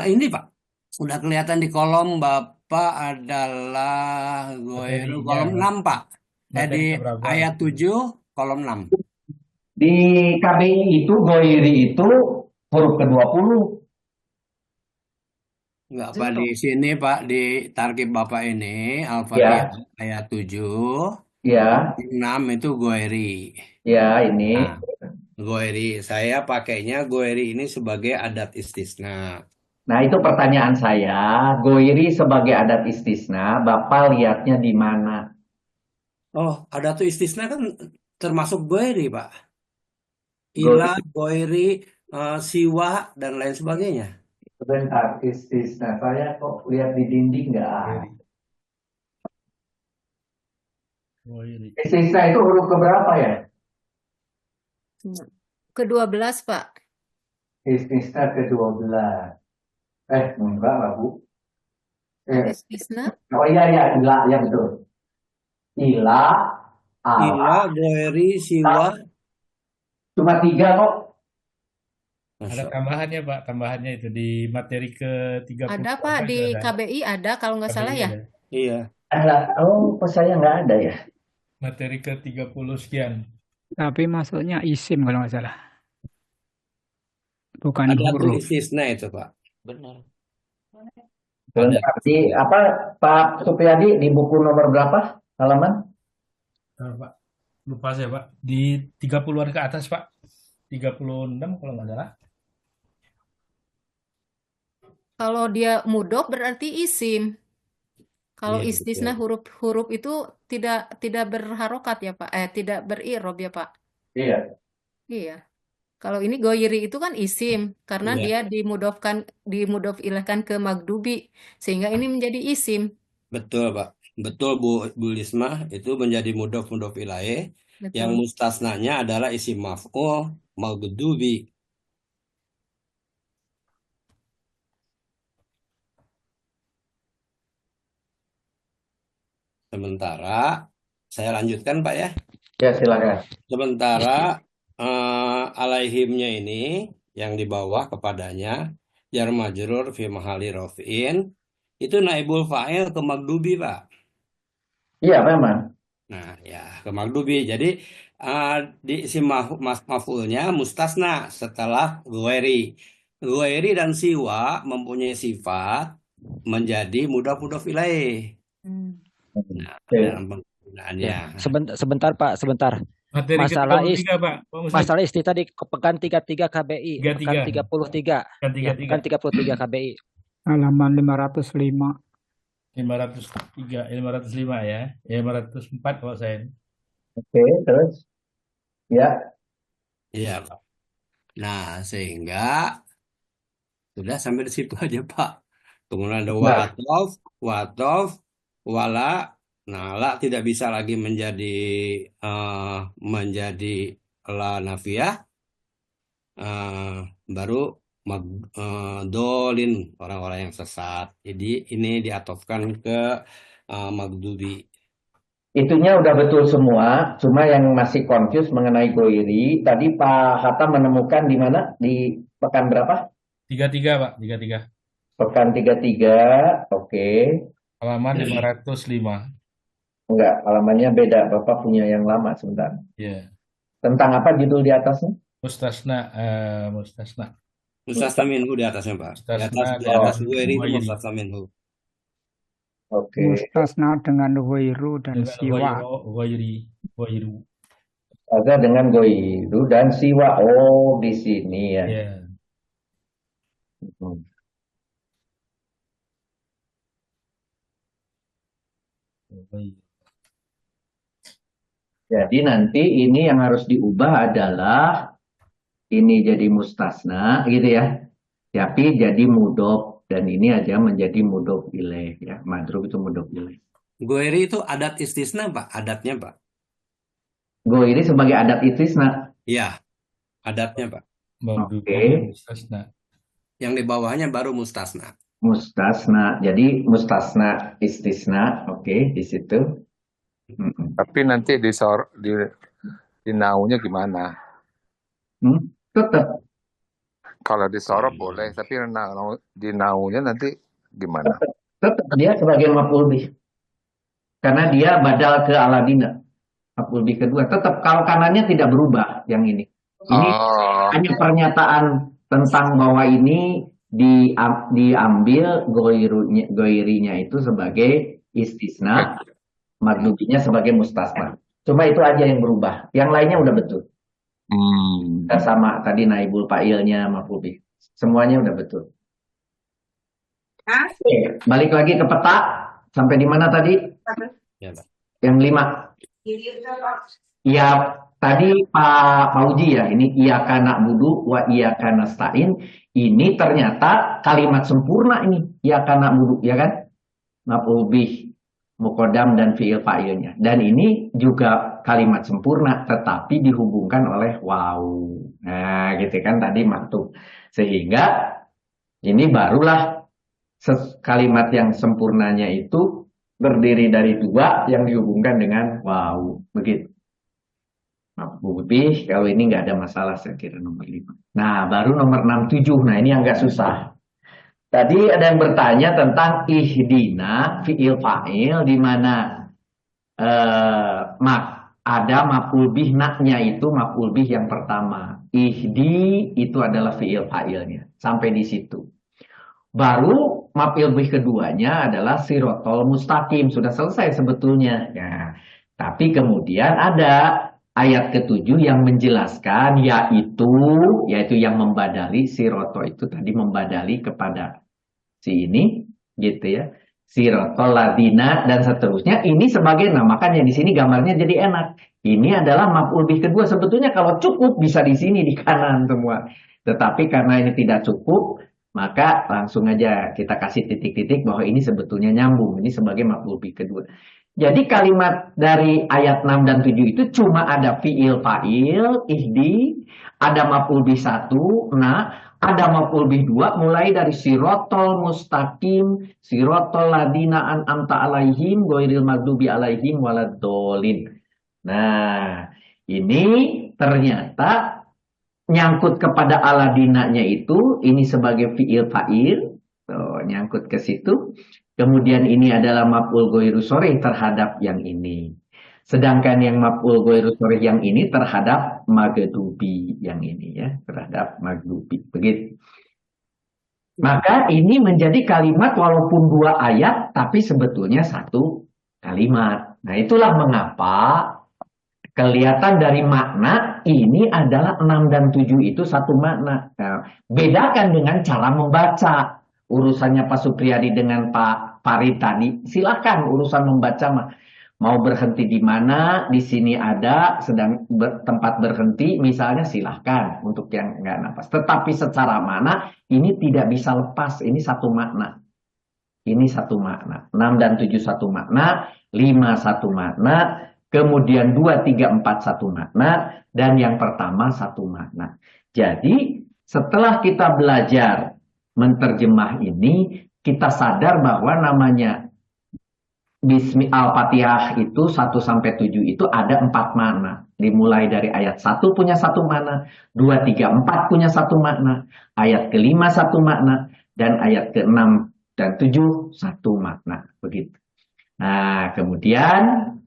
Ini Pak, sudah kelihatan di kolom Bapak adalah goeru kolom 6 Pak. Di ayat 7 kolom 6. Di KBI itu goiri itu huruf ke-20. Enggak Pak, di sini Pak, di tarkib Bapak ini Al-Fatihah ayat 7. Ya. 6 itu goeri. Ya, ini. Nah, goeri. Saya pakainya goeri ini sebagai adat istisna. Nah, itu pertanyaan saya. Goiri sebagai adat istisna, Bapak lihatnya di mana? Oh, adatu istisna kan termasuk goeri, Pak. Ilah, goeri, siwa, dan lain sebagainya. Sebentar, istisna. Saya kok lihat di dinding nggak ada. Istisna itu huruf keberapa ya? Ke-12, Pak. Istisna ke-12. Enggak lah, Bu. Istisna? Oh iya, ilah, ya betul. Ilah, Ilah, goeri, siwa. Cuma 3 kok. Ada tambahannya, Pak. Tambahannya itu di materi ke-30. Ada, Pak. Di KBI ada, kalau nggak salah ya. Iya. Oh, kok saya nggak ada ya? Materi ke-30 sekian. Tapi masuknya isim kalau nggak salah. Bukan Adatu huruf. istisna itu, Pak. Benar. Di apa, Pak Supriyadi, di buku nomor berapa halaman? Pak, lupa saya, Pak. Di 30-an ke atas, Pak. 36 kalau nggak salah. Kalau dia mudhof berarti isim. Kalau Iya, istisna betul. huruf itu tidak berharokat ya, Pak. Tidak berirob ya, Pak. Iya. Iya. Kalau ini goyiri itu kan isim karena Iya. dia dimudhof ilahkan ke magdubi sehingga ini menjadi isim. Betul, Pak. Betul, Bu Lisma. Itu menjadi mudhof ilaih. Yang Betul. mustasnanya adalah isim maf'ul maghdubi. Sementara saya lanjutkan, Pak ya. Ya, silakan. Sementara alaihimnya ini yang di bawah kepadanya jar majrur fi mahali raf'in itu naibul fa'il ke magdubi, Pak. Iya, memang. Nah, ya ke magdubi. Jadi di isim maf'ulnya mustasna setelah goeri. Goeri dan siwa mempunyai sifat menjadi mudhof ilaih. Nah, dalam penggunaannya. Sebentar Pak, sebentar. Materi Masalah ke-33, Pak. Pak Muslim. masalah istisna di pekan 33 KBI, pekan 33. Pekan Ya, 33. pekan 33 KBI. Halaman 505. 503, 505 ya. 504 kalau saya. Oke, terus? Ya. Iya, Pak. Nah, sehingga sudah sampai di situ aja, Pak. Kemudian ada watof, wala. Nah, la tidak bisa lagi menjadi la nafiyah. Baru dolin, orang-orang yang sesat. Jadi ini diatofkan ke magdubi. Itunya udah betul semua, cuma yang masih confuse mengenai goiri. Tadi Pak Hatta menemukan di mana? Di pekan berapa? 33, Pak. 33. Pekan 33, oke. Halaman 505. Enggak, halamannya beda. Bapak punya yang lama sebentar. Ya. Tentang apa judul di atasnya? Mustasna. Mustasna minhu di atasnya, Pak. Di atas Mustasna goeri itu goiri. mustasna minhu. Oke. Mustasna dengan ghairu dan Dengan siwa. ghairu. Ada dengan goiru dan siwa. Oh, di sini ya. Ya. Hmm. Jadi nanti ini yang harus diubah adalah ini jadi mustasna gitu ya. Tapi jadi mudhof dan ini aja menjadi mudhof ilaih ya. Madruf itu mudhof ilaih. Goiri itu adat istisna, Pak. Adatnya, Pak. Goiri sebagai adat istisna. Iya, adatnya, Pak. Oke. Mustasna. Yang di bawahnya baru mustasna. Mustasna. Jadi mustasna istisna. Oke, di situ. Tapi nanti di naunya gimana? Tetap. Kalau disorob boleh, tapi di naunya nanti gimana? Tetap dia sebagai maf'ul bih. Karena dia badal ke aladina. Maf'ul bih kedua. Tetap kalau kanannya tidak berubah yang ini. Ini hanya pernyataan tentang bahwa ini diambil goirinya itu sebagai istisna, madlubinya sebagai mustasna. Cuma itu aja yang berubah. Yang lainnya udah betul. Udah sama tadi naibul fa'ilnya maf'ul bih. Semuanya udah betul. Oke, balik lagi ke peta. Sampai di mana tadi? Yang 5. Ya, tadi Pak Uji ya, ini iyyaka na'budu wa iyyaka nasta'in. Ini ternyata kalimat sempurna ini, iyyaka na'budu, ya kan? Maf'ul bih, muqaddam dan fi'il fa'ilnya. Dan ini juga kalimat sempurna, tetapi dihubungkan oleh waw. Nah, gitu kan tadi maktub. Sehingga ini barulah kalimat yang sempurnanya itu terdiri dari 2 yang dihubungkan dengan waw. Begitu. Maf'ul bih, kalau ini nggak ada masalah saya kira nomor 5. Nah, baru nomor 6, 7. Nah, ini yang agak susah. Tadi ada yang bertanya tentang ihdina fi'il fa'il di mana ada maf'ul bih naknya itu maf'ul bih yang pertama. Ihdi itu adalah fi'il fa'ilnya. Sampai di situ. Baru maf'ul bih keduanya adalah sirotol mustaqim. Sudah selesai sebetulnya. Ya. Tapi kemudian ada ayat ke-7 yang menjelaskan yaitu yang membadali siroto itu tadi membadali kepada si ini gitu ya. Sirotol ladina dan seterusnya ini sebagai makanya di sini gambarnya jadi enak. Ini adalah maf'ul bih kedua. Sebetulnya kalau cukup bisa di sini di kanan semua. Tetapi karena ini tidak cukup, maka langsung aja kita kasih titik-titik bahwa ini sebetulnya nyambung. Ini sebagai maf'ul bih kedua. Jadi kalimat dari ayat 6 dan 7 itu cuma ada fi'il fa'il, ihdi, ada maf'ul bih 1, ada maf'ul bih 2 mulai dari sirotol mustaqim, sirotol ladina an'amta alaihim, ghairil maghdubi alaihim waladdallin. Nah, ini ternyata nyangkut kepada aladinanya itu, ini sebagai fi'il fa'il, nyangkut ke situ. Kemudian ini adalah maf'ul ghairu sharih terhadap yang ini. Sedangkan yang maf'ul ghairu sharih yang ini terhadap maghdubi yang ini ya, terhadap maghdubi. Begitu. Maka ini menjadi kalimat walaupun 2 ayat tapi sebetulnya 1 kalimat. Nah, itulah mengapa kelihatan dari makna ini adalah 6 dan 7 itu satu makna. Nah, bedakan dengan cara membaca. Urusannya Pak Supriyadi dengan Pak Farid tadi, silakan urusan membaca mah. Mau berhenti di mana, di sini ada tempat berhenti, misalnya silahkan untuk yang nggak nafas. Tetapi secara mana, ini tidak bisa lepas, ini satu makna. Ini satu makna. 6 dan 7 satu makna, 5 satu makna, kemudian 2, 3, 4 satu makna, dan yang pertama satu makna. Jadi setelah kita belajar menterjemah ini, kita sadar bahwa namanya Bismi Al-Fatihah itu 1-7 itu ada 4 makna. Dimulai dari ayat 1 punya 1 makna, 2, 3, 4 punya 1 makna, ayat ke-5 1 makna, dan ayat ke-6 dan 7 1 makna. Begitu. Nah, kemudian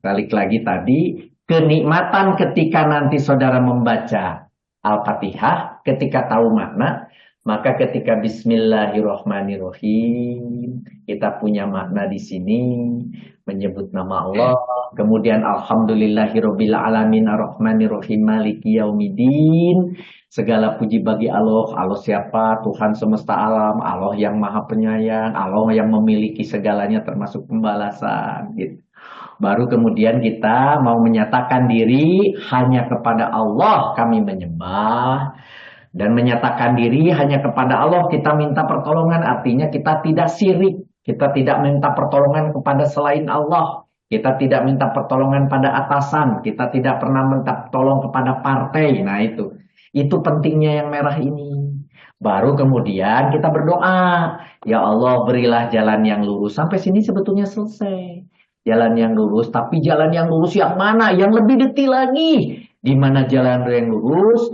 balik lagi tadi, kenikmatan ketika nanti saudara membaca Al-Fatihah, ketika tahu makna, Maka ketika Bismillahirrohmanirrohim, kita punya makna di sini menyebut nama Allah. Kemudian Alhamdulillahirobbil alamin arrahmanirrohim maliki yaumiddin. Segala puji bagi Allah. Allah siapa? Tuhan semesta alam. Allah yang maha penyayang. Allah yang memiliki segalanya termasuk pembalasan. Gitu. Baru kemudian kita mau menyatakan diri hanya kepada Allah kami menyembah. Dan menyatakan diri hanya kepada Allah kita minta pertolongan. Artinya kita tidak syirik. Kita tidak minta pertolongan kepada selain Allah. Kita tidak minta pertolongan pada atasan. Kita tidak pernah minta tolong kepada partai. Nah itu. Itu pentingnya yang merah ini. Baru kemudian kita berdoa. Ya Allah berilah jalan yang lurus. Sampai sini sebetulnya selesai. Jalan yang lurus. Tapi jalan yang lurus yang mana? Yang lebih detail lagi. Di mana jalan yang lurus?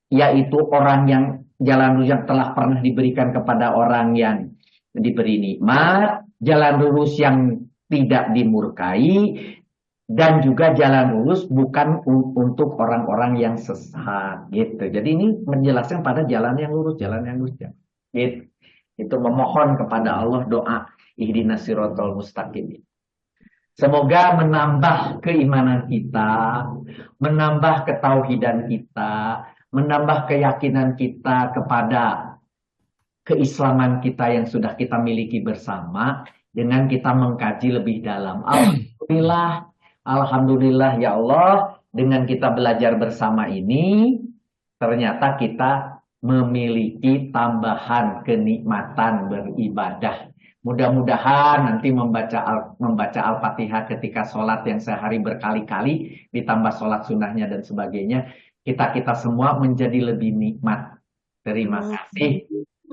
Yaitu orang yang jalan lurus yang telah pernah diberikan kepada orang yang diberi nikmat. Jalan lurus yang tidak dimurkai. Dan juga jalan lurus bukan untuk orang-orang yang sesat gitu. Jadi ini menjelaskan pada jalan yang lurus gitu. Itu memohon kepada Allah doa ihdinas siratal mustaqim. Semoga menambah keimanan kita, menambah ketauhidan kita, menambah keyakinan kita kepada keislaman kita yang sudah kita miliki bersama dengan kita mengkaji lebih dalam. Alhamdulillah ya Allah, dengan kita belajar bersama ini, ternyata kita memiliki tambahan kenikmatan beribadah. Mudah-mudahan nanti membaca Al-Fatihah ketika sholat yang sehari berkali-kali, ditambah sholat sunnahnya dan sebagainya, kita semua menjadi lebih nikmat. Terima kasih.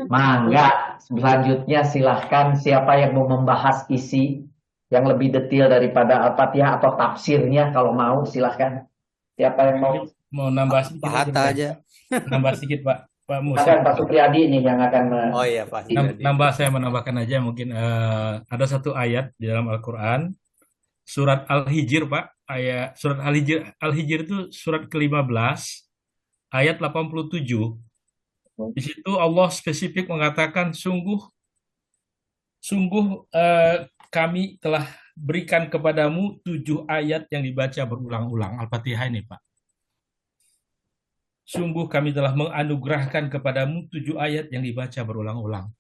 Mangga, selanjutnya silahkan siapa yang mau membahas isi yang lebih detail daripada Al-Fatihah atau tafsirnya kalau mau silahkan. Siapa yang mau nambah sedikit aja. Nambah sedikit Pak Musa. Akan Pak Supriyadi nih yang akan Oh iya Pak. Saya menambahkan aja mungkin ada satu ayat di dalam Al-Qur'an surat Al-Hijr Pak, surat Al-Hijr itu surat ke-15 ayat 87. Di situ Allah spesifik mengatakan sungguh kami telah berikan kepadamu 7 ayat yang dibaca berulang-ulang. Al-Fatihah ini, Pak. Sungguh kami telah menganugerahkan kepadamu 7 ayat yang dibaca berulang-ulang.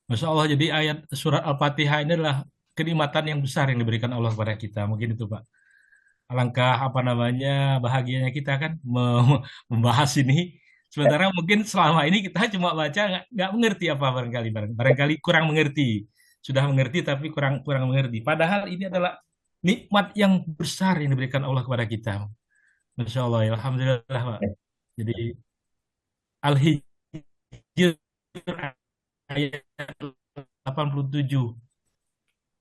Masya Allah, jadi ayat surat Al-Fatihah ini adalah kenikmatan yang besar yang diberikan Allah kepada kita. Mungkin itu, Pak. Alangkah bahagianya kita kan membahas ini. Sementara mungkin selama ini kita cuma baca nggak mengerti apa barangkali kurang mengerti. Sudah mengerti tapi kurang mengerti. Padahal ini adalah nikmat yang besar yang diberikan Allah kepada kita. Masya Allah, ya, alhamdulillah Pak. Jadi Al-Hijr ayat 87.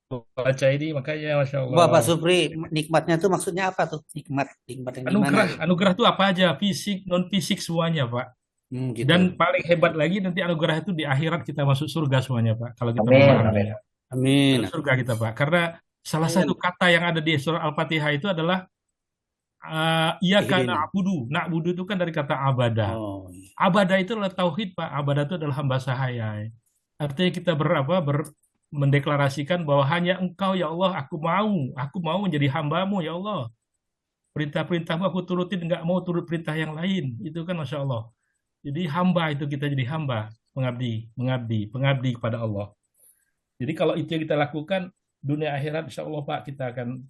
Baca ini makanya Masya Allah. Bapak Supri, nikmatnya tuh maksudnya apa tuh? Nikmat yang gimana? Anugerah itu apa aja? Fisik, non fisik semuanya Pak. Gitu. Dan paling hebat lagi nanti anugerah itu di akhirat kita masuk surga semuanya Pak. Kalau kita Amin. Amin. Surga kita Pak. Karena salah satu kata yang ada di surah Al-Fatihah itu adalah iyyaka na'budu. Na'budu itu kan dari kata abadah. Abadah itu adalah tauhid Pak. Abadah itu adalah hamba sahaya. Artinya kita mendeklarasikan bahwa hanya Engkau ya Allah aku mau menjadi hambamu ya Allah. Perintah-perintahmu aku turutin, nggak mau turut perintah yang lain. Itu kan Masya Allah. Jadi hamba itu kita jadi hamba, pengabdi kepada Allah. Jadi kalau itu yang kita lakukan, dunia akhirat insya Allah Pak kita akan